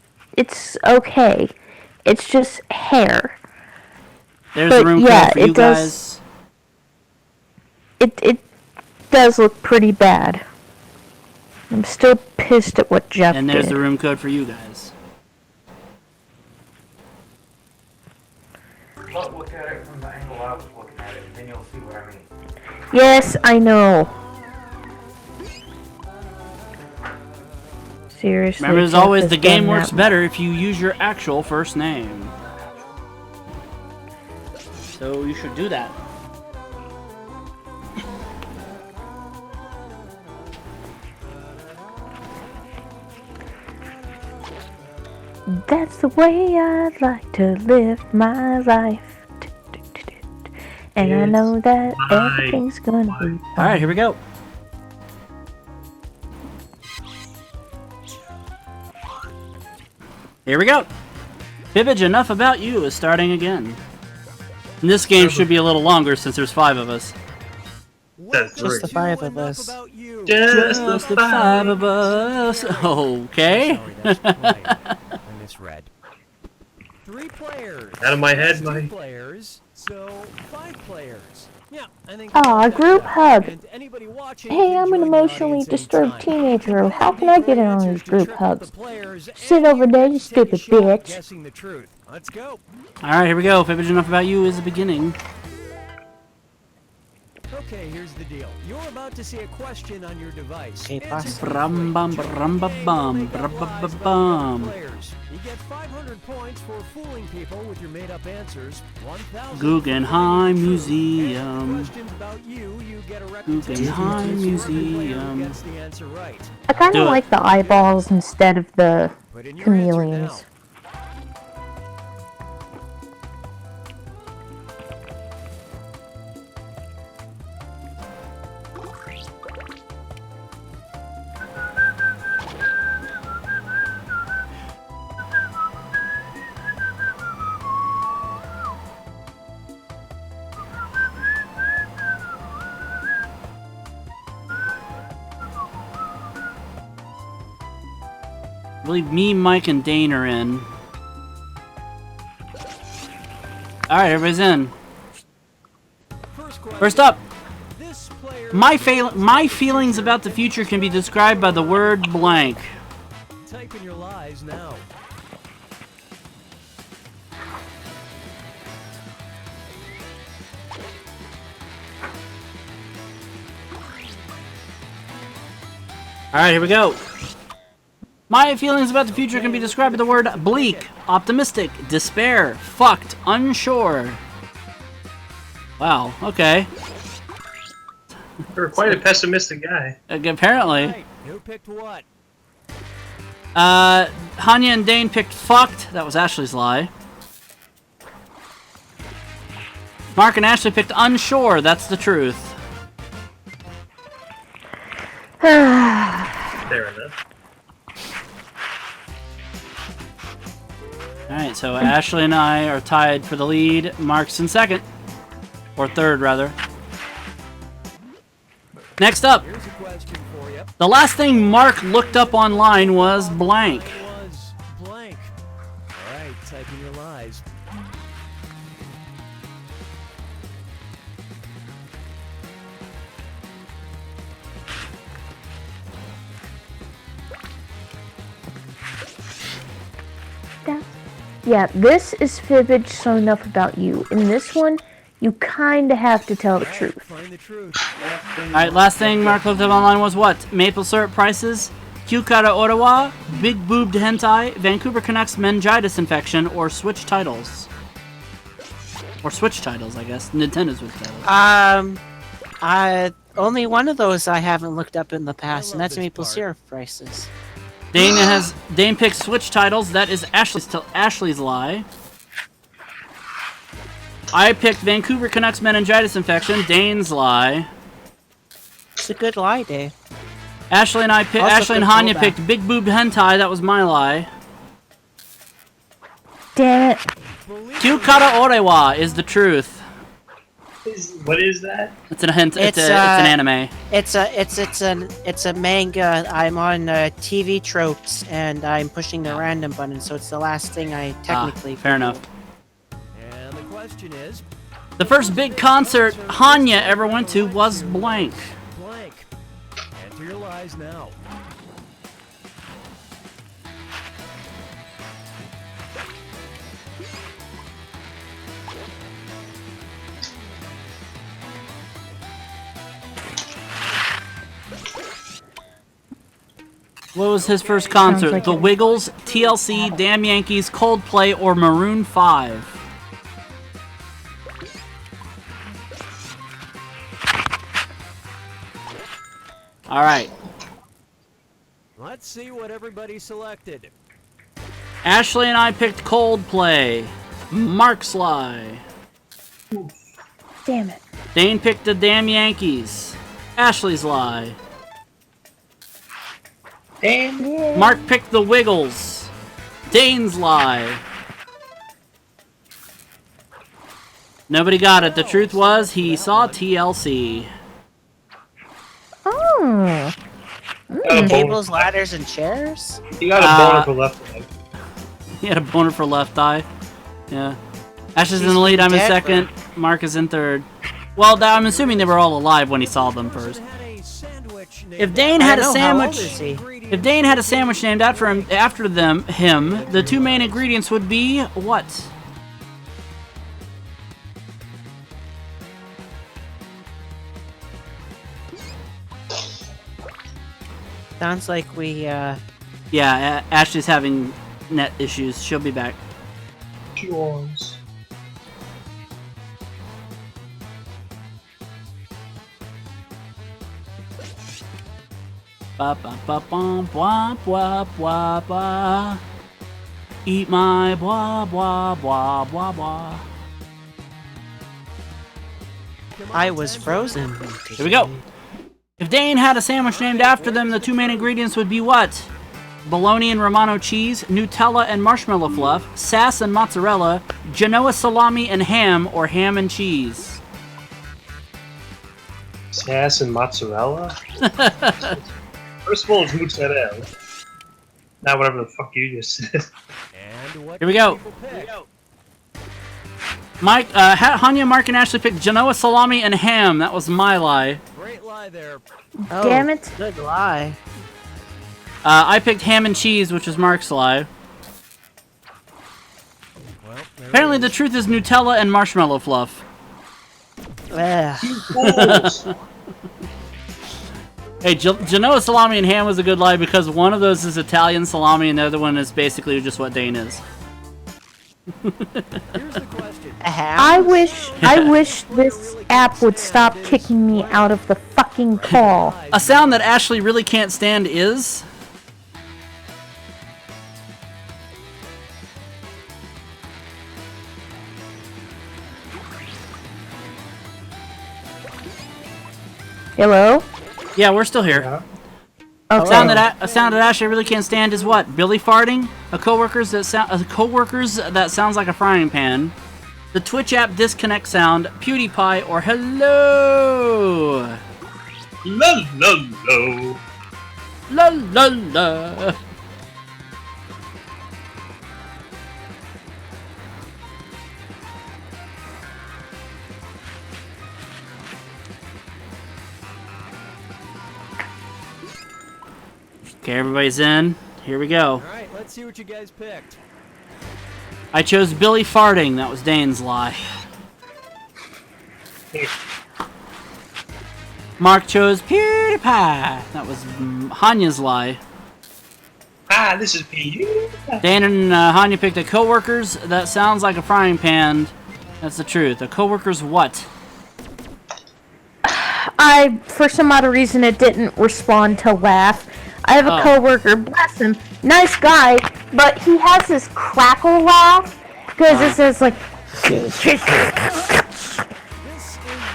okay. It's just hair. There's But the room yeah, code for you it does- guys. It does look pretty bad. I'm still pissed at what Jeff And there's did. the room code for you guys. Look at it from the angle I was looking at it, and then you'll see what I mean. Yes, I know. Seriously. Remember, as Jeff always, has the game done works that. better if you use your actual first name. So you should do that. That's the way I'd like to live my life. And I know that everything's gonna be fine. Alright, here we go. Here we go. Fibbage Enough About You is starting again. And this game should be a little longer since there's 5 of us. That's Just the 5 of us. Just the 5 of us. Okay. Sorry, that's quiet. I misread. 3 players. Out of my head, 2 my. players, so 5 players. Yeah, I think. Aw, group hug. And anybody watching Hey, can I'm an join the emotionally audience disturbed anytime. teenager. How can I get in on these group Trick hugs? the players, Sit and over you there, can you take a stupid shot at bitch. Guessing the truth. Let's go. Alright, here we go. Fibbage Enough About You is the beginning. Okay, here's the deal. You're about to see a question on your device. Okay, Answer pass. correctly. Brum bum brum bum bum Make up brum lies bum about bum. the players. You get 500 points for fooling people with your made-up answers. 1,000 Guggenheim for fooling Museum. questions about you, you get a reputation. Guggenheim for every player who Museum. gets the answer right. I kind Do of it. like the eyeballs instead of the Put in your answer chameleons. now. I believe me, Mike, and Dane are in. Alright, everybody's in. First up, This player my feelings about the future can be described by the word blank. type in your lies now. Alright, here we go. My feelings about the future can be described by the word bleak, optimistic, despair, fucked, unsure. Wow, okay. You're quite a pessimistic guy. Apparently. Right, who picked what? Hanya and Dane picked fucked. That was Ashley's lie. Mark and Ashley picked unsure. That's the truth. Fair enough. Alright, so Ashley and I are tied for the lead. Mark's in second. Or third, rather. Next up. Here's a question for you. The last thing Mark looked up online was blank. Was blank. All right, type in your lies. Yeah, this is Fibbage Enough About You. In this one, you kinda have to tell the truth. Find the truth. Alright, last thing Mark looked up online was what? Maple syrup prices, Kyukara Orawa, big boobed hentai, Vancouver Canucks meningitis infection, or Switch titles. Or Switch titles, I guess. Nintendo Switch titles. Only one of those I haven't looked up in the past, and love that's this maple part. syrup prices. Dane picked Switch titles. That is Ashley's lie. I picked Vancouver Canucks meningitis infection. Dane's lie. It's a good lie, Dave. Ashley and Hanya picked big boobed hentai. That was my lie. Damn it. Kyukara Orewa is the truth. What is that? It's an it's an anime. It's a manga. I'm on TV tropes, and I'm pushing the random button, so it's the last thing I technically. Fair enough. And the question is, The first big concert Hanya ever went to was blank. blank. Enter your lies now. What was his first concert? like The it. Wiggles, TLC, Damn Yankees, Coldplay, or Maroon 5? Alright. Let's see what everybody selected. Ashley and I picked Coldplay. Mark's lie. Damn it. Dane picked the Damn Yankees. Ashley's lie. Damn. Mark picked the Wiggles. Dane's lie. Nobody got it. The truth was he saw TLC. Oh. Tables, ladders, and chairs. You got a boner for left leg. He had a boner for left eye. Yeah. Ashley's in He's the lead. I'm in dead, second. Mark is in third. Well, I'm assuming they were all alive when he saw them first. Had a sandwich named If Dane had a know, how old sandwich, is he? if Dane had a sandwich named after him, the two main ingredients would be what? Sounds like we. Yeah, Ashley's having net issues. She'll be back. Jaws. Ba ba ba bum blah blah blah blah. Eat my blah blah blah blah blah. I was frozen. Here we go. If Dane had a sandwich named after them, the two main ingredients would be what? Bologna and Romano cheese, Nutella and marshmallow fluff, sass and mozzarella, Genoa salami and ham, or ham and cheese. Sass and mozzarella? First of all, it's mozzarella. Not whatever the fuck you just said. And what Here we go. people pick? Mike, Hanya, Mark, and Ashley picked Genoa salami and ham. That was my lie. Great lie there. Oh, Damn it. Good lie. I picked ham and cheese, which was Mark's lie. Well, there Apparently, it the is. truth is Nutella and marshmallow fluff. Ugh. Fools! Hey, Genoa salami and ham was a good lie because one of those is Italian salami and the other one is basically just what Dane is. Here's the question. I wish this app would stop kicking me out of the fucking fucking call. A sound that Ashley really can't stand is... Hello? Yeah, we're still here. Yeah. Okay. A sound that Ashley really can't stand is what? Billy farting? A coworker's that sounds like a frying pan. The Twitch app disconnect sound, PewDiePie, or hello. La la la. La la la. Okay, everybody's in. Here we go. Alright, let's see what you guys picked. I chose Billy farting. That was Dane's lie. Mark chose PewDiePie. That was Hanya's lie. Ah, this is PewDiePie. Dane and Hanya picked a coworker's that sounds like a frying pan. That's the truth. A coworker's what? For some odd reason, it didn't respond to laugh. I have a coworker, bless him, nice guy, but he has this crackle laugh because it says like.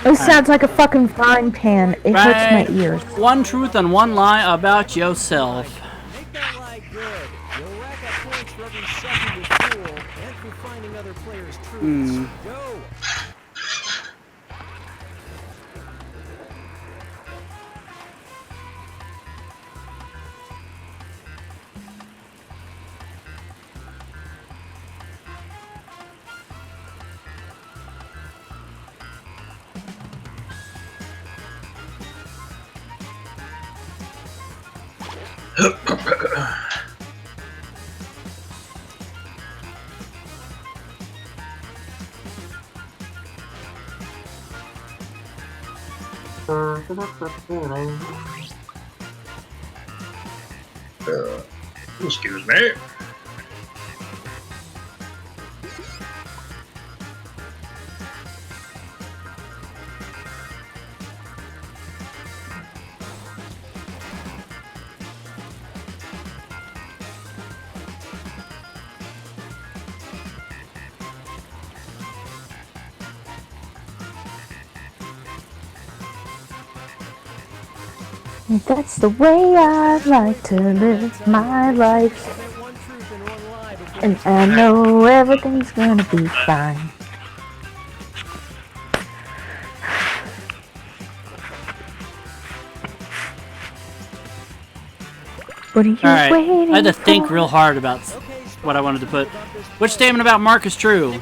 It sounds like a fucking frying pan. It hurts my ears. One truth and one lie about yourself. Make that lie good. You'll rack up points for every second you fool and for finding other players' truths. Go! Excuse me. That's the way I like to live my life. And I know everything's gonna be fine. What are you waiting I had to think for? real hard about what I wanted to put. Which statement about Mark is true?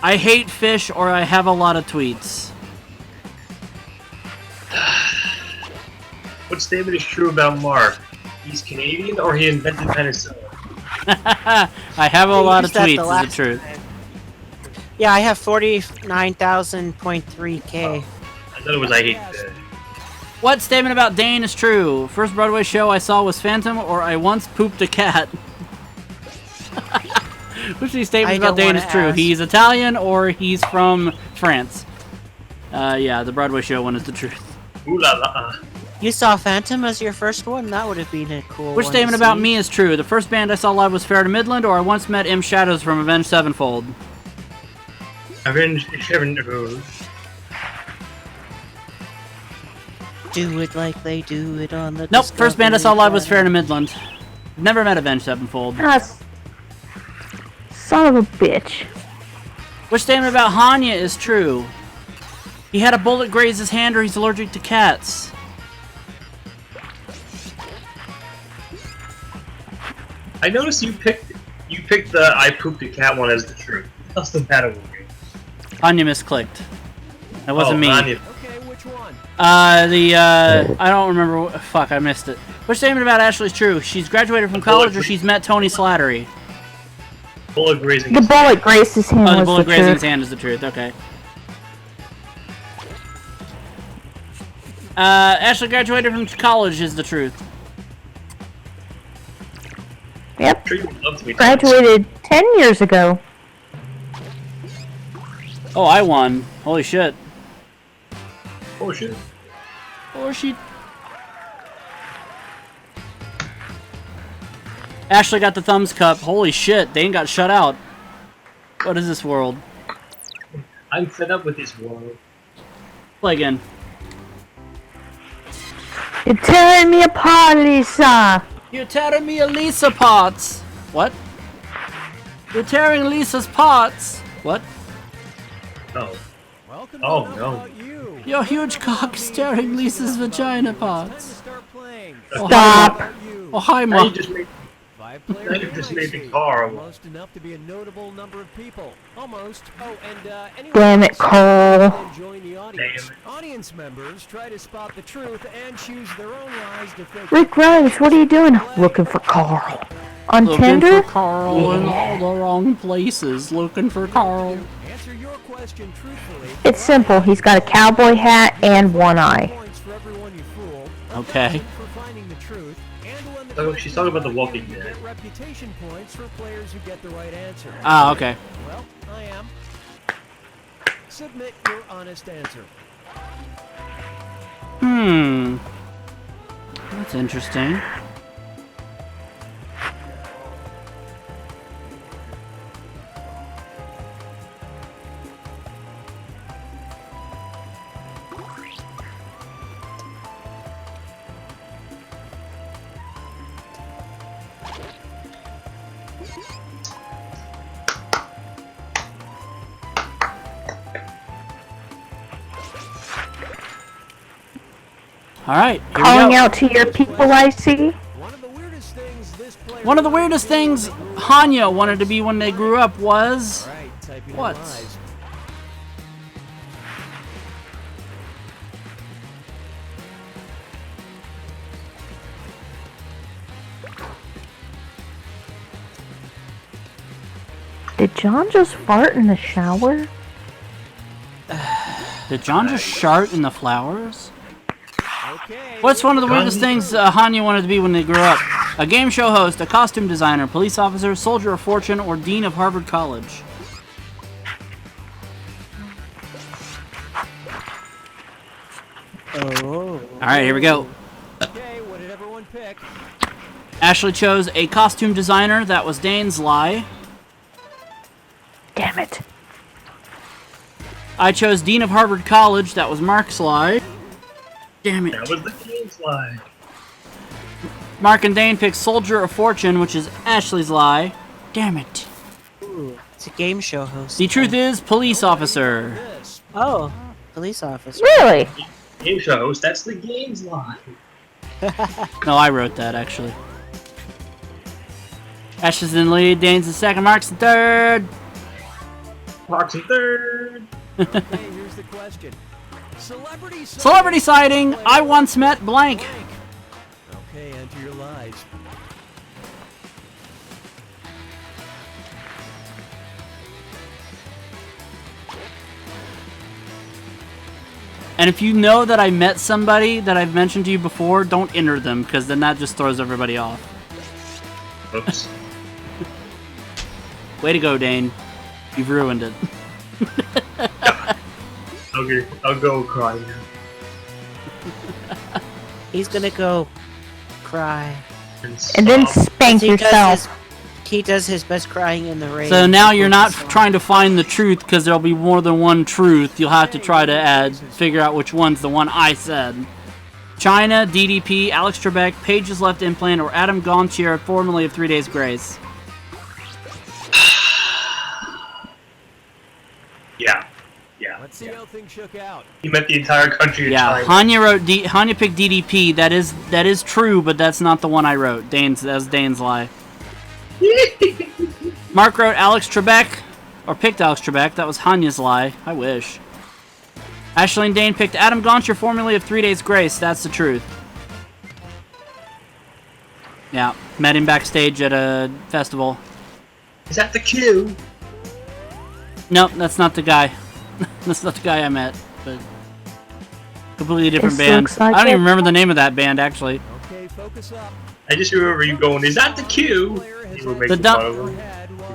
I hate fish or I have a lot of tweets. What statement is true about Mark? He's Canadian or he invented penicillin? I have a lot of used that the tweets, is last the truth. time. Yeah, I have 49,000.3k. I thought it was I hate fish. What statement about Dane is true? First Broadway show I saw was Phantom or I once pooped a cat. Which of these statements about Dane is true? ask. He's Italian or he's from France? Yeah, the Broadway show one is the truth. Ooh la la. You saw Phantom as your first one? That would have been a cool Which one statement to about see. me is true? The first band I saw live was Fair to Midland or I once met M Shadows from Avenged Sevenfold? Avenged Sevenfold. Do it like they do it on the Nope, first band I saw live was Discovery Fair to Midland. Never met Avenged Sevenfold. Son of a bitch. Which statement about Hanya is true? He had a bullet graze his hand or he's allergic to cats. I noticed you picked the I pooped a cat one as the truth. That's the better one. Hanya misclicked. That wasn't me. Anya. Okay, which one? I don't remember. Fuck, I missed it. Which statement about Ashley's true? She's graduated from college or she's met Tony Slattery? Bullet grazing. The bullet grazed his hand Oh, the was bullet the grazing his truth. hand is the truth. Okay. Ashley graduated from college is the truth. Yep. Sure you would love to meet Graduated 10 years ago. Oh, I won. Holy shit. Oh shit. Or she... Ashley got the thumbs cup. Holy shit, Dane got shut out. What is this world? I'm fed up with this world. Play again. You're tearing me apart, Lisa. You're tearing me a Lisa parts. What? You're tearing Lisa's parts. What? Oh. Welcome Oh, to no. About You. Your huge cock is tearing Lisa's vagina parts. Start playing. Oh, Stop. Hi, oh, hi, Now Mom. you just made, Five-player now you just made the galaxy. car. Almost enough to be a notable number of people. Almost. Oh, and anyone Damn it, else Cole. can join the audience. Damn Audience members try to spot the truth and choose their own lies to fake. Rick Grimes, what are you doing? Looking for Carl. On Looking Tinder? for Carl in all the wrong places. Looking for Carl. Answer your question truthfully. It's simple. He's got a cowboy hat and one eye. Points for everyone you fool. Okay. For finding the truth. And when the Oh, she's talking about The Walking you Dead. get reputation points for players who get the right answer. Ah, okay. Well, I am. Submit your honest answer. That's interesting. Alright, here we Calling go. out to your people, I see. One of the weirdest things this player One of the weirdest things Hanya wanted to be when they grew up was... Right, typing in What? lies. Did John just fart in the shower? Did John just shart in the flowers? Okay. What's one of the weirdest things Hanya wanted to be when they grew up? A game show host, a costume designer, police officer, soldier of fortune, or dean of Harvard College? Oh. Alright, here we go. Okay, what did everyone pick? Ashley chose a costume designer. That was Dane's lie. Damn it. I chose dean of Harvard College. That was Mark's lie. Damn it. That was the game's lie. Mark and Dane picked soldier of fortune, which is Ashley's lie. Damn it. Ooh, it's a game show host. The truth is police officer. This. Oh, police officer. Really? Game show host, that's the game's lie. No, I wrote that actually. Ashley's in the lead, Dane's in second, Mark's in third. Mark's in third. Okay, here's the question. Celebrity sighting. I once met blank. Okay, enter your lies. And if you know that I met somebody that I've mentioned to you before, don't enter them, because then that just throws everybody off. Oops. Way to go, Dane. You've ruined it. Okay, I'll go cry now. He's gonna go cry. And then sob. spank yourself. He does his best crying in the rain. So now you're not trying to find the truth, because there'll be more than one truth. You'll have to try to figure out which one's the one I said. China, DDP, Alex Trebek, Page's Left Implant, or Adam Gontier, formerly of 3 Days Grace. Yeah. Let's see how things shook out. He met the entire country of Yeah, China. Hanya picked DDP. That is true, but that's not the one I wrote. That was Dane's lie. Mark wrote Alex Trebek, or picked Alex Trebek. That was Hanya's lie. I wish. Ashley and Dane picked Adam Gontier, formerly of 3 Days Grace. That's the truth. Yeah, met him backstage at a festival. Is that the Q? Nope, that's not the guy. That's not the guy I met, but completely different This band. looks like I don't even it. remember the name of that band actually. Okay, focus up. I just remember you going, is that the Q? You were making The fun of him.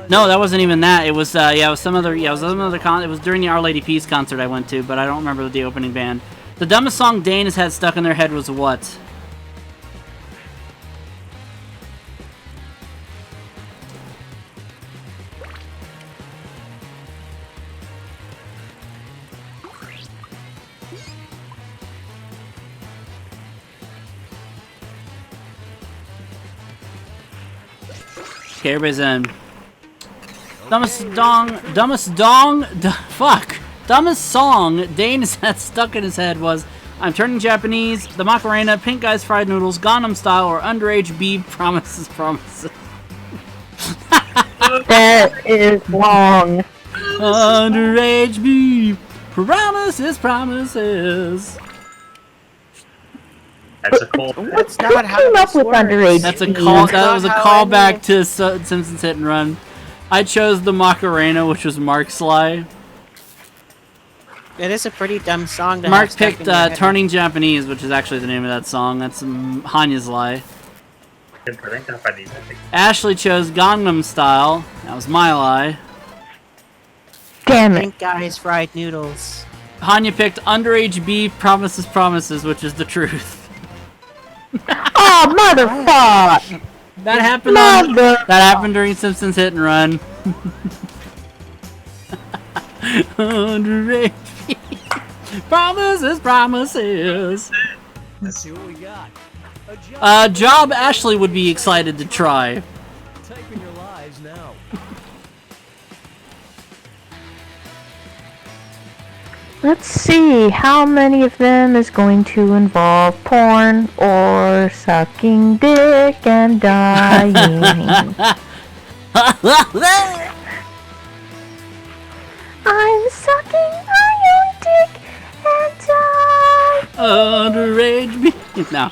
No, that wasn't even that. It was it was some other it was some other it was during the Our Lady Peace concert I went to, but I don't remember the opening band. The dumbest song Dane has had stuck in their head was what? Okay, everybody's in. Dumbest song Dane has had stuck in his head was I'm Turning Japanese, The Macarena, Pink Guy's Fried Noodles, Gangnam Style, or Underage B Promises. That is long. Underage B Promises. That's a cool. That's not how Came up this with works. underage. That's a B. call. That was a Not how callback to Simpsons Hit and Run. I chose the Macarena, which was Mark's lie. It is a pretty dumb song to Mark have stuck picked in your head. Turning Japanese, which is actually the name of that song. That's Hanya's lie. Ashley chose Gangnam Style. That was my lie. Damn it. Pink Guy's Fried Noodles. Hanya picked Underage B Promises, which is the truth. Oh, motherfucker! That happened Mother- that happened during Simpsons Hit and Run. Underage B Promises. Let's see what we got. A Job Ashley would be excited to try. Type in your lies now. Let's see, how many of them is going to involve porn or sucking dick and dying? I'm sucking my own dick and dying. Underage B. No.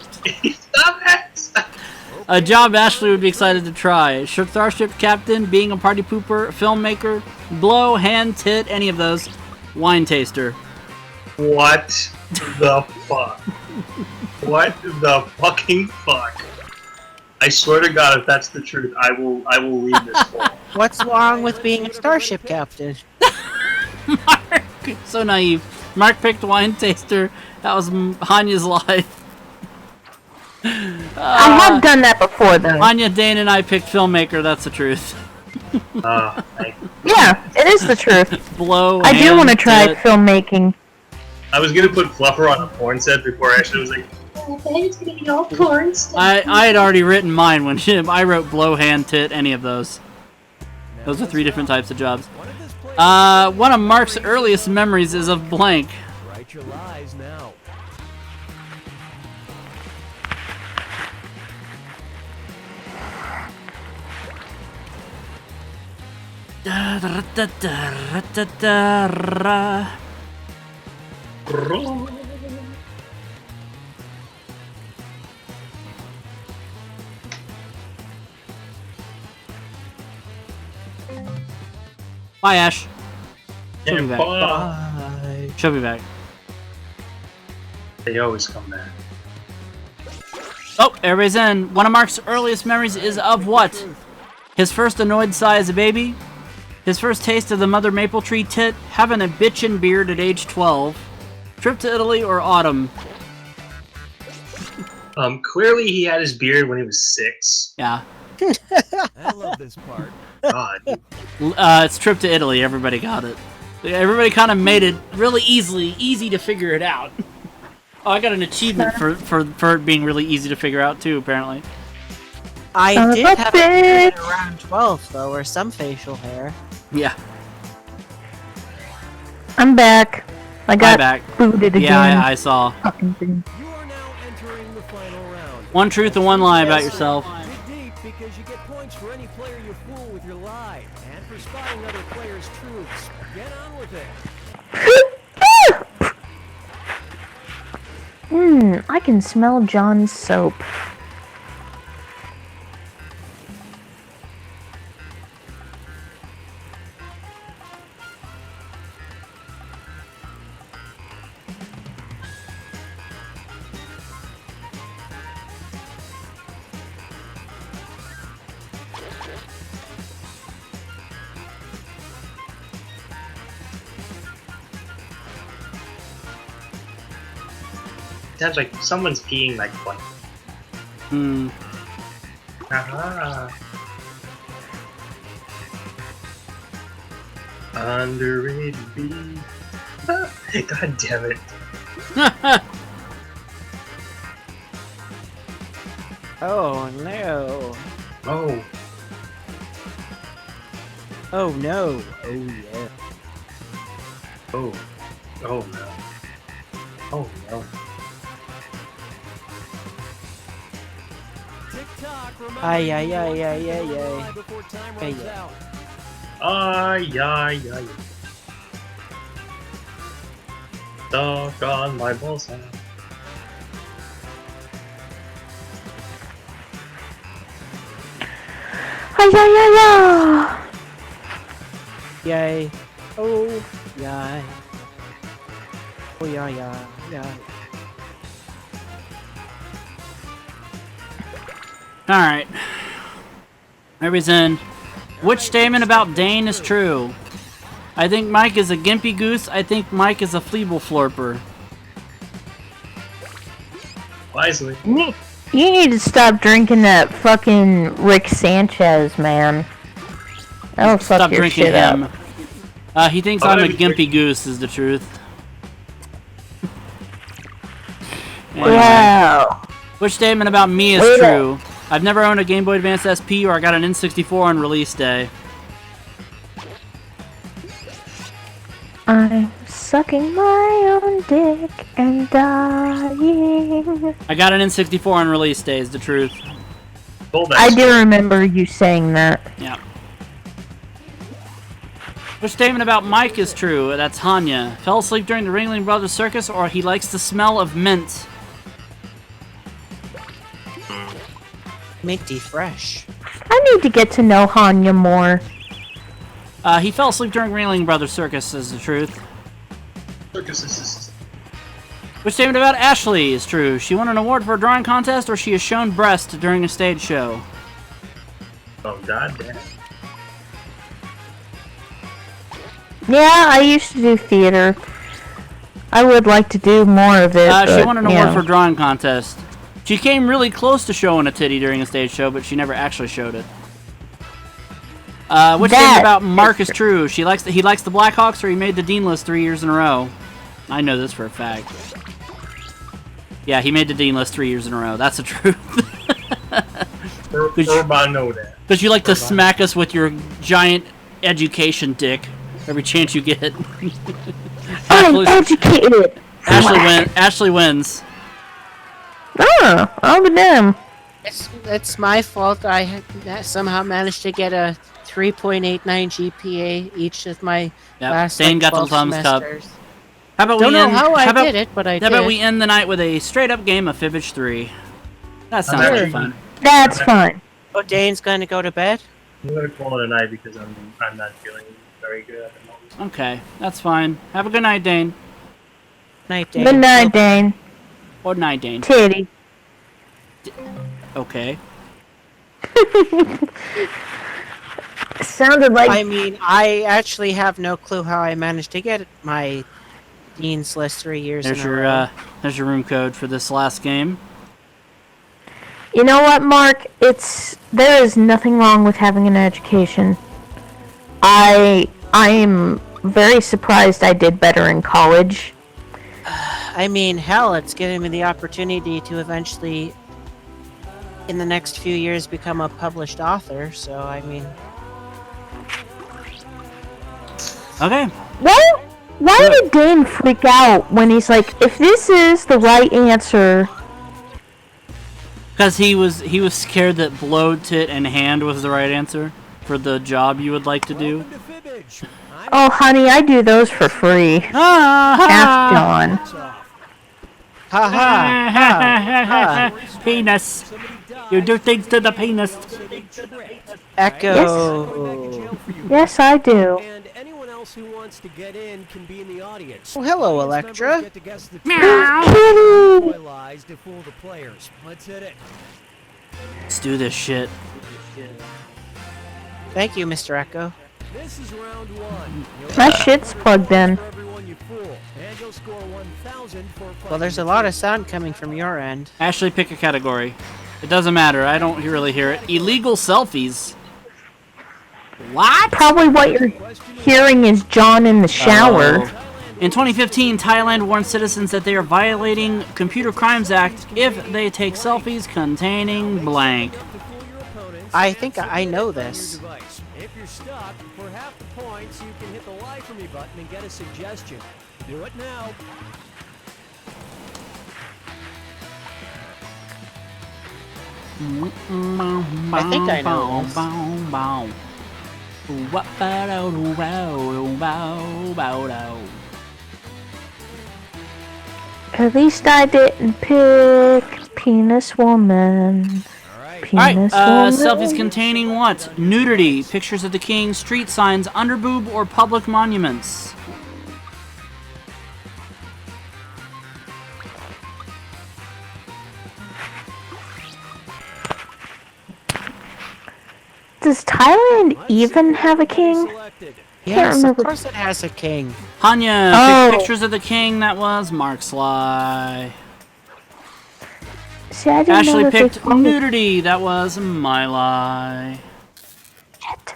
Stop it! A job Ashley would be excited to try. Starship captain, being a party pooper, filmmaker, blow, hand, tit, any of those. Wine taster. What the fuck? What the fucking fuck? I swear to God, if that's the truth, I will leave this floor. What's wrong with being a starship captain? Mark, so naive. Mark picked wine taster. That was Hanya's lie. I have done that before, though. Hanya, Dane, and I picked filmmaker. That's the truth. Yeah, it is the truth. Blow. I do want to hand, try tit. filmmaking. I was gonna put Fluffer on a porn set before Ashley was like, "Oh, it's gonna be all porn stuff." I had already written mine when I wrote blow, hand, tit, any of those. Those are 3 different types of jobs. One of Mark's earliest memories is of blank. Write your lies now. Bye, Ash. She'll be Yeah, back. bye. She'll be back. They always come back. Oh, everybody's in. One of Mark's earliest memories is of what? His first annoyed sigh as a baby? His first taste of the mother maple tree tit? Having a bitchin' beard at age 12? Trip to Italy or autumn? Clearly he had his beard when he was 6. Yeah. I love this part. God. It's Trip to Italy. Everybody got it. Everybody kind of made it really easy to figure it out. Oh, I got an achievement for it being really easy to figure out too, apparently. I Son of did a have a beard bitch. around 12, though, or some facial hair. Yeah. I'm back. I got back. booted again. Yeah, I saw. Fucking thing. You are now entering the final round. One truth and one lie about yourself. Dig deep because you get points for any player you fool with your lie, and for spotting other players' truths. Get on with it. I can smell John's soap. sounds like someone's peeing like what? Hmm. Haha. Underrated bee. God damn it. Oh no. Oh. Oh no. Oh yeah. Oh. Oh no. Oh no. Ay ay ay ay ay ay. Ay ay. Ay ay ay. Stuck on my ballsack. Ay, ay, ay, ay. Yay. Oh yay. Oh yeah yeah yeah. Alright. Everybody's in. Which statement about Dane is true? I think Mike is a gimpy goose. I think Mike is a fleeble florper. Wisely. You need to stop drinking that fucking Rick Sanchez, man. That'll fuck Stop your drinking shit him. up. He thinks Oh, I'm a that'd be gimpy goose is the truth. Anyway. Wow. Which statement about me is Wait true? I've never owned a Game Boy Advance SP or I got an N64 on release day. I'm sucking my own dick and dying. I got an N64 on release day is the truth. I do remember you saying that. Yeah. Which statement about Mike is true? That's Hanya. Fell asleep during the Ringling Brothers Circus or he likes the smell of mint. Minty fresh. I need to get to know Hanya more. He fell asleep during Ringling Brothers Circus is the truth. Circuses. Which statement about Ashley is true? She won an award for a drawing contest or she has shown breast during a stage show. Oh god damn. Yeah, I used to do theater. I would like to do more of it. She but, won an award for a drawing contest. She came really close to showing a titty during a stage show, but she never actually showed it. Which statement about Mark is true? He likes the Blackhawks, or he made the Dean list 3 years in a row. I know this for a fact. Yeah, he made the Dean list 3 years in a row. That's the truth. I know that. Because you like to smack us with your giant education dick every chance you get. I'm educated. Ashley wins. Oh, I'll be damned. It's my fault. I somehow managed to get a 3.89 GPA each of my last Dane got the 12 thumbs cup. semesters. How about Don't we know end, how I about, did it, but I did. How about we end the night with a straight up game of Fibbage 3? That sounds Sure. like fun. That's fine. Oh, Dane's going to go to bed? I'm gonna call it a night because I'm not feeling very good at the moment. Okay, that's fine. Have a good night, Dane. Night, Dane. Good night, Dane. Or night, Dane. Titty. Okay. Sounded like... I mean, I actually have no clue how I managed to get my Dean's list 3 years in a row. There's your room code for this last game. You know what, Mark? There is nothing wrong with having an education. I am very surprised I did better in college. I mean, hell, it's given me the opportunity to eventually, in the next few years, become a published author, so I mean... Okay. Why did Dane freak out when he's like, if this is the right answer... Because he was scared that blowed tit and hand was the right answer for the job you would like to do. Oh, honey, I do those for free. Ask John. Ha ha! Penis. You do things to the penis. Echo. Yes, I do. And anyone else who wants to get in can be in the audience. Oh, hello, Electra. Get to guess the Kitty. boy lies to fool the players. Let's hit it. Let's do this shit. Thank you, Mr. Echo. This is round one. My shit's plugged in. Everyone you fool. And you'll also score 1,000 for Well, there's a lot of sound coming from your end. Ashley, pick a category. It doesn't matter. I don't really hear it. Illegal selfies. What? Probably what you're hearing is John in the shower. Oh. In 2015, Thailand warned citizens that they are violating Computer Crimes Act if they take selfies containing blank. I think I know this. If you're stuck, for half the points, you can hit the Lie For Me button and get a suggestion. Do it now. I think I know this. At least I didn't pick Penis Woman. Alright, selfies containing what? Nudity, pictures of the king, street signs, underboob, or public monuments. Does Thailand even have a king? Yes, of course it has a king. Hanya, Oh. pick pictures of the king. That was Mark's lie. See, I didn't know Ashley that they picked called it- nudity. That was my lie. Shit.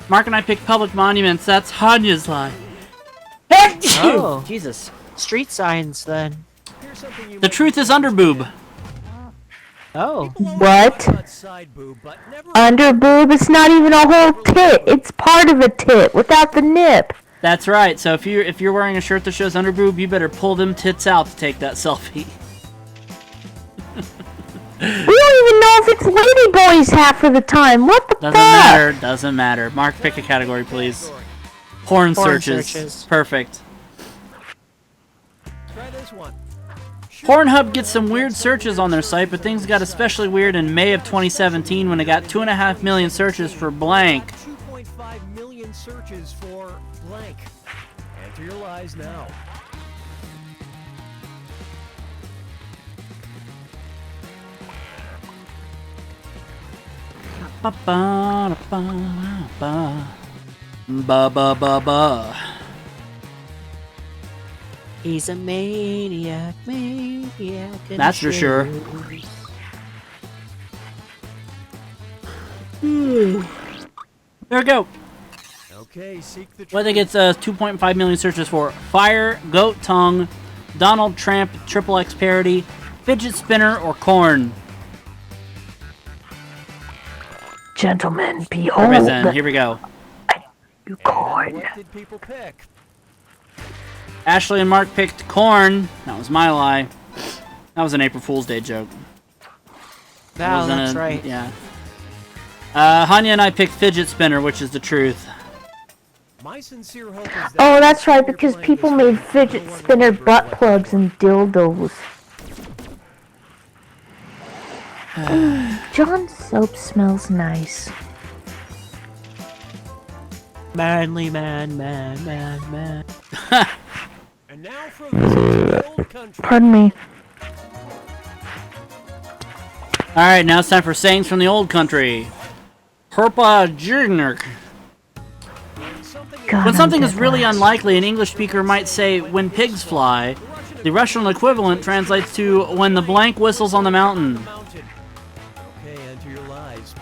Mark and I picked public monuments. That's Hanya's lie. Oh. Jesus. Street signs, then. The truth is underboob. Oh. What? Underboob? It's not even a whole tit. It's part of a tit without the nip. That's right. So if you're wearing a shirt that shows underboob, you better pull them tits out to take that selfie. We don't even know if it's ladyboys half of the time. What the Doesn't fuck? matter. Doesn't matter. Mark, pick a category, please. Porn searches. Perfect. Try this one. Pornhub gets some weird searches on their site, but things got especially weird in May of 2017 when it got 2.5 million searches for blank. 2.5 million searches for blank. Enter your lies now. Ba ba ba ba ba ba ba ba. He's a maniac. That's for sure. There we go. Okay, seek the What they get 2.5 million searches for: fire, goat tongue, Donald Trump, triple X parody, fidget spinner, or corn. Gentlemen, behold Represent. Here we go. corn. What did people pick? Ashley and Mark picked corn. That was my lie. That was an April Fool's Day joke. Wow, that's right. Yeah. Hanya and I picked fidget spinner, which is the truth. My sincere hope is that Oh, that's right, because people made fidget spinner butt plugs and dildos. John's soap smells nice. Manly man. And now for a visit to the old country. Pardon me. Alright, now it's time for sayings from the old country. Herpa Jurnerk. God, When something I'm is really dead last. unlikely, an English speaker might say, when pigs fly. The Russian equivalent translates to, when the blank whistles on the mountain. Okay, enter your lies.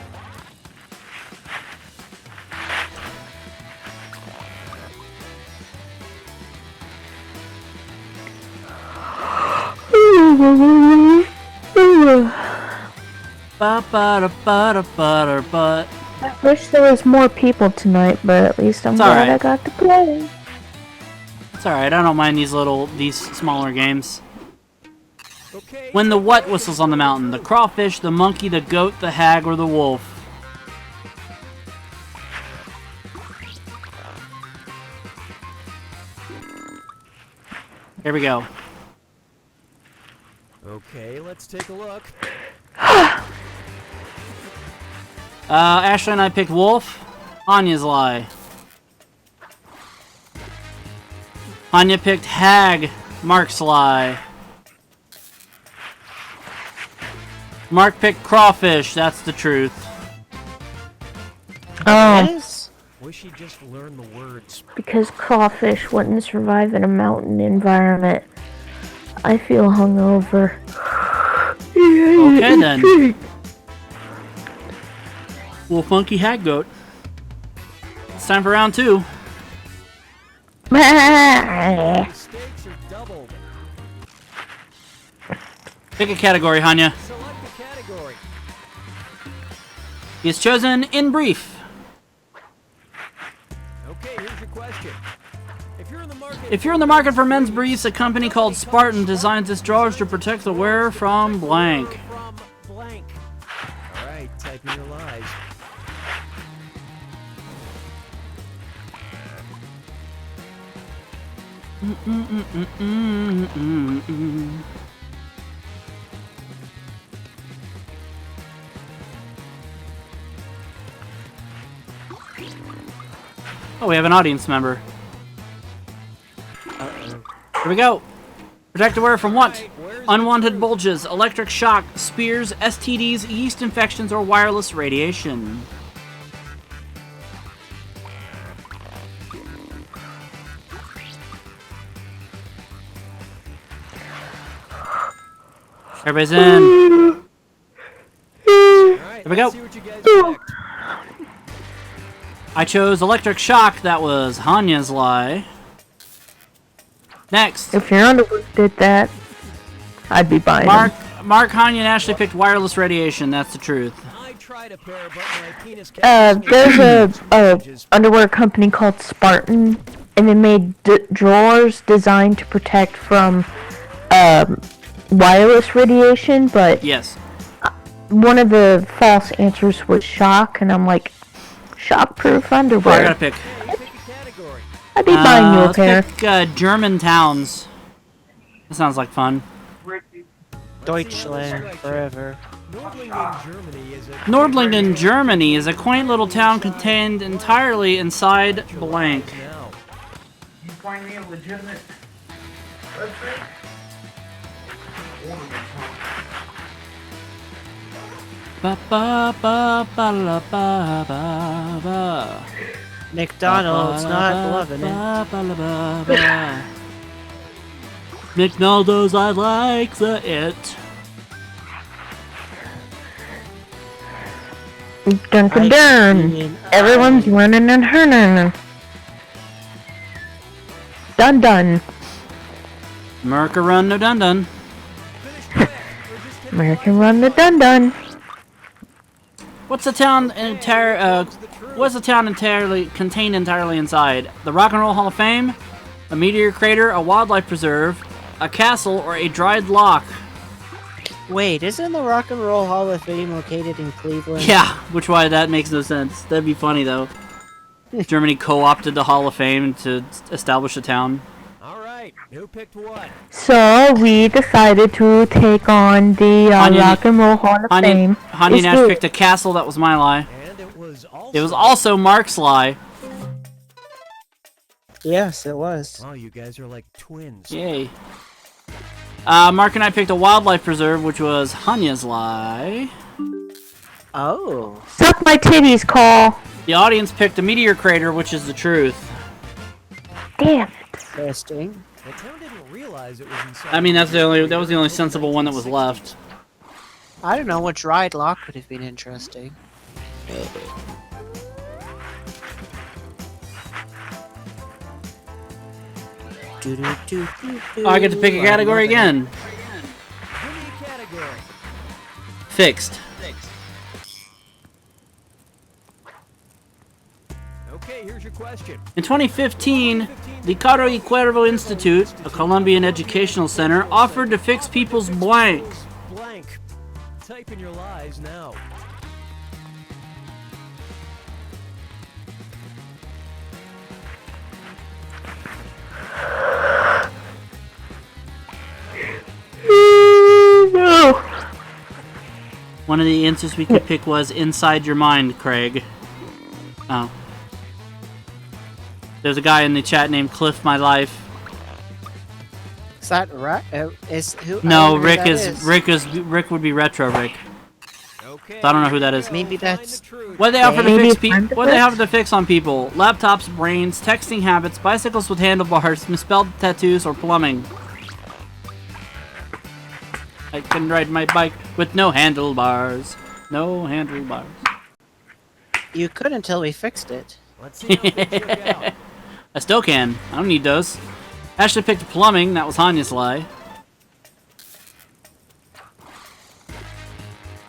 Ba-ba-da-ba-da-ba-da-ba. I wish there was more people tonight, but at least I'm It's glad alright. I got to play. It's alright, I don't mind these smaller games. When the what whistles on the mountain? The crawfish, the monkey, the goat, the hag, or the wolf? Here we go. Okay, let's take a look. Ashley and I picked wolf. Anya's lie. Anya picked hag. Mark's lie. Mark picked crawfish. That's the truth. Oh, Wish he'd just learn the words. Because crawfish wouldn't survive in a mountain environment. I feel hungover. Okay then. Well, funky hat goat. It's time for round 2. The stakes are doubled. Pick a category, Hanya. Select a category. He is chosen in brief. Okay, here's your question. If you're in the market for men's briefs, a company called Spartan designs its drawers to protect the wearer from blank. From blank. All right, type in your lies. Oh, we have an audience member. Here we go. Protect the wearer from what? Unwanted bulges, electric shock, spears, STDs, yeast infections, or wireless radiation. Everybody's in. Here we go. I chose electric shock. That was Hanya's lie. Next. If your underwear did that, I'd be buying Mark, Hanya, and Ashley picked wireless radiation. That's the truth. I tried a pair, but my penis kept there's a underwear company called Spartan, and they made drawers designed to protect from wireless radiation, but yes, one of the false answers was shock, and I'm like, shock-proof underwear. I gotta pick. I'd be buying you a pair. Let's pick German towns. That sounds like fun. Deutschland forever. Nordlingen, Germany is a quaint little town contained entirely inside blank. You find me a legitimate website? Ba ba ba ba la ba ba ba. McDonald's not loving it. McDonald's, I like the it. Dun dun dun. Everyone's running and hurting. Dun dun. America run no dun dun. American run the dun dun. What's the town entirely contained entirely inside? The Rock and Roll Hall of Fame, a meteor crater, a wildlife preserve, a castle, or a dried lock? Wait, isn't the Rock and Roll Hall of Fame located in Cleveland? Yeah, which why that makes no sense. That'd be funny though. Germany co-opted the Hall of Fame to establish a town. Alright, who picked what? So we decided to take on the Rock and Roll Hall of Fame. Hanya Nash picked a castle. That was my lie. And it was also Mark's lie. Yes, it was. Oh, you guys are like twins. Yay. Mark and I picked a wildlife preserve, which was Hanya's lie. Oh. Suck my titties, Call. The audience picked a meteor crater, which is the truth. Damn. Interesting. The town didn't realize it was inside. I mean, that was the only sensible one that was left. I don't know which ride lock would have been interesting. Oh, I get to pick a category again. Fixed. Okay, here's your question. In 2015, the Caro y Cuervo Institute, a Colombian educational center, offered to fix people's blanks. Blank. Type in your lies now. No. One of the answers we could pick was inside your mind, Craig. Oh. There's a guy in the chat named Cliff My Life. Is that right? Is who? No, Rick would be Retro Rick. Okay. So I don't know who that is. Maybe that's... What do they offer to Maybe fix it's time to What do they fix? offer to fix on people? Laptops, brains, texting habits, bicycles with handlebars, misspelled tattoos, or plumbing. I can ride my bike with no handlebars. No handlebars. You could until we fixed it. Let's see how things work out. I still can. I don't need those. Ashley picked plumbing. That was Hanya's lie.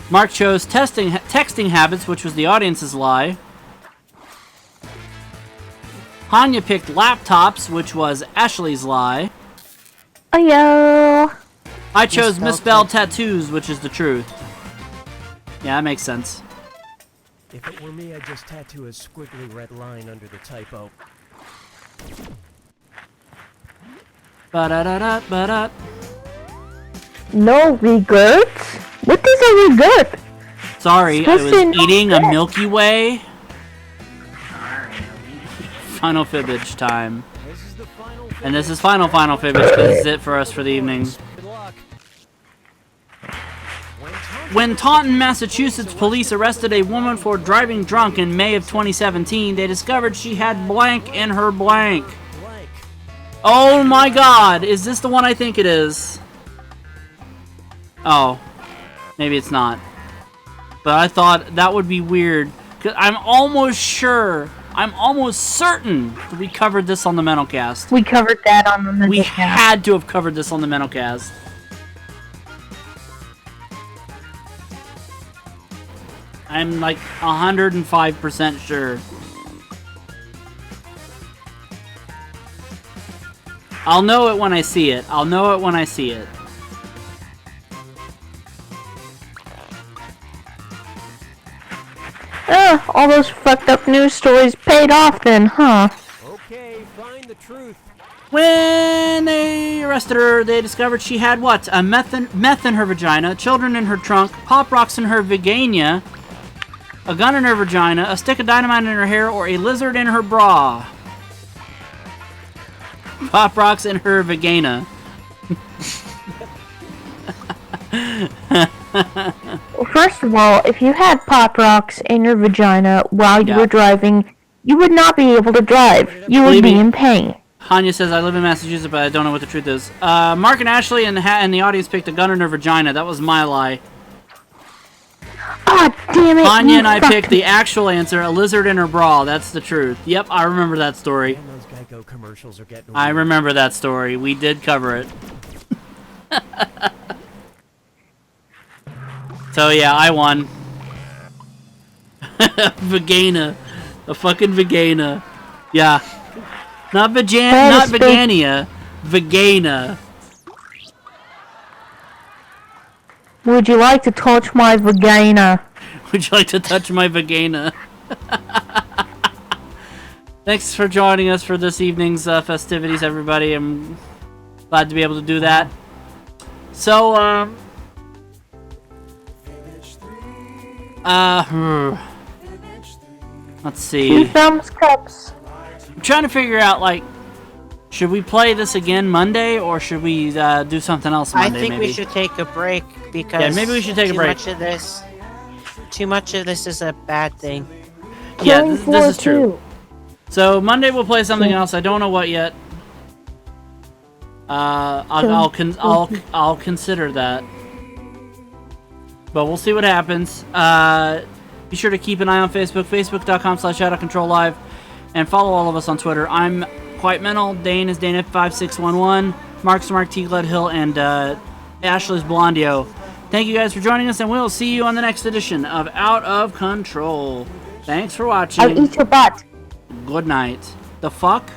Mark chose texting habits, which was the audience's lie. Hanya picked laptops, which was Ashley's lie. Ayo. I chose misspelled tattoos, which is the truth. Yeah, that makes sense. If it were me, I'd just tattoo a squiggly red line under the typo. Ba-da-da-da, ba-da. No regrets? What is a regret? Sorry, I was Supposed to know eating a that. Milky Way. Final Fibbage time. This is the final And this is final Fibbage, because this is it for us for the evening. Good luck. When Taunton, Massachusetts police arrested a woman for driving drunk in May of 2017, they discovered she had blank in her blank. Blank. Oh my god, is this the one I think it is? Oh, maybe it's not. But I thought that would be weird, because I'm almost certain that we covered this on the Mentalcast. We covered that on the mental We cast. had to have covered this on the Mentalcast. I'm like 105% sure. I'll know it when I see it. I'll know it when I see it. All those fucked up news stories paid off then, huh? Okay, find the truth. When they arrested her, they discovered she had what? A meth in her vagina, children in her trunk, pop rocks in her vagina, a gun in her vagina, a stick of dynamite in her hair, or a lizard in her bra. Pop rocks in her vagina. Well, first of all, if you had pop rocks in your vagina while you Yeah. were driving, you would not be able to drive. You would Believe be me. in pain. Hanya says, I live in Massachusetts, but I don't know what the truth is. Mark and Ashley and the audience picked a gun in her vagina. That was my lie. Ah, damn it! Hanya you and I fucked picked me. the actual answer, a lizard in her bra. That's the truth. Yep, I remember that story. And those Geico commercials are getting I weird. remember that story. We did cover it. So yeah, I won. Vagina. A fucking vagina. Yeah. Not That not is fake. Vagania. Vagina. Would you like to touch my vagina? Would you like to touch my vagina? Thanks for joining us for this evening's festivities, everybody. I'm glad to be able to do that. So, let's see. 2 thumbs cups. I'm trying to figure out, like, should we play this again Monday, or should we do something else Monday, I think maybe? we should take a break because Yeah, maybe we should take a break. Too much of this is a bad thing. Yeah, Killing this is floor true. too. So Monday we'll play something else. I don't know what yet. I'll consider that. But we'll see what happens. Be sure to keep an eye on Facebook, facebook.com/OutofControlLive, and follow all of us on Twitter. I'm Quite Mental. Dane is DaneF5611. Mark's Mark T. Gledhill, and Ashley's Blondio. Thank you guys for joining us, and we'll see you on the next edition of Out of Control. Thanks for watching. I'll eat your butt. Good night. The fuck?